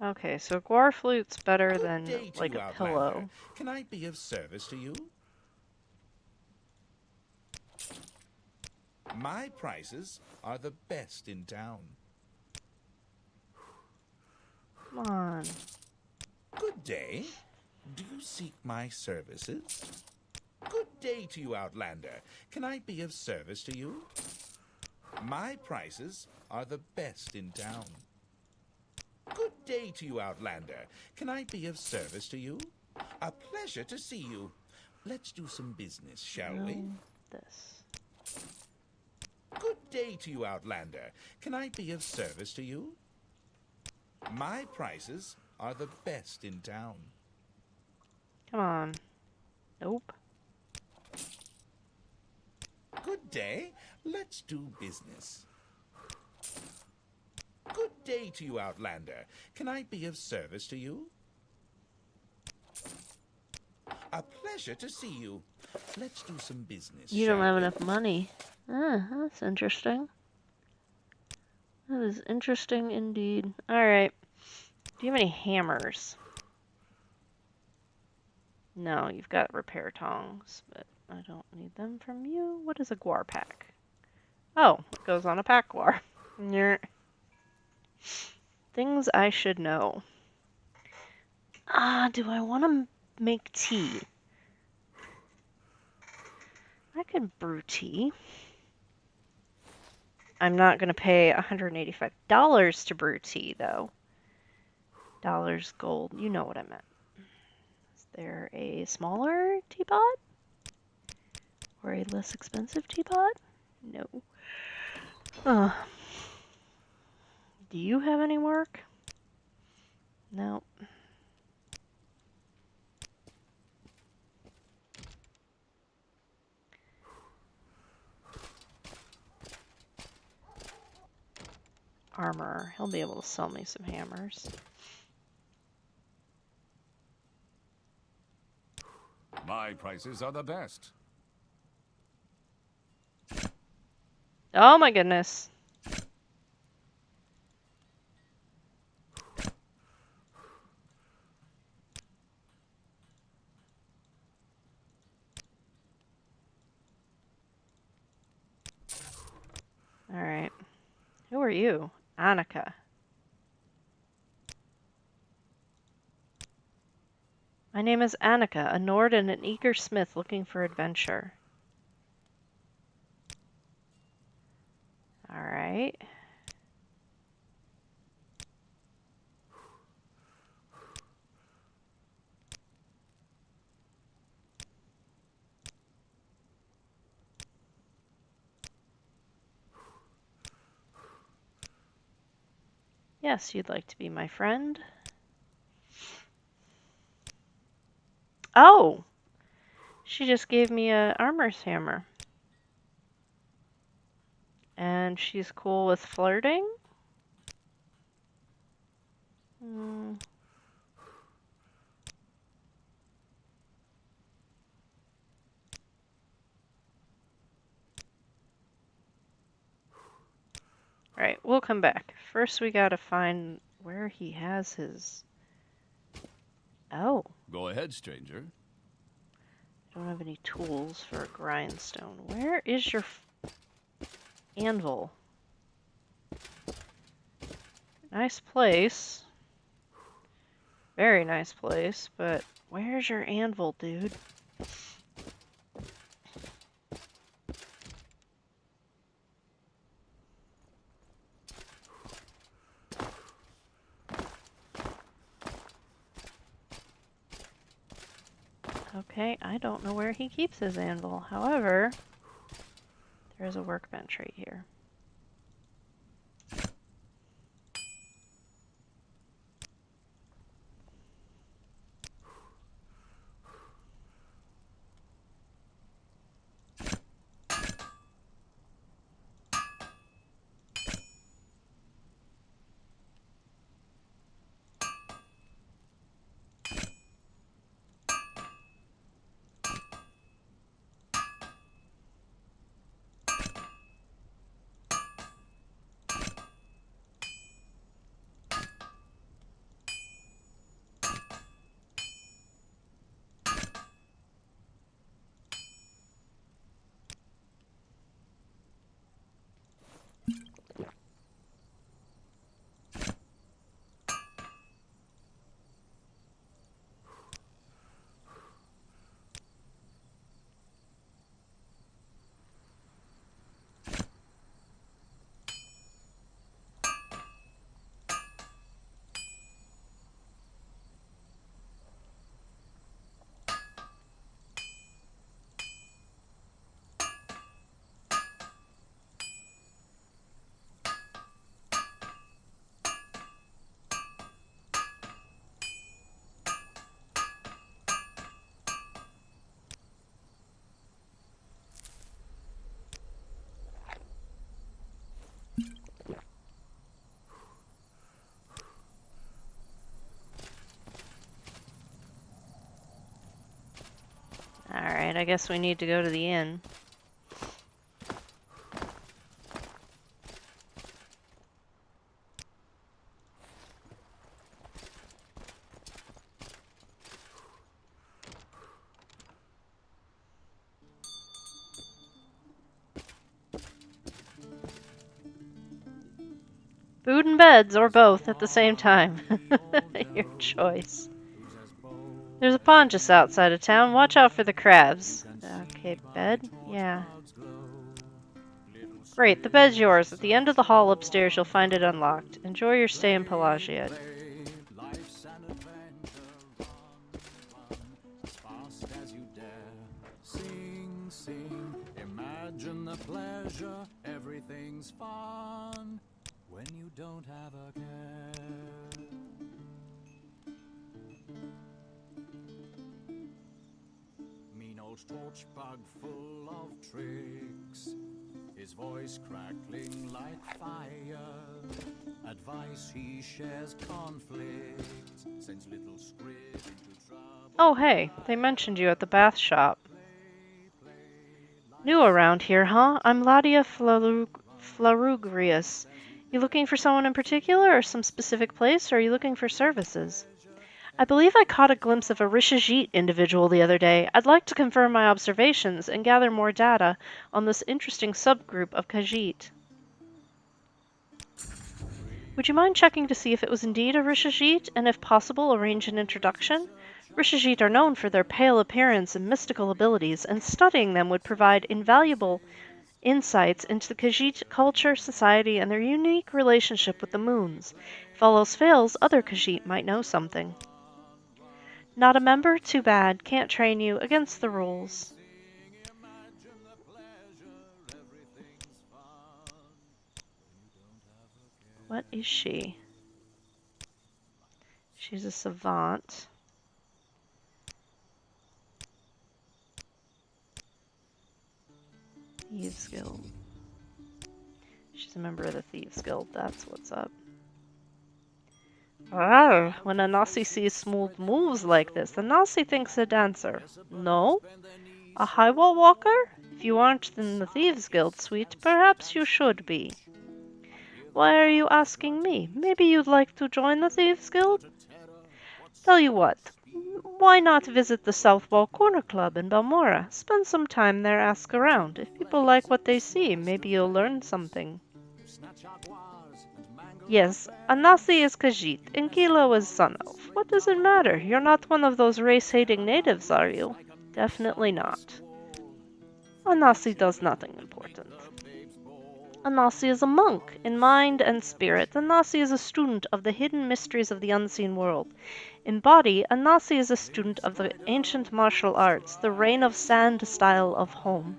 Okay, so Guar Flute's better Good than, day to like, you, a Outlander. pillow. Can I be of service to you? My prices are the best in town. Come on. Good day. Do you seek my services? Good day to you, Outlander. Can I be of service to you? My prices are the best in town. Good day to you, Outlander. Can I be of service to you? A pleasure to see you. Let's do some business, shall we? This. Good day to you, Outlander. Can I be of service to you? My prices are the best in town. Come on. Nope. Good day. Let's do business. Good day to you, Outlander. Can I be of service to you? A pleasure to see you. Let's do some business, You don't shall have we? enough money. That's interesting. That is interesting indeed. Alright. Do you have any hammers? No, you've got repair tongs, but I don't need them from you. What is a guar pack? Oh, it goes on a pack guar. Things I should know. Do I want to make tea? I can brew tea. I'm not going to pay $185 to brew tea, though. Dollars, gold, you know what I meant. Is there a smaller teapot? Or a less expensive teapot? No. Do you have any work? No. Armor. He'll be able to sell me some hammers. My prices are the best. Oh my goodness. Alright. Who are you? Annika. My name is Annika, a Nord and an eager smith looking for adventure. Alright. Yes, you'd like to be my friend? Oh! She just gave me a armor's hammer. And she's cool with flirting? Hmm. Alright, we'll come back. First we gotta find where he has his... Oh. Go ahead, stranger. I don't have any tools for a grindstone. Where is your anvil? Nice place. Very nice place, but where's your anvil, dude? Okay, I don't know where he keeps his anvil. However, there's a workbench right here. I guess we need to go to the inn. Food and beds, or both, at the same time. Your choice. There's a pond just outside of town. Watch out for the crabs. Okay, bed? Yeah. Great, the bed's yours. At the end of the hall upstairs, you'll find it unlocked. Enjoy your stay in Pelagiad. Imagine the pleasure, everything's fun when you don't have a care. Mean old torch bug full of tricks, his voice crackling like fire. Advice he shares conflict, sends little squid into trouble. Oh hey, they mentioned you at the bath shop. New around here, huh? I'm Ladia Flarugrius. You looking for someone in particular, or some specific place, or are you looking for services? I believe I caught a glimpse of a Rishajit individual the other day. I'd like to confirm my observations and gather more data on this interesting subgroup of Khajiit. Would you mind checking to see if it was indeed a Rishajit, and if possible, arrange an introduction? Rishajit are known for their pale appearance and mystical abilities, and studying them would provide invaluable insights into the Khajiit culture, society, and their unique relationship with the moons. If all else fails, other Khajiit might know something. Not a member? Too bad. Can't train you. Against the rules. What is she? She's a savant. Thieves Guild. She's a member of the Thieves Guild. That's what's up. Ah, when a Nasi sees smooth moves like this, the Nasi thinks a dancer. No? A high wall walker? If you aren't in the Thieves Guild suite, perhaps you should be. Why are you asking me? Maybe you'd like to join the Thieves Guild? Tell you what, why not visit the South Wall Corner Club in Balmora? Spend some time there, ask around. If people like what they see, maybe you'll learn something. Yes, Anasi is Khajiit, and Kilo is Sun Elf. What does it matter? You're not one of those race-hating natives, are you? Definitely not. Anasi does nothing important. Anasi is a monk, in mind and spirit. Anasi is a student of the hidden mysteries of the unseen world. In body, Anasi is a student of the ancient martial arts, the rain of sand style of home.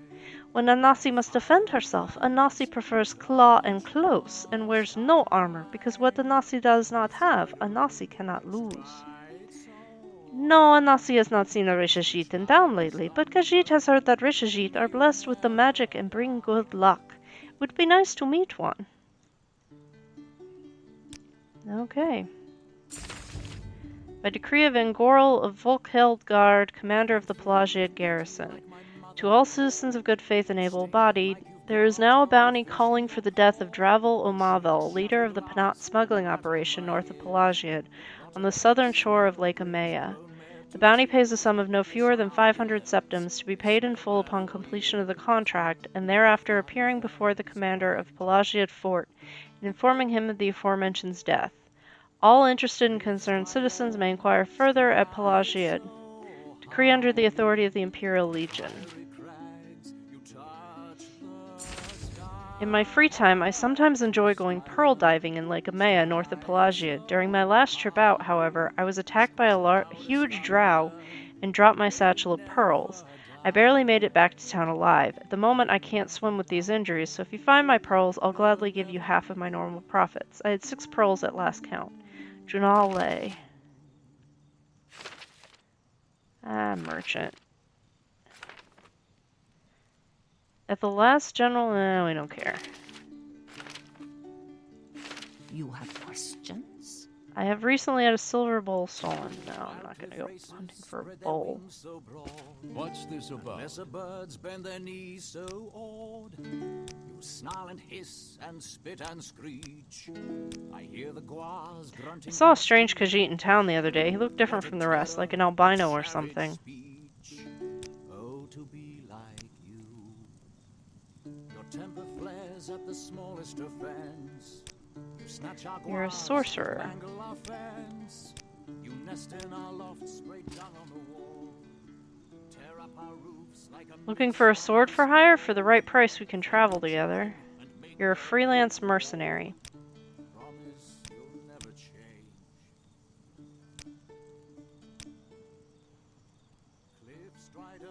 When Anasi must defend herself, Anasi prefers claw and close, and wears no armor, because what Anasi does not have, Anasi cannot lose. No, Anasi has not seen a Rishajit in town lately, but Khajiit has heard that Rishajit are blessed with the magic and bring good luck. Would be nice to meet one. Okay. By decree of Engorl of Volkheldgard, commander of the Pelagiad garrison, to all citizens of good faith and able-bodied, there is now a bounty calling for the death of Dravel Omavel, leader of the Penat smuggling operation north of Pelagiad, on the southern shore of Lake Amaya. The bounty pays a sum of no fewer than 500 septims to be paid in full upon completion of the contract, and thereafter appearing before the commander of Pelagiad Fort and informing him of the aforementioned's death. All interested and concerned citizens may inquire further at Pelagiad. Decree under the authority of the Imperial Legion. In my free time, I sometimes enjoy going pearl diving in Lake Amaya north of Pelagiad. During my last trip out, however, I was attacked by a huge drow and dropped my satchel of pearls. I barely made it back to town alive. At the moment, I can't swim with these injuries, so if you find my pearls, I'll gladly give you half of my normal profits. I had 6 pearls at last count. Junale. Merchant. At the last general... we don't care. You have questions? I have recently had a silver bowl stolen. No, I'm not gonna go hunting for a bowl. What's this about? Lesser birds bend their knees so awed. You snarl and hiss and spit and screech. I hear the guars I grunting. saw a strange Khajiit in town the other day. He looked different from the rest, like an albino or something. Oh, to be like you. Your temper flares at the smallest offense. You snatch our You're a guars, sorcerer. mangle our fence. You nest in our loft, spray dung on the wall. Tear up our roofs like a Looking for a sword for hire? For the right price, we can travel together. You're a freelance mercenary. promise you'll never change. Cliff strider,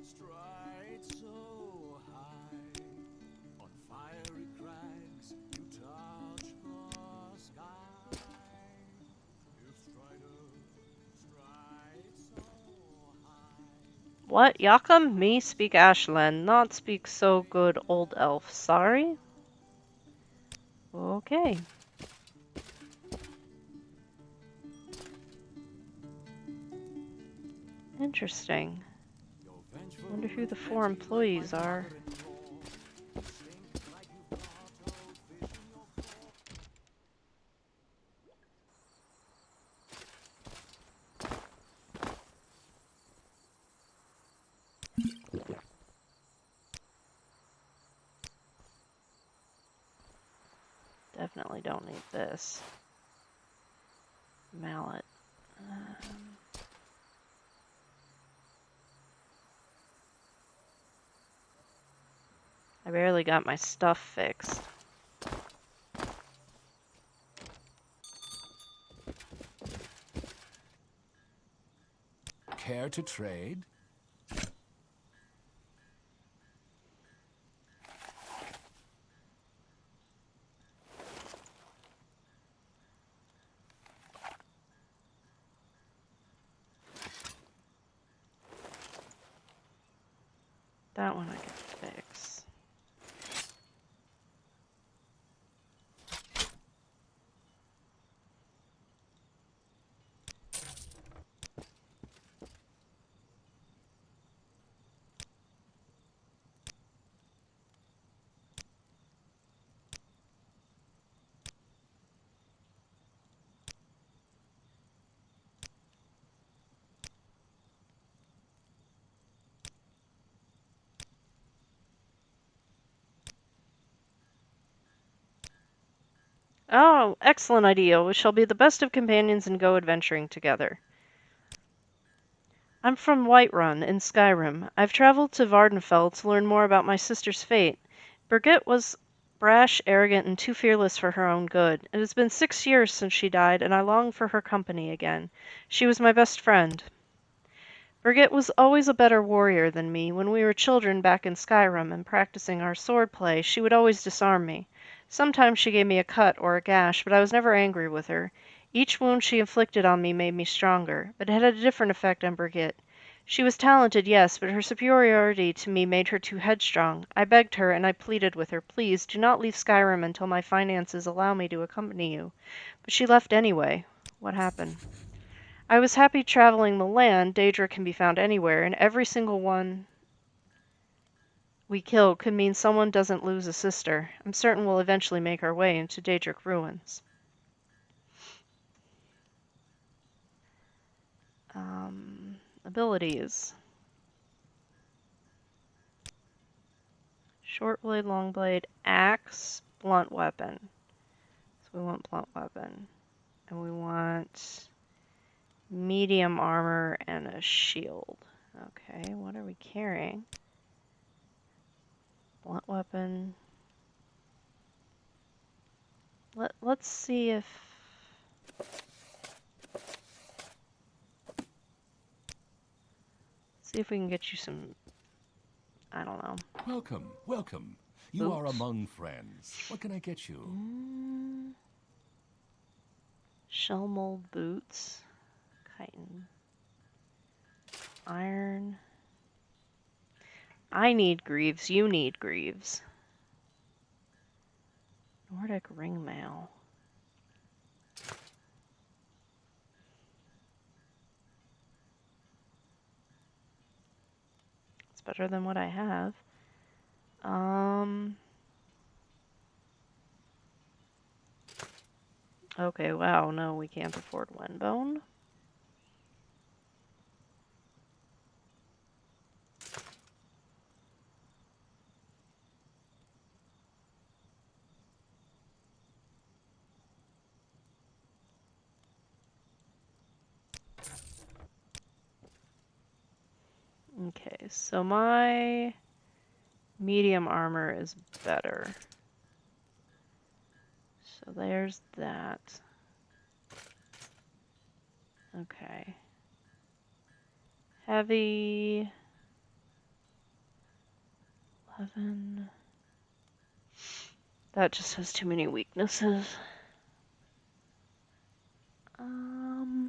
stride so high. On fiery crags, you touch the sky. Cliff strider, stride so high. What? Yakum? Me speak Ashland, not speak so good old elf. Sorry? Okay. Interesting. Wonder who the 4 employees are. Definitely don't need this. Mallet. I barely got my stuff fixed. Care to trade? That one I can fix. Oh, excellent idea. We shall be the best of companions and go adventuring together. I'm from Whiterun in Skyrim. I've traveled to Vardenfell to learn more about my sister's fate. Birgit was brash, arrogant, and too fearless for her own good. It has been 6 years since she died, and I long for her company again. She was my best friend. Birgit was always a better warrior than me. When we were children back in Skyrim and practicing our sword play, she would always disarm me. Sometimes she gave me a cut or a gash, but I was never angry with her. Each wound she inflicted on me made me stronger, but it had a different effect on Birgit. She was talented, yes, but her superiority to me made her too headstrong. I begged her and I pleaded with her, please, do not leave Skyrim until my finances allow me to accompany you. But she left anyway. What happened? I was happy traveling the land. Daedra can be found anywhere, and every single one we kill could mean someone doesn't lose a sister. I'm certain we'll eventually make our way into Daedric ruins. Abilities. Short blade, long blade, axe, blunt weapon. So we want blunt weapon. And we want medium armor and a shield. Okay, what are we carrying? Blunt weapon. Let's see if... See if we can get you some... I don't know. Welcome, welcome. You are among friends. What can I get you? Shell mold boots. Chitin. Iron. I need greaves. You need greaves. Nordic ring mail. better than what I have. Okay, wow, no, we can't afford one bone. Okay, so my medium armor is better. So there's that. Okay. Heavy. 11. That just has too many weaknesses. Hmm.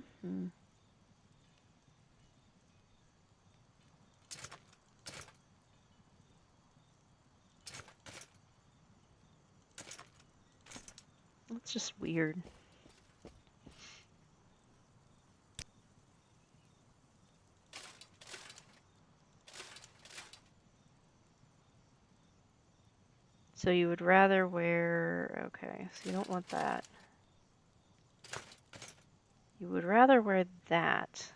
That's just weird. So you would rather wear, okay, so you don't want that. You would rather wear that.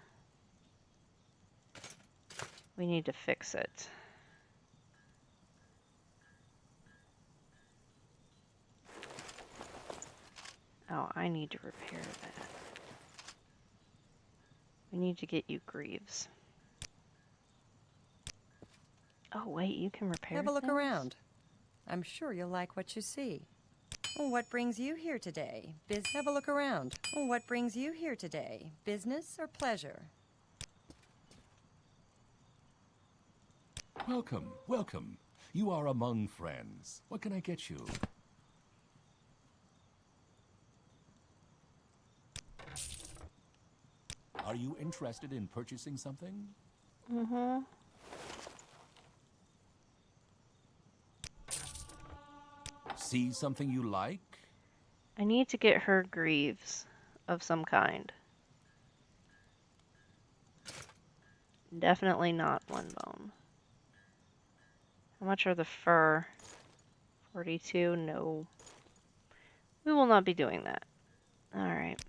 We need to fix it. Oh, I need to repair that. We need to get you greaves. Oh, wait, you can repair Have a look things? around. I'm sure you'll like what you see. What brings you here today? Have a look around. What brings you here today? Business or pleasure? Welcome, welcome. You are among friends. What can I get you? Are you interested in purchasing something? Mm-hmm. See something you like? I need to get her greaves of some kind. Definitely not one bone. How much are the fur? 42? No. We will not be doing that. Alright.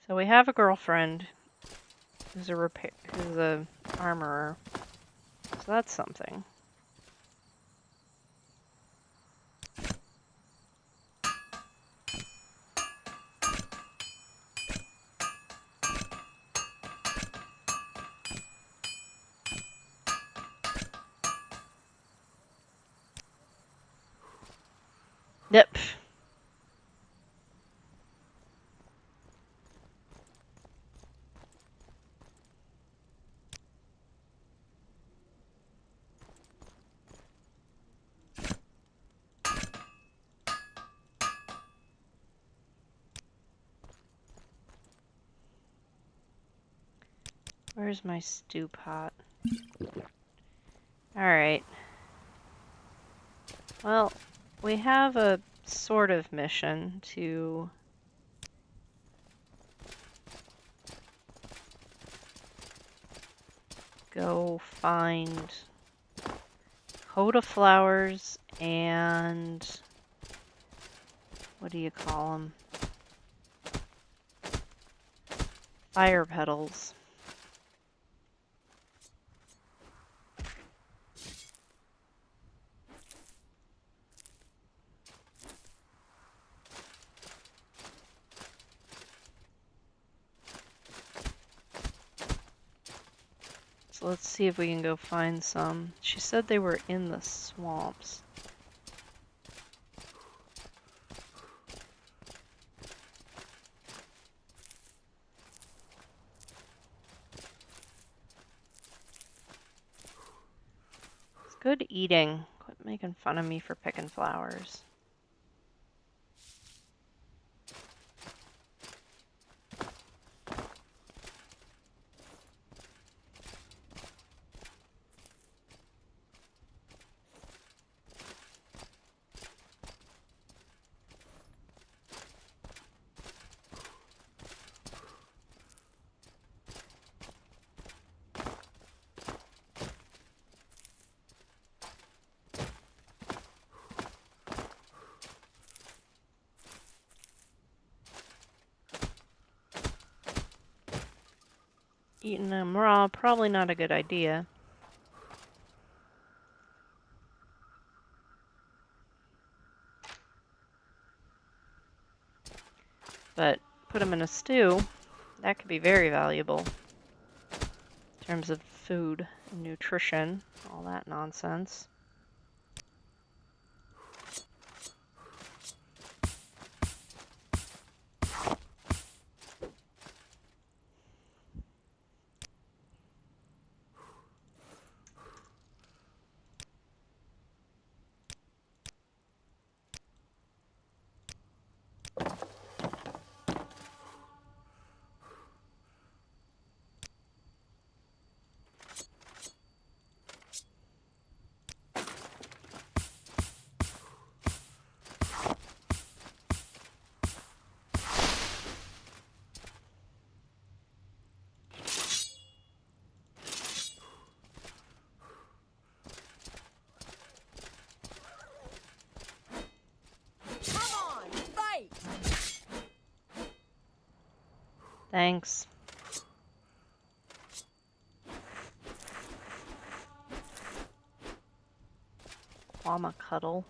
So we have a girlfriend who's a armorer. So that's something. Yep. Where's my stew pot? Alright. Well, we have a sort of mission to go find Coat of Flowers and what do you call them? Fire petals. So let's see if we can go find some. She said they were in the swamps. It's good eating. Quit making fun of me for picking flowers. Eating them raw, probably not a good idea. But put them in a stew, that could be very valuable in terms of food and nutrition, all that nonsense. Thanks. Llama cuddle.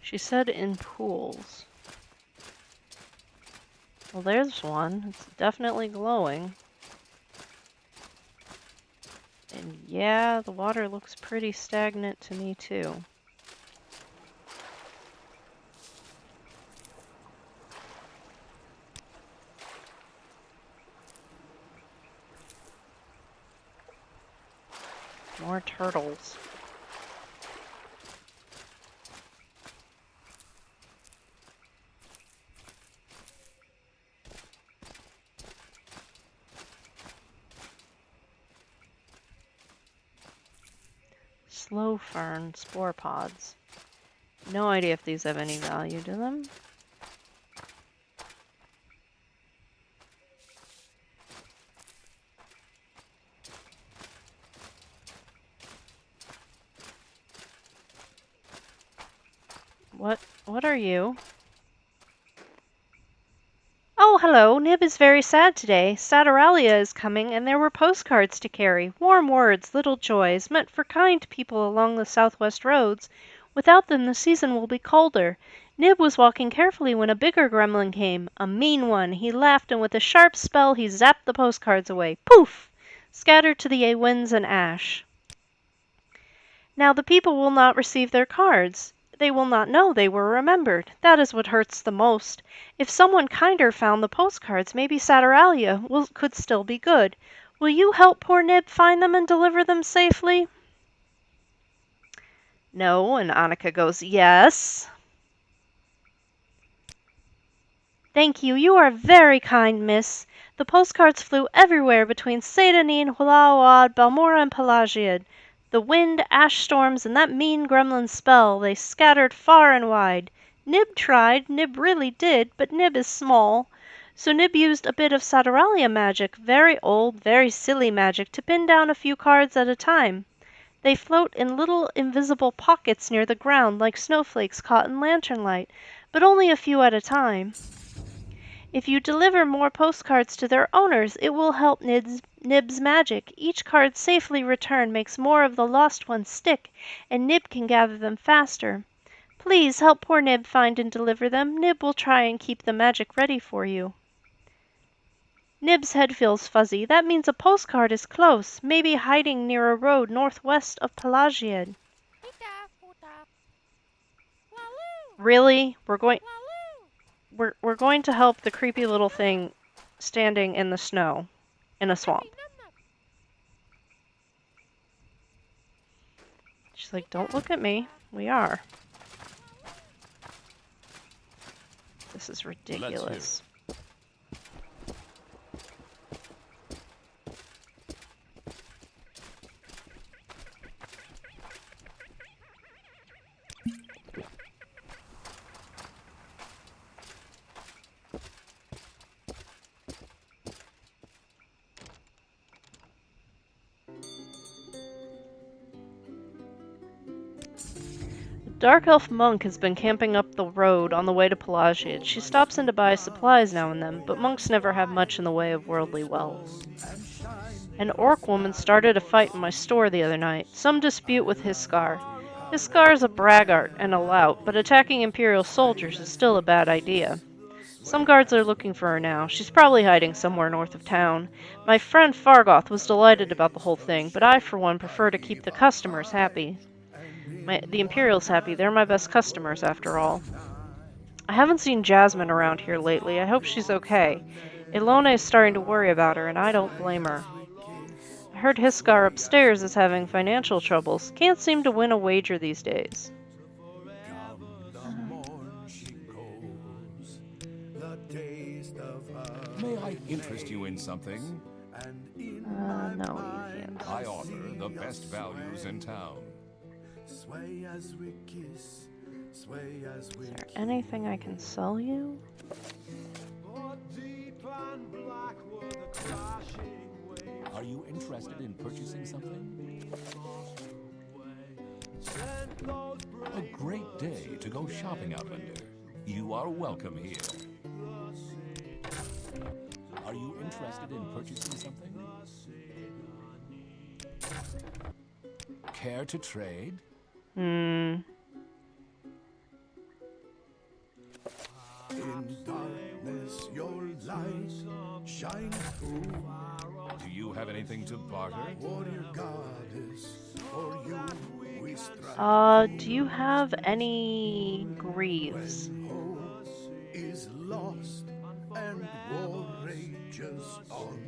She said in pools. Well, there's one. It's definitely glowing. And yeah, the water looks pretty stagnant to me too. More turtles. Slow fern spore pods. No idea if these have any value to them. What are you? Oh, hello. Nib is very sad today. Saturalia is coming, and there were postcards to carry. Warm words, little joys, meant for kind people along the southwest roads. Without them, the season will be colder. Nib was walking carefully when a bigger gremlin came. A mean one. He laughed, and with a sharp spell, he zapped the postcards away. Poof! Scattered to the winds and ash. Now the people will not receive their cards. They will not know they were remembered. That is what hurts the most. If someone kinder found the postcards, maybe Saturalia could still be good. Will you help poor Nib find them and deliver them safely? No, and Annika goes, yes. Thank you. You are very kind, miss. The postcards flew everywhere between Sadanin, Hulaawad, Balmora, and Pelagiad. The wind, ash storms, and that mean gremlin spell, they scattered far and wide. Nib tried, Nib really did, but Nib is small. So Nib used a bit of Saturalia magic, very old, very silly magic, to pin down a few cards at a time. They float in little invisible pockets near the ground like snowflakes caught in lantern light, but only a few at a time. If you deliver more postcards to their owners, it will help Nib's magic. Each card safely returned makes more of the lost ones stick, and Nib can gather them faster. Please help poor Nib find and deliver them. Nib will try and keep the magic ready for you. Nib's head feels fuzzy. That means a postcard is close, maybe hiding near a road northwest of Pelagiad. Really? We're going to help the creepy little thing standing in the snow in a swamp. She's like, don't look at me. We are. This is ridiculous. Dark Elf Monk has been camping up the road on the way to Pelagiad. She stops in to buy supplies now and then, but monks never have much in the way of worldly wealth. An orc woman started a fight in my store the other night. Some dispute with Hiskar. Hiskar's a braggart and a lout, but attacking Imperial soldiers is still a bad idea. Some guards are looking for her now. She's probably hiding somewhere north of town. My friend Fargoth was delighted about the whole thing, but I, for one, prefer to keep the customers happy. The Imperials happy. They're my best customers, after all. I haven't seen Jasmine around here lately. I hope she's okay. Ilona is starting to worry about her, and I don't blame her. I heard Hiskar upstairs is having financial troubles. Can't seem to win a wager these days. May I interest you in something? No, you can't. I offer the best values in town. Is there anything I can sell you? Are you interested in purchasing something? A great day to go shopping, Outlander. You are welcome here. Are you interested in purchasing something? Care to trade? In darkness your light shines through. Do you have anything to barter? Warrior goddess, for you we strive. Do you have any greaves? Hope is lost and war rages on.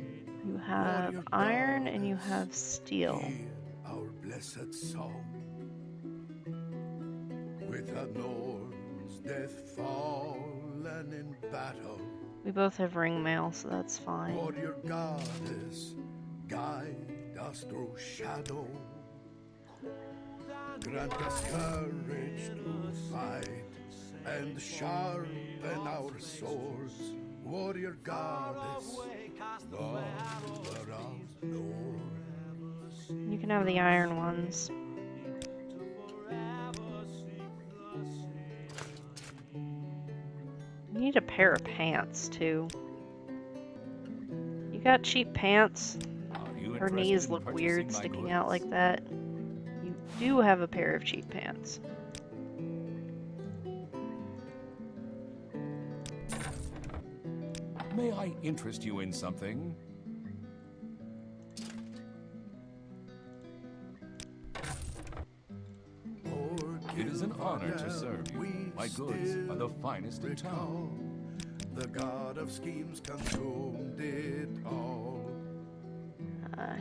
You have iron and you have steel. Hear our blessed song. With a Norn's death fallen in battle. We both have ring mail, so that's fine. Warrior goddess, guide us through shadow. Grant us courage to fight and sharpen our swords. Warrior goddess, daughter of Norn. You can have the iron ones. You need a pair of pants, too. You got cheap pants? Her knees look weird sticking out like that. You do have a pair of cheap pants. May I interest you in something? It is an honor to serve you. My goods are the finest in town. The god of schemes consumed it all.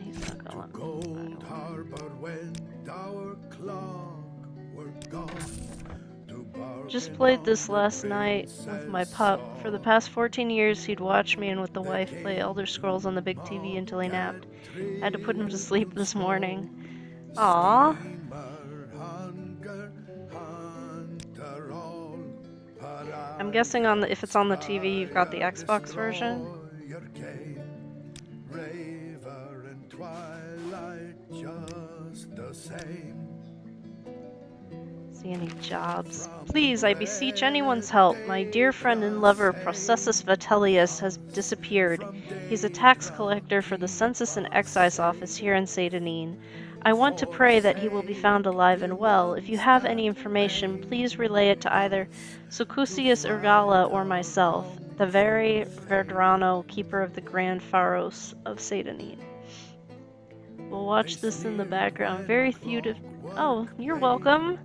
He's not To going. Gold Harbor went our clockwork gone. Just played this last night with my pup. For the past 14 years, he'd watch me and with the wife play Elder Scrolls on the big TV until he napped. Had to put him to sleep this morning. Aww. I'm guessing if it's on the TV, you've got the Xbox version. Raver and twilight just the same. See any jobs? Please, I beseech anyone's help. My dear friend and lover, Processus Vitellius, has disappeared. He's a tax collector for the Census and Excise Office here in Satanine. I want to pray that he will be found alive and well. If you have any information, please relay it to either Sucusius Urgala or myself, the very Verdrano, keeper of the Grand Pharos of Satanine. We'll watch this in the background. Very few to... Oh, you're welcome.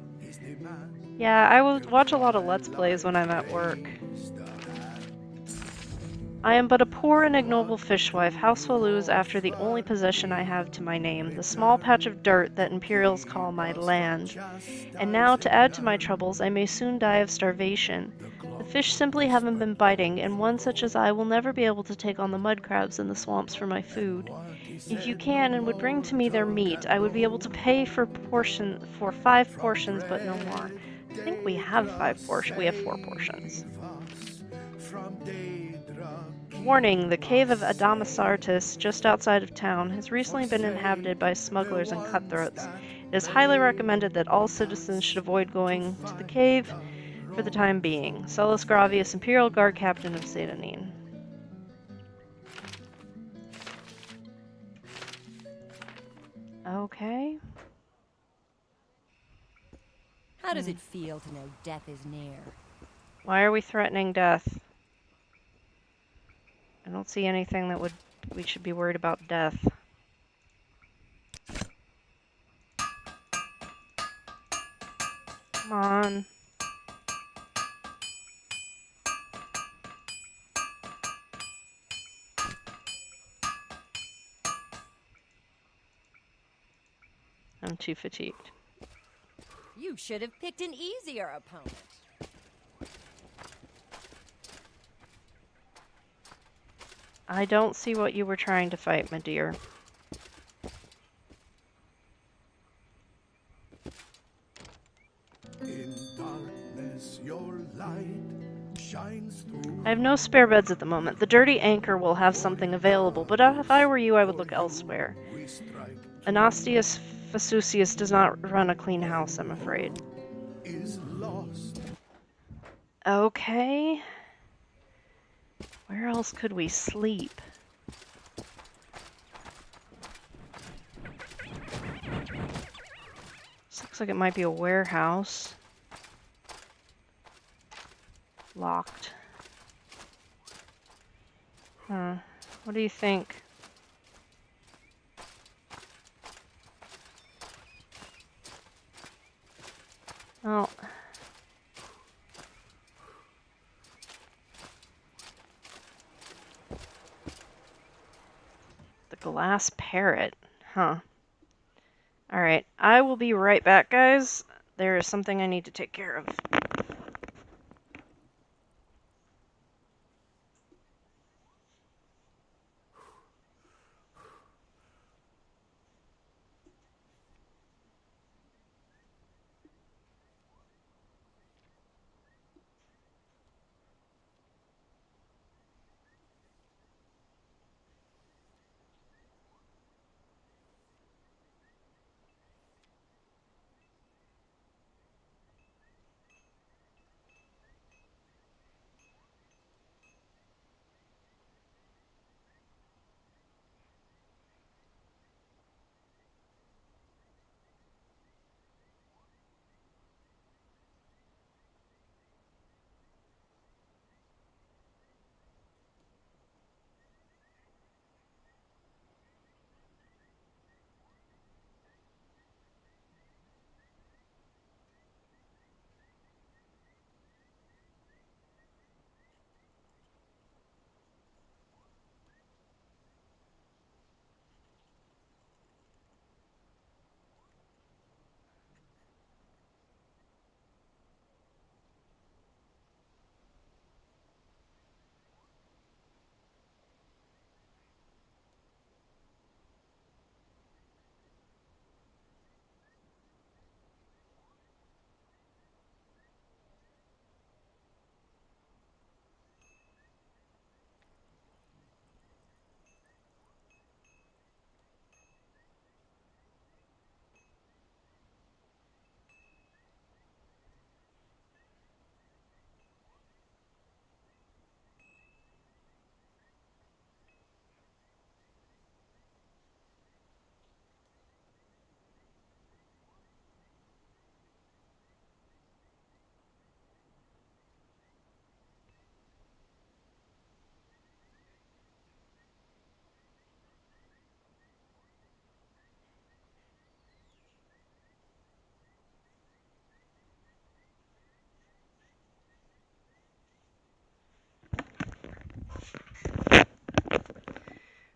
Yeah, I will watch a lot of Let's Plays when I'm at work. I am but a poor and ignoble fishwife, house will lose after the only possession I have to my name, the small patch of dirt that Imperials call my land. And now, to add to my troubles, I may soon die of starvation. The fish simply haven't been biting, and one such as I will never be able to take on the mud crabs in the swamps for my food. If you can and would bring to me their meat, I would be able to pay for 5 portions, but no more. I think we have 5 portions. We have 4 portions. Warning, the cave of Adamasartis, just outside of town, has recently been inhabited by smugglers and cutthroats. It is highly recommended that all citizens should avoid going to the cave for the time being. Solus Gravius, Imperial Guard Captain of Sedanine. Okay. How does it feel to know death is near? Why are we threatening death? I don't see anything that we should be worried about death. Come on. I'm too fatigued. You should have picked an easier opponent. I don't see what you were trying to fight, my dear. In darkness, your light shines through. I have no spare beds at the moment. The dirty anchor will have something available, but if I were you, I would look elsewhere. Anastius Fasucius does not run a clean house, I'm afraid. Is lost. Okay. Where else could we sleep? This looks like it might be a warehouse. Locked. Huh. What do you think? Oh. The glass parrot. Huh. Alright, I will be right back, guys. There is something I need to take care of.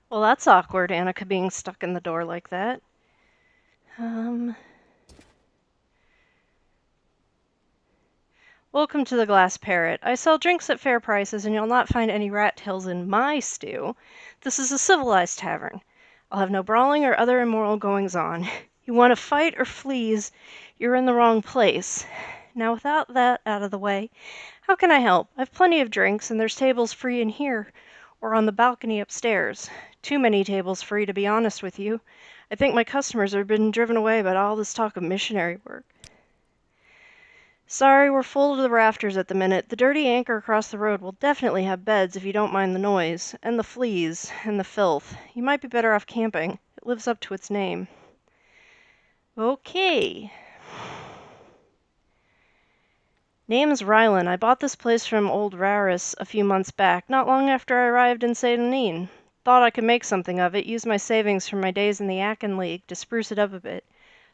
Well, that's awkward, Annika being stuck in the door like that. Welcome to the Glass Parrot. I sell drinks at fair prices, and you'll not find any rat tails in my stew. This is a civilized tavern. I'll have no brawling or other immoral goings-on. You want to fight or fleas, you're in the wrong place. Now, without that out of the way, how can I help? I've plenty of drinks, and there's tables free in here or on the balcony upstairs. Too many tables free, to be honest with you. I think my customers have been driven away by all this talk of missionary work. Sorry, we're full to the rafters at the minute. The dirty anchor across the road will definitely have beds if you don't mind the noise, and the fleas, and the filth. You might be better off camping. It lives up to its name. Okay. Name's Rylan. I bought this place from old Raris a few months back, not long after I arrived in Saint Denis. Thought I could make something of it, use my savings from my days in the Akin League to spruce it up a bit.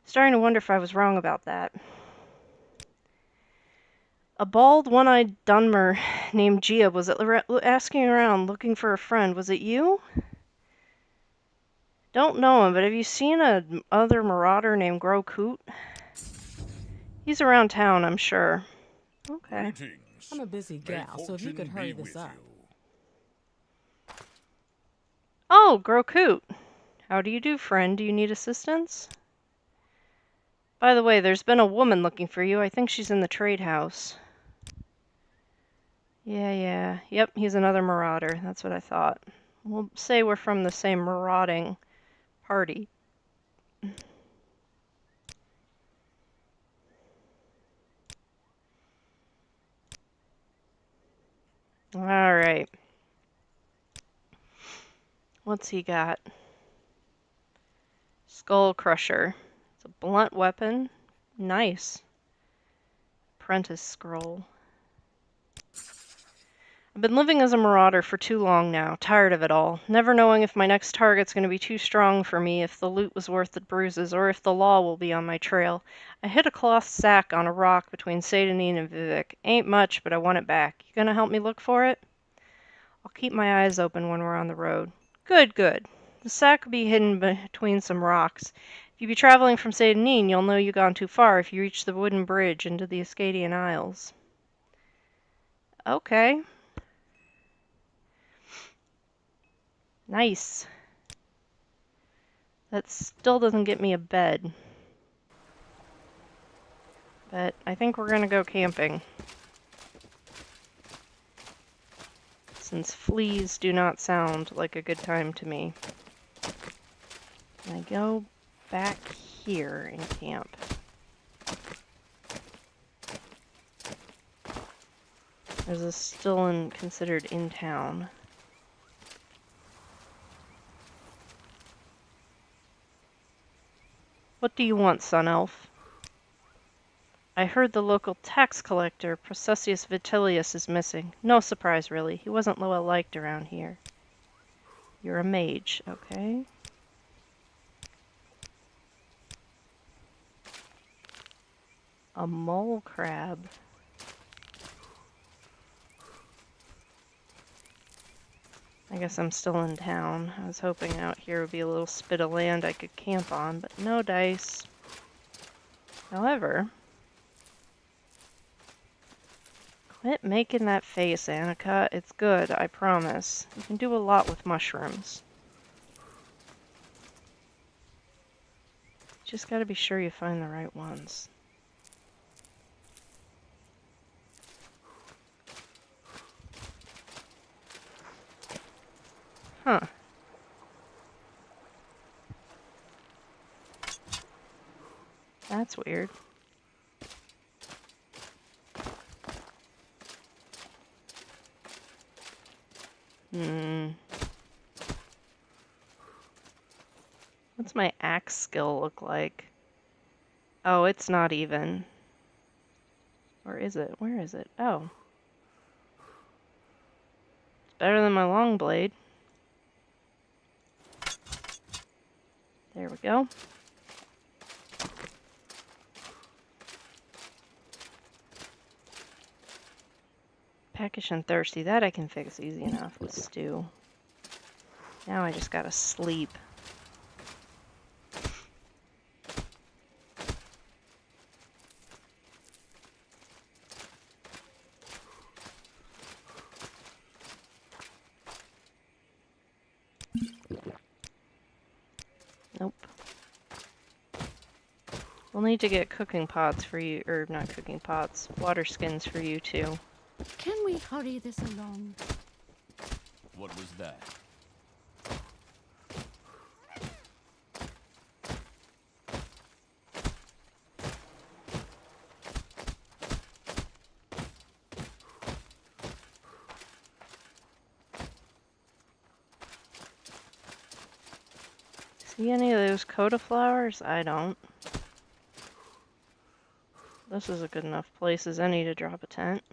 Starting to wonder if I was wrong about that. A bald, one-eyed Dunmer named Gia was asking around looking for a friend. Was it you? Don't know him, but have you seen a other marauder named Gro Coot? He's around town, I'm sure. Okay. I'm a busy gal, so if you could hurry this up. Oh, Gro Coot. How do you do, friend? Do you need assistance? By the way, there's been a woman looking for you. I think she's in the trade house. Yeah. Yep, he's another marauder. That's what I thought. We'll say we're from the same marauding party. Alright. What's he got? Skull Crusher. It's a blunt weapon. Nice. Apprentice Scroll. I've been living as a marauder for too long now, tired of it all, never knowing if my next target's going to be too strong for me, if the loot was worth the bruises, or if the law will be on my trail. I hit a cloth sack on a rock between Satanine and Vivek. Ain't much, but I want it back. You gonna help me look for it? I'll keep my eyes open when we're on the road. Good. The sack will be hidden between some rocks. If you be traveling from Satanine, you'll know you've gone too far if you reach the wooden bridge into the Ascadian Isles. Okay. Nice. That still doesn't get me a bed. But I think we're gonna go camping. Since fleas do not sound like a good time to me. I go back here and camp. Is this still considered in town? What do you want, Sun Elf? I heard the local tax collector, Processius Vitellius, is missing. No surprise, really. He wasn't well liked around here. You're a mage, okay? A mole crab. I guess I'm still in town. I was hoping out here would be a little spit of land I could camp on, but no dice. However, quit making that face, Annika. It's good, I promise. You can do a lot with mushrooms. Just gotta be sure you find the right ones. Huh. That's weird. What's my axe skill look like? Oh, it's not even. Or is it? Where is it? Oh. It's better than my long blade. There we go. Peckish and thirsty. That I can fix easy enough with stew. Now I just gotta sleep. Nope. We'll need to get cooking pots for you, or not cooking pots, water skins for you too. Can we hurry this along? What was that? See any of those coda flowers? I don't. This is a good enough place as any to drop a tent.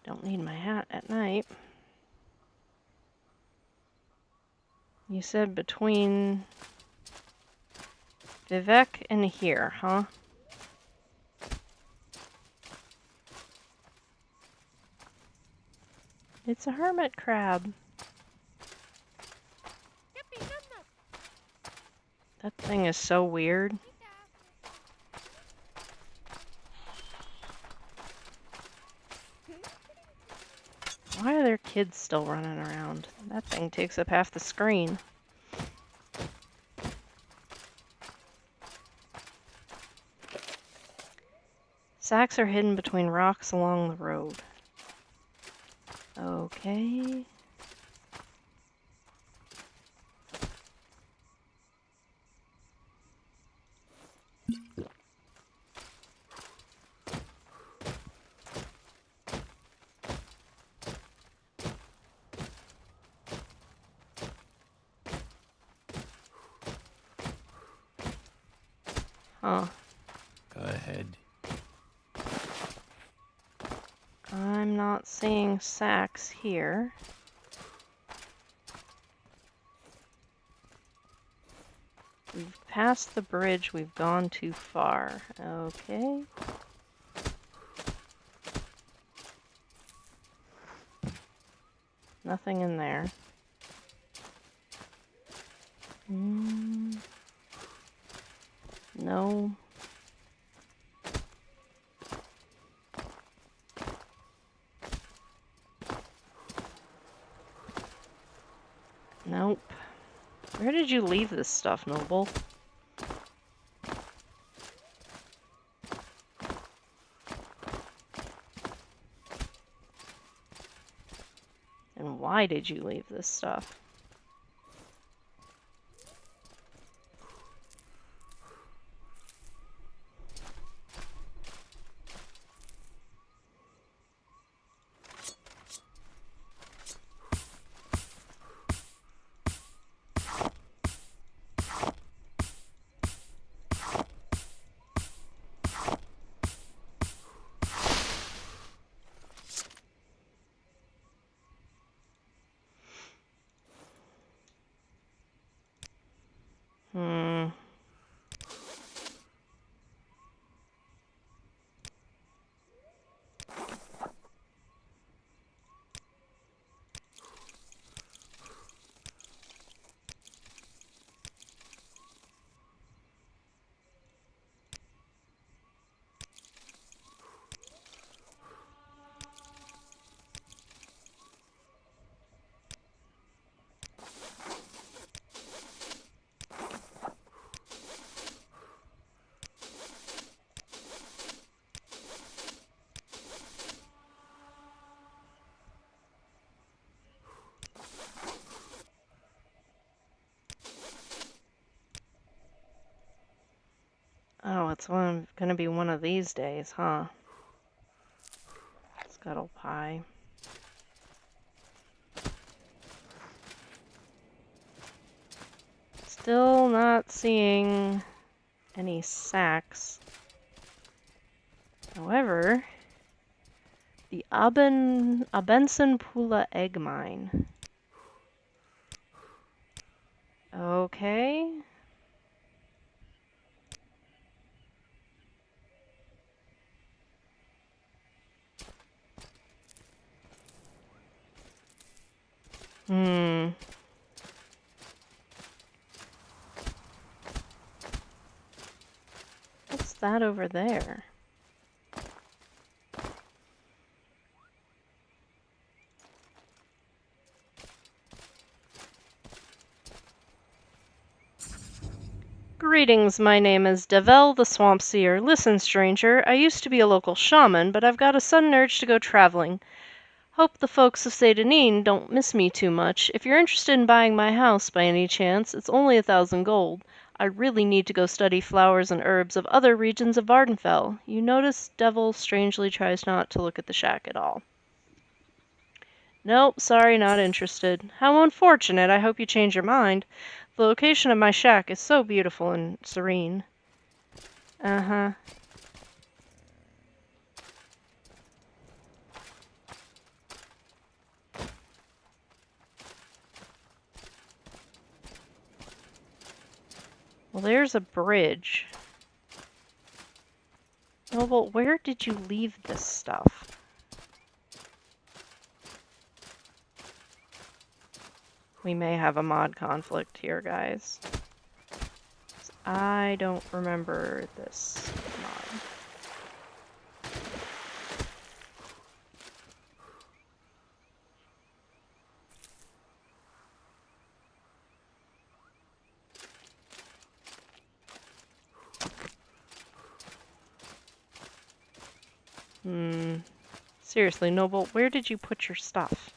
Don't need my hat at night. You said between Vivek and here, huh? It's a hermit crab. That thing is so weird. Why are there kids still running around? That thing takes up half the screen. Sacks are hidden between rocks along the road. Okay. Huh. Go ahead. I'm not seeing sacks here. We've passed the bridge, we've gone too far. Okay. Nothing in there. No. Nope. Where did you leave this stuff, Noble? And why did you leave this stuff? Oh, it's gonna be one of these days, huh? Scuttle pie. Still not seeing any sacks. However, the Abenson Pula egg mine. Okay. What's that over there? Greetings, my name is Devel the Swamp Seer. Listen, stranger, I used to be a local shaman, but I've got a sudden urge to go traveling. Hope the folks of Seydanine don't miss me too much. If you're interested in buying my house by any chance, it's only 1,000 gold. I really need to go study flowers and herbs of other regions of Vardenfell. You notice Devil strangely tries not to look at the shack at all. Nope, sorry, not interested. How unfortunate. I hope you change your mind. The location of my shack is so beautiful and serene. Uh-huh. Well, there's a bridge. Oh, well, where did you leave this stuff? We may have a mod conflict here, guys. I don't remember this mod. Seriously, Noble, where did you put your stuff?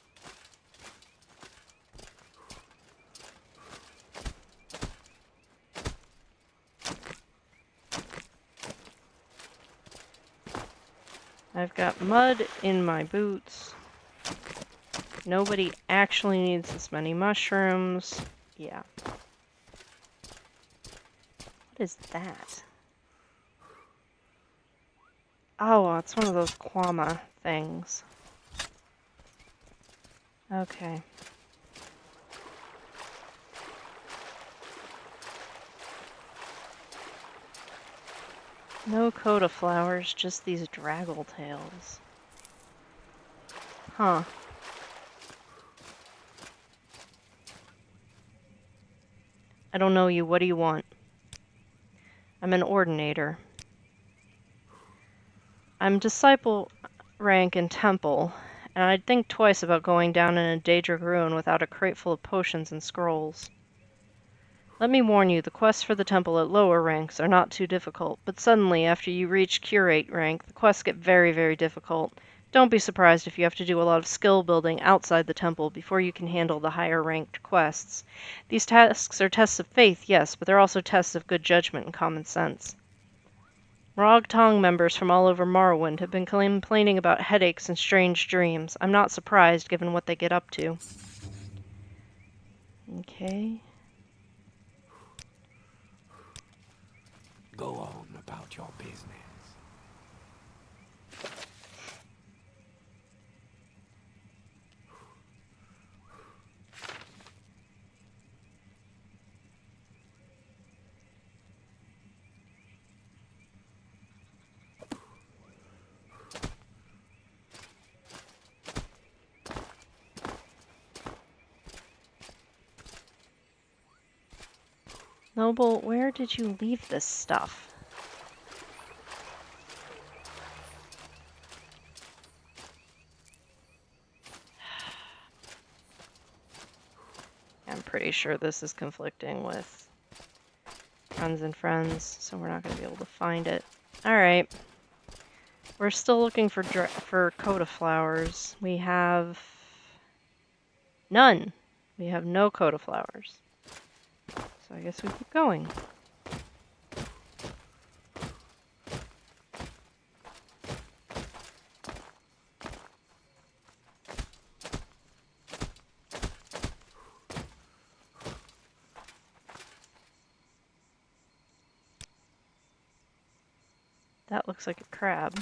I've got mud in my boots. Nobody actually needs this many mushrooms. Yeah. What is that? Oh, it's one of those Kwama things. Okay. No coda flowers, just these draggle tails. Huh. I don't know you. What do you want? I'm an ordinator. I'm disciple rank in temple, and I'd think twice about going down in a Daedric ruin without a crate full of potions and scrolls. Let me warn you, the quests for the temple at lower ranks are not too difficult, but suddenly, after you reach curate rank, the quests get very, very difficult. Don't be surprised if you have to do a lot of skill building outside the temple before you can handle the higher ranked quests. These tasks are tests of faith, yes, but they're also tests of good judgment and common sense. Rog Tong members from all over Morrowind have been complaining about headaches and strange dreams. I'm not surprised, given what they get up to. Okay. Go on about your business. Noble, where did you leave this stuff? I'm pretty sure this is conflicting with Friends and Friends, so we're not going to be able to find it. Alright. We're still looking for coda flowers. We have none. We have no coda flowers. So I guess we keep going. That looks like a crab.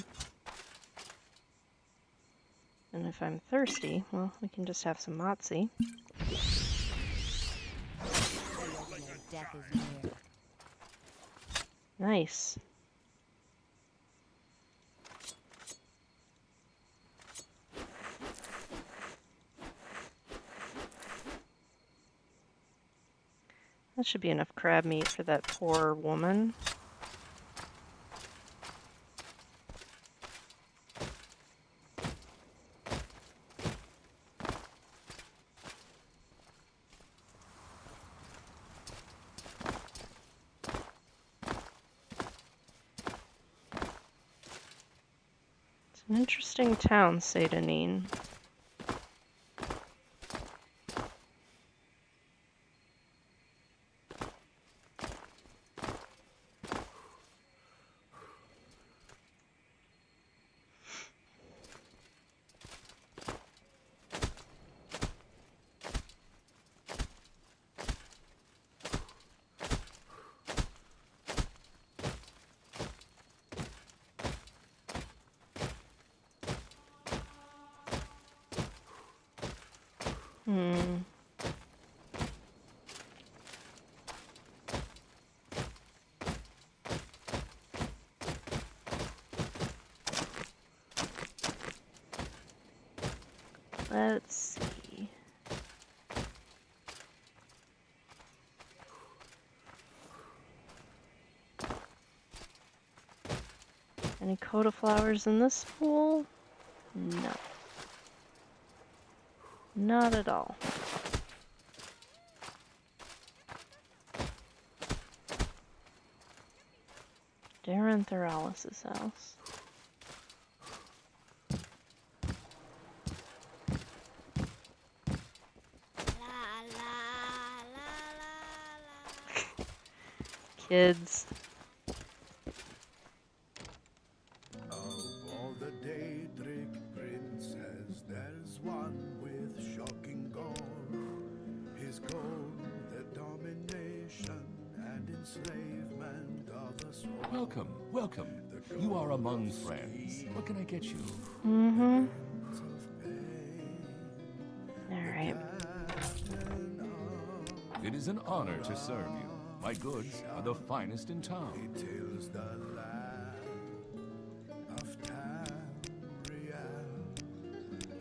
And if I'm thirsty, well, we can just have some mozzie. Death is near. Nice. That should be enough crab meat for that poor woman. It's an interesting town, Seydanine. Let's see. Any coda flowers in this pool? No. Not at all. Darren Thoralis' house. Kids. Of all the Daedric princes, there's one with shocking goal. His goal, the domination and enslavement of us all. Welcome, welcome. You are among friends. What can I get you? Mm-hmm. Alright. It is an honor to serve you. My goods are the finest in town. He tills the land of Tamriel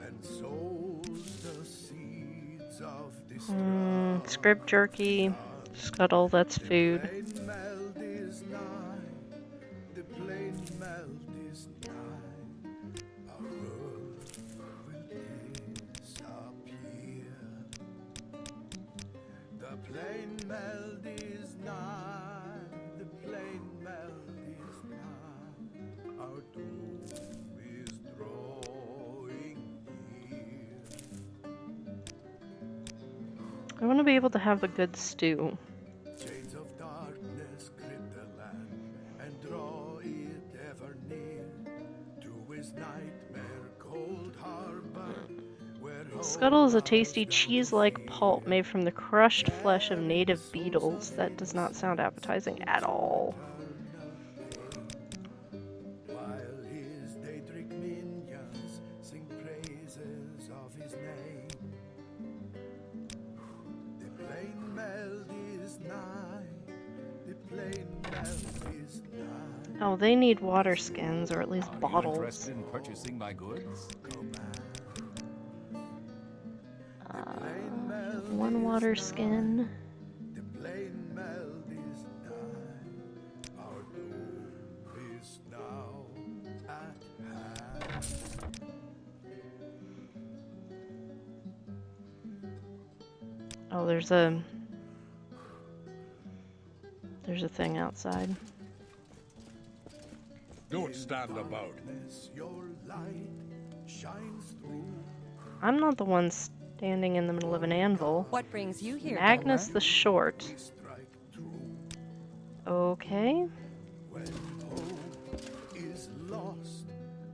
and sows the seeds of destruction. Script jerky, scuttle, that's food. The plain meld is nigh. The plain meld is nigh. Our earth will disappear. The plain meld is nigh. The plain meld is nigh. Our doom is drawing near. I want to be able to have a good stew. Chains of darkness grip the land and draw it ever near to his nightmare cold harbor. Scuttle is a tasty cheese-like pulp made from the crushed flesh of native beetles. That does not sound appetizing at all. While his Daedric minions sing praises of his name, the plain meld is nigh. The plain meld is nigh. Oh, they need water skins, or at least Are you bottles. interested in purchasing my goods? One water skin. The plain meld is nigh. Our doom is now at hand. Oh, there's a thing outside. Don't stand about. Your light shines through. I'm not the one standing in the middle of an anvil. What brings you here, Magnus Delmer? the Short. Strike true. Okay. When hope is lost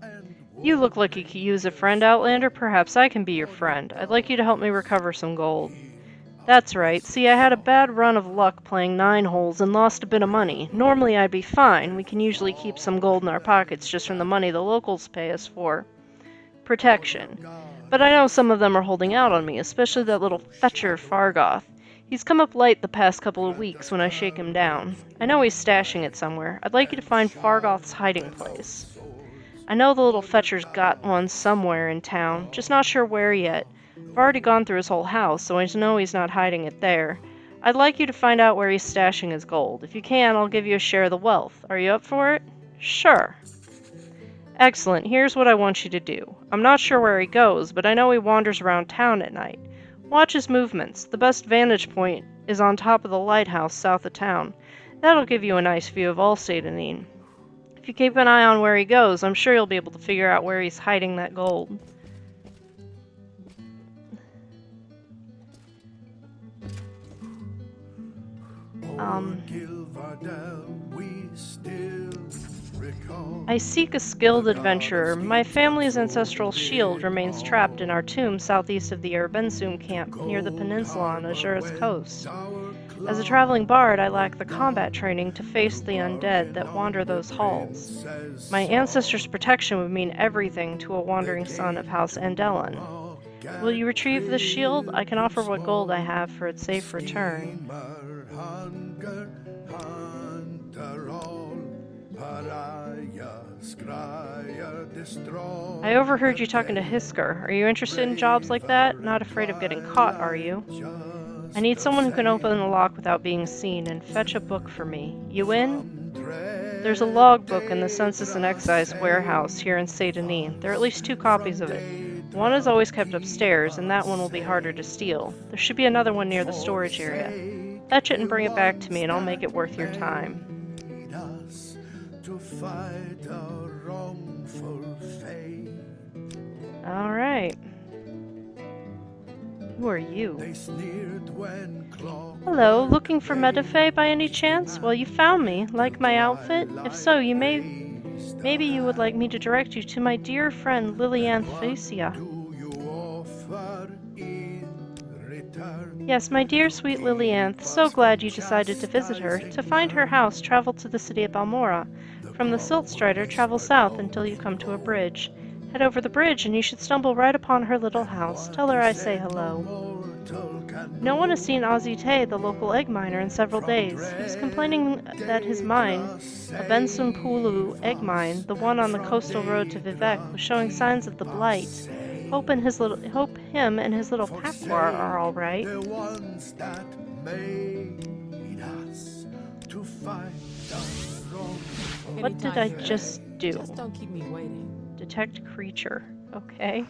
and You look like you could use a friend, Outlander. Perhaps I can be your friend. I'd like you to help me recover some gold. That's right. See, I had a bad run of luck playing 9 holes and lost a bit of money. Normally I'd be fine. We can usually keep some gold in our pockets just from the money the locals pay us for protection. But I know some of them are holding out on me, especially that little fetcher Fargoth. He's come up light the past couple of weeks when I shake him down. I know he's stashing it somewhere. I'd like you to find Fargoth's hiding place. I know the little fetcher's got one somewhere in town, just not sure where yet. I've already gone through his whole house, so I know he's not hiding it there. I'd like you to find out where he's stashing his gold. If you can, I'll give you a share of the wealth. Are you up for it? Sure. Excellent. Here's what I want you to do. I'm not sure where he goes, but I know he wanders around town at night. Watch his movements. The best vantage point is on top of the lighthouse south of town. That'll give you a nice view of all Satanine. If you keep an eye on where he goes, I'm sure you'll be able to figure out where he's hiding that gold. I seek a skilled adventurer. My family's ancestral shield remains trapped in our tomb southeast of the Erebensum camp near the peninsula on Azura's coast. As a traveling bard, I lack the combat training to face the undead that wander those halls. My ancestors' protection would mean everything to a wandering son of House Andelon. Will you retrieve this shield? I can offer what gold I have for its safe return. I overheard you talking to Hisker. Are you interested in jobs like that? Not afraid of getting caught, are you? I need someone who can open the lock without being seen and fetch a book for me. You in? There's a logbook in the Census and Excise warehouse here in Saint-Denis. There are at least 2 copies of it. One is always kept upstairs, and that one will be harder to steal. There should be another one near the storage area. Fetch it and bring it back to me, and I'll make it worth your time. Alright. Who are you? Hello, looking for Medifay by any chance? Well, you found me. Like my outfit? If so, maybe you would like me to direct you to my dear friend Lilianne Thecia. Yes, my dear sweet Lilianne, so glad you decided to visit her. To find her house, travel to the city of Balmora. From the Siltstrider, travel south until you come to a bridge. Head over the bridge and you should stumble right upon her little house. Tell her I say hello. No one has seen Azite, the local egg miner, in several days. He was complaining that his mine, a Bensumpulu egg mine, the one on the coastal road to Vivek, was showing signs of the blight. Hope him and his little Pakwar are all right. What did I just do? Just don't keep me waiting. Detect creature. Okay.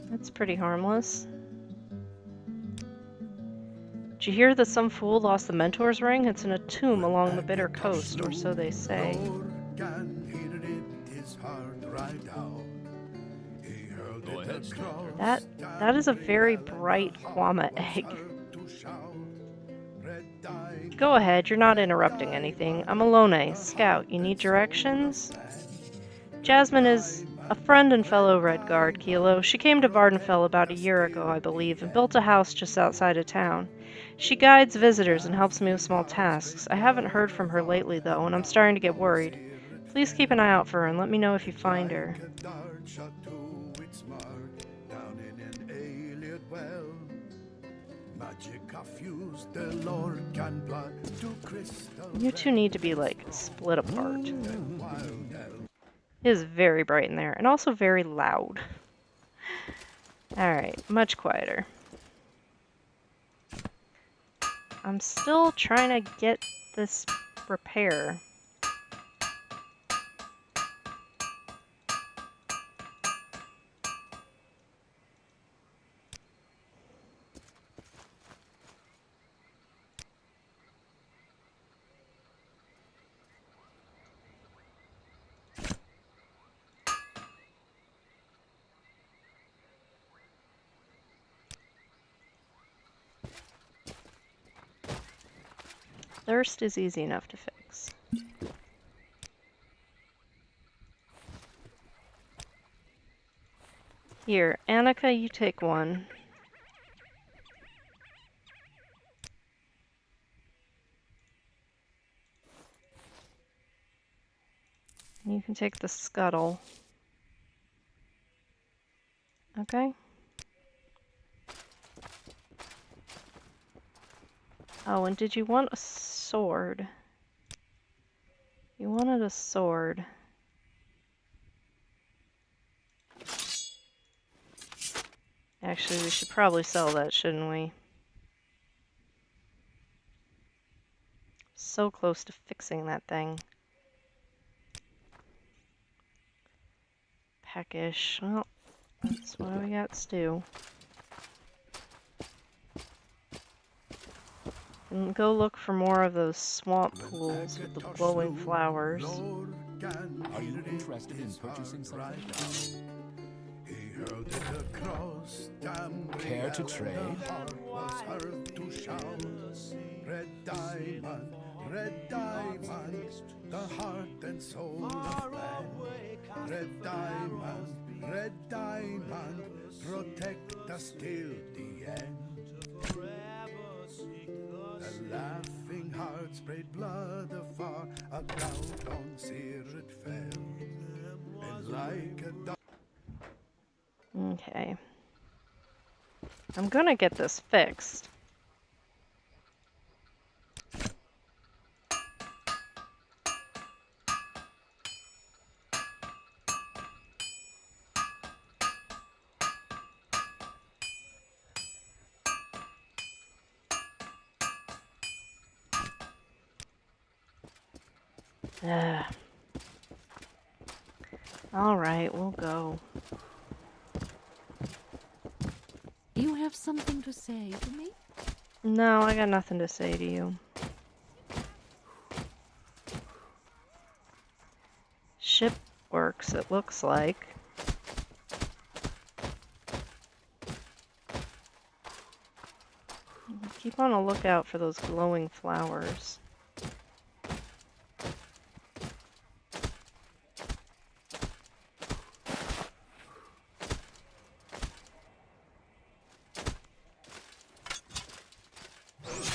That's pretty harmless. Did you hear that some fool lost the Mentor's ring? It's in a tomb along the Bitter Coast, or so they say. Go ahead, That is a very bright Kwama egg. Go ahead, you're not interrupting anything. I'm Alone, scout. You need directions? Jasmine is a friend and fellow Redguard, Kilo. She came to Vardenfell about a year ago, I believe, and built a house just outside of town. She guides visitors and helps me with small tasks. I haven't heard from her lately, though, and I'm starting to get worried. Please keep an eye out for her and let me know if you find her. You two need to be, like, split apart. It is very bright in there, and also very loud. Alright, much quieter. I'm still trying to get this repair. Thirst is easy enough to fix. Here, Annika, you take one. can take the scuttle. Okay. Oh, and did you want a sword? You wanted a sword. Actually, we should probably sell that, shouldn't we? So close to fixing that thing. Peckish. Well, that's why we got stew. And go look for more of those swamp pools with the glowing flowers. Are you interested in purchasing something? Care to trade? Red diamond, the heart and soul of man. Red diamond, protect us till the end. The laughing heart sprayed blood afar, a cloud on Sirit fell, and like a dog. Okay. I'm gonna get this fixed. All right, we'll go. You have something to say to me? No, I got nothing to say to you. Ship works, it looks like. Keep on a lookout for those glowing flowers.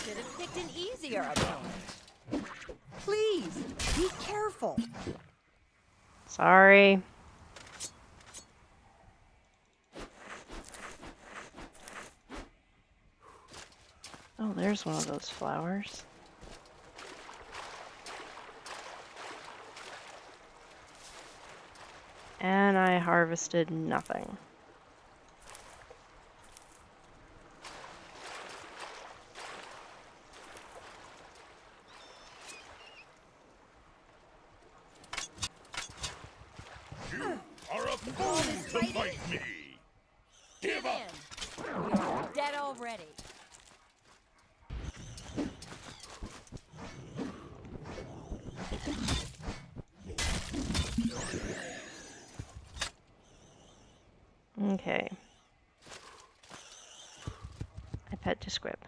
Should have picked an easier opponent. Please, be careful. Sorry. Oh, there's one of those flowers. And I harvested nothing. You are a fool to fight me! Give up! You're dead already. Okay. I pet to script.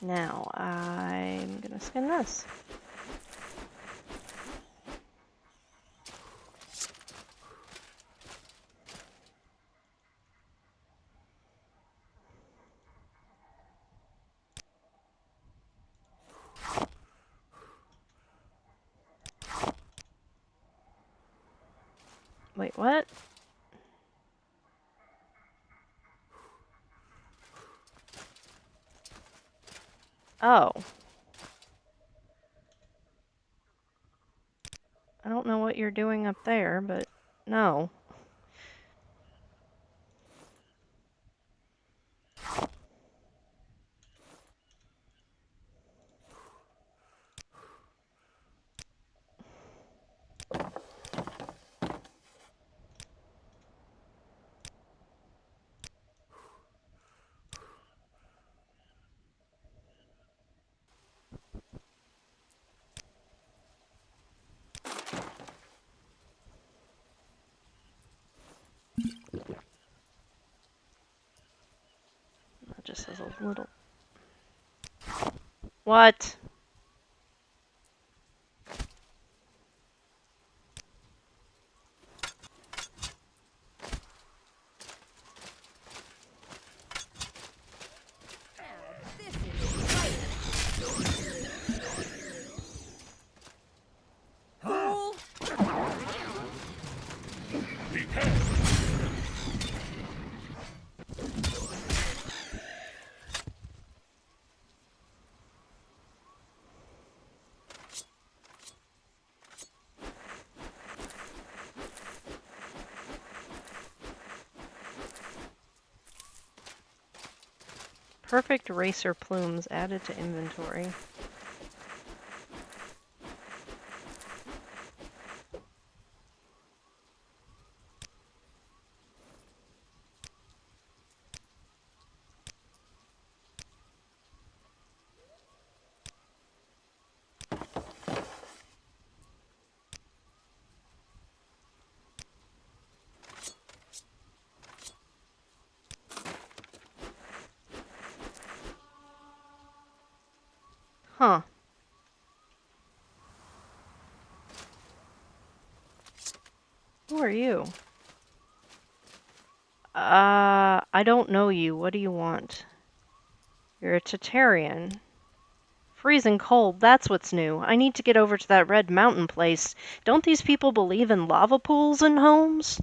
Now, I'm gonna skin this. Wait, what? Oh. I don't know what you're doing up there, but no. That just has a little... What? Perfect racer plumes added to inventory. Huh. Who are you? I don't know you. What do you want? You're a Tatarian. Freezing cold, that's what's new. I need to get over to that red mountain place. Don't these people believe in lava pools in homes?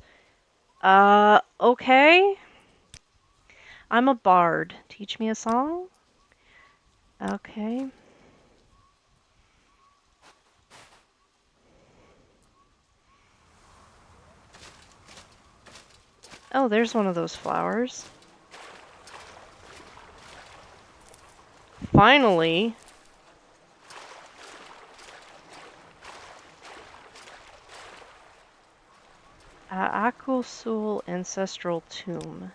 Okay. I'm a bard. Teach me a song? Okay. Oh, there's one of those flowers. Finally. Akusul Ancestral Tomb.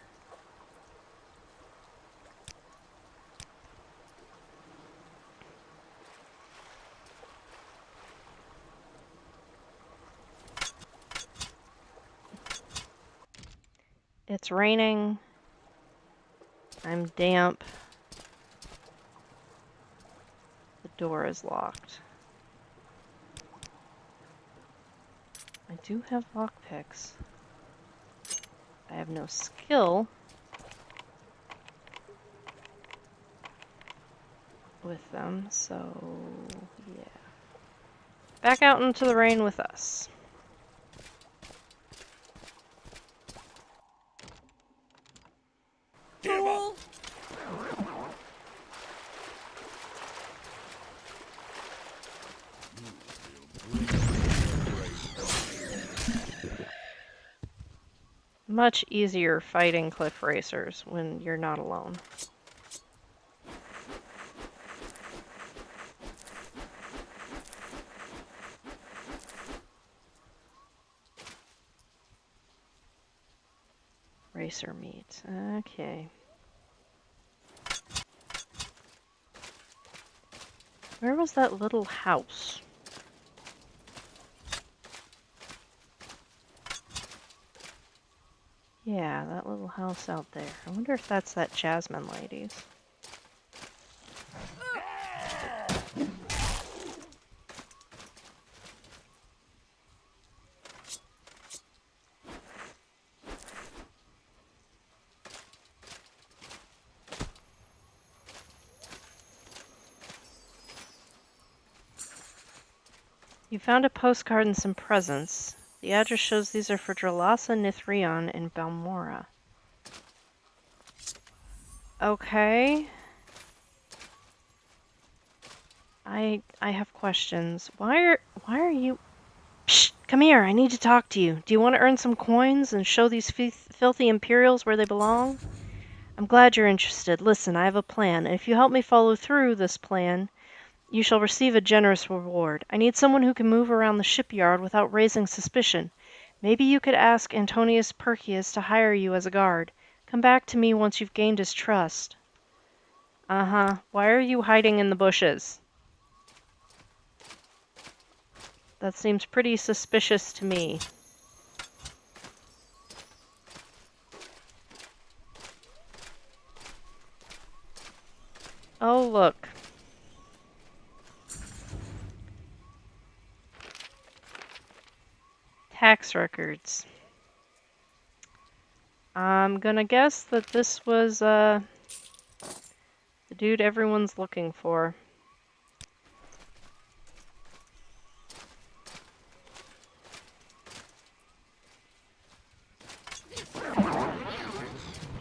It's raining. I'm damp. The door is locked. I do have lockpicks. I have no skill with them, so yeah. Back out into the rain with us. Fool! Much easier fighting cliff racers when you're not alone. Racer meat. Okay. Where was that little house? Yeah, that little house out there. I wonder if that's that Jasmine lady's. You found a postcard and some presents. The address shows these are for Dralasa Nithrion in Balmora. Okay. I have questions. Why are you... Psst! Come here, I need to talk to you. Do you want to earn some coins and show these filthy Imperials where they belong? I'm glad you're interested. Listen, I have a plan, and if you help me follow through this plan, you shall receive a generous reward. I need someone who can move around the shipyard without raising suspicion. Maybe you could ask Antonius Perkius to hire you as a guard. Come back to me once you've gained his trust. Uh-huh. Why are you hiding in the bushes? That seems pretty suspicious to me. Oh, look. Tax records. I'm gonna guess that this was, the dude everyone's looking for.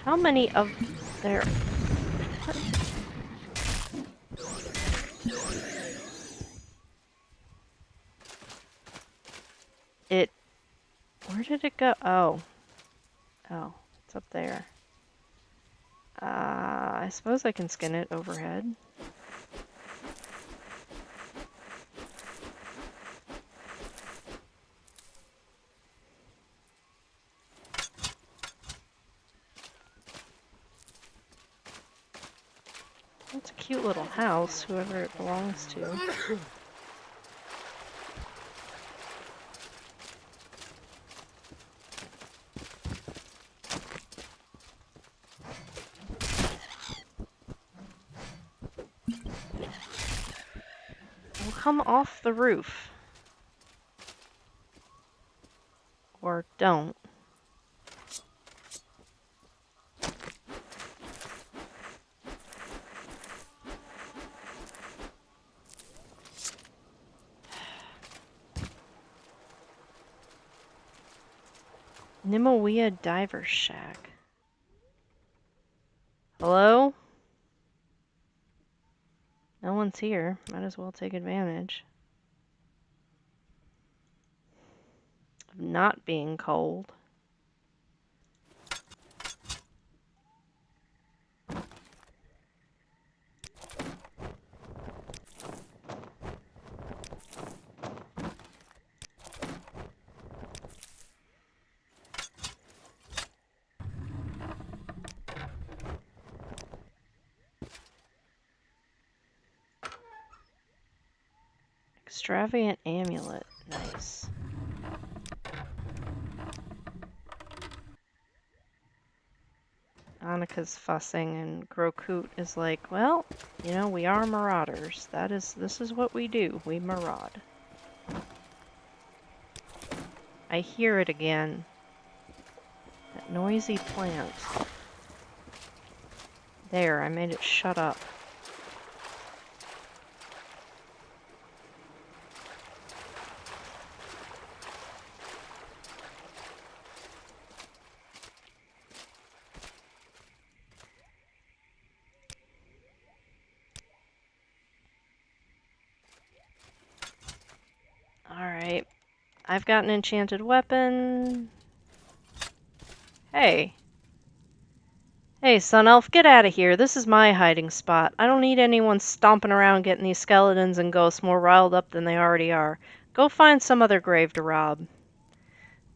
How many of their... It... Where did it go? Oh. Oh, it's up there. I suppose I can skin it overhead. That's a cute little house, whoever it belongs to. Well, come off the roof. Or don't. Nimawea Diver Shack. Hello? No one's here. Might as well take advantage of not being cold. Extravagant amulet. Nice. Annika's fussing and Grokut is like, well, you know, we are marauders. This is what we do. We maraud. I hear it again. That noisy plant. There, I made it shut up. Alright. I've got an enchanted weapon. Hey. Hey, Sun Elf, get out of here. This is my hiding spot. I don't need anyone stomping around getting these skeletons and ghosts more riled up than they already are. Go find some other grave to rob.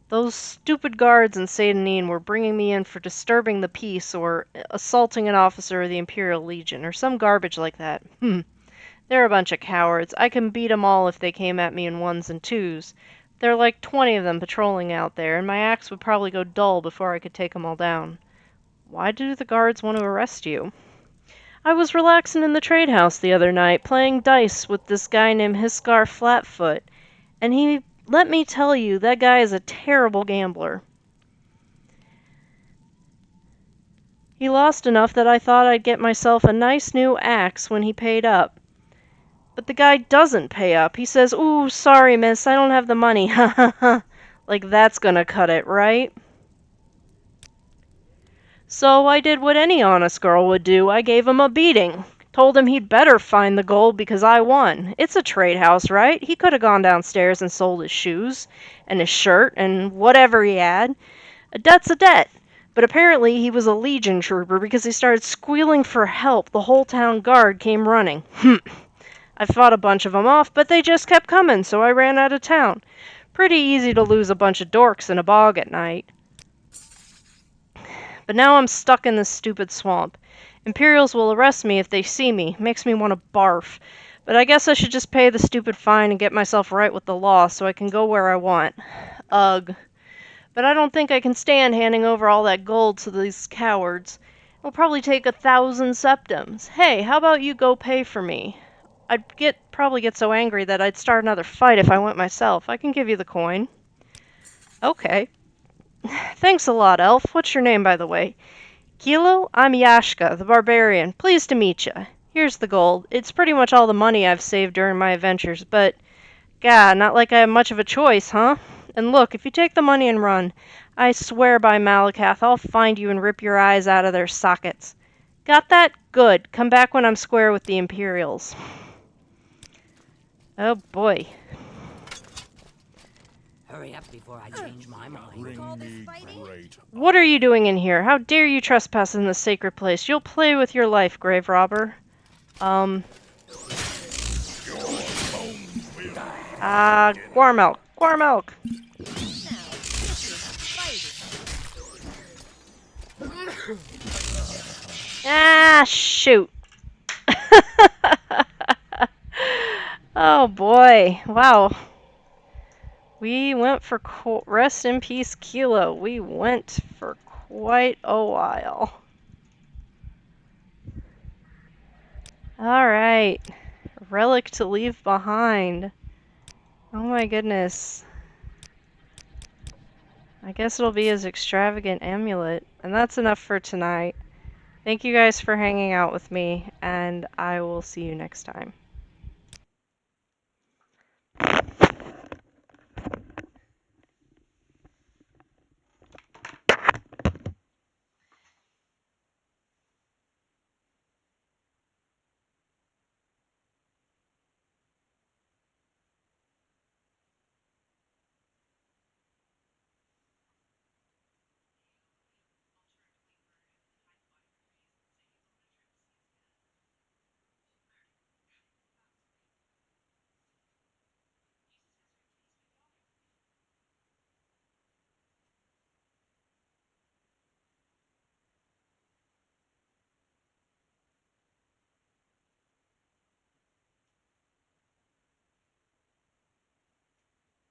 Those stupid guards in Satanine were bringing me in for disturbing the peace or assaulting an officer of the Imperial Legion or some garbage like that. They're a bunch of cowards. I can beat 'em all if they came at me in ones and twos. There are like 20 of them patrolling out there, and my axe would probably go dull before I could take 'em all down. Why do the guards want to arrest you? I was relaxing in the trade house the other night, playing dice with this guy named Hiskar Flatfoot, and let me tell you, that guy is a terrible gambler. He lost enough that I thought I'd get myself a nice new axe when he paid up. But the guy doesn't pay up. He says, "Ooh, sorry, miss, I don't have the money." Ha ha ha. Like that's gonna cut it, right? So I did what any honest girl would do. I gave him a beating. Told him he'd better find the gold because I won. It's a trade house, right? He could have gone downstairs and sold his shoes and his shirt and whatever he had. A debt's a debt. But apparently he was a Legion trooper because he started squealing for help. The whole town guard came running. I fought a bunch of them off, but they just kept coming, so I ran out of town. Pretty easy to lose a bunch of dorks in a bog at night. But now I'm stuck in this stupid swamp. Imperials will arrest me if they see me. Makes me want to barf. But I guess I should just pay the stupid fine and get myself right with the law so I can go where I want. Ugh. But I don't think I can stand handing over all that gold to these cowards. It'll probably take 1,000 septims. Hey, how about you go pay for me? I'd probably get so angry that I'd start another fight if I went myself. I can give you the coin. Okay. Thanks a lot, Elf. What's your name, by the way? Kilo? I'm Yashka, the barbarian. Pleased to meet you. Here's the gold. It's pretty much all the money I've saved during my adventures, but... Gah, not like I have much of a choice, huh? And look, if you take the money and run, I swear by Malakath I'll find you and rip your eyes out of their sockets. Got that? Good. Come back when I'm square with the Imperials. Oh boy. hurry up before I change my mind. Bring me great. What are you doing in here? How dare you trespass in this sacred place? You'll play with your life, grave robber. Guarmelk. Guarmelk. Ah, shoot. Oh boy. Wow. We went for rest in peace, Kilo. We went for quite a while. Alright. Relic to leave behind. Oh my goodness. I guess it'll be his extravagant amulet. And that's enough for tonight. Thank you guys for hanging out with me, and I will see you next time.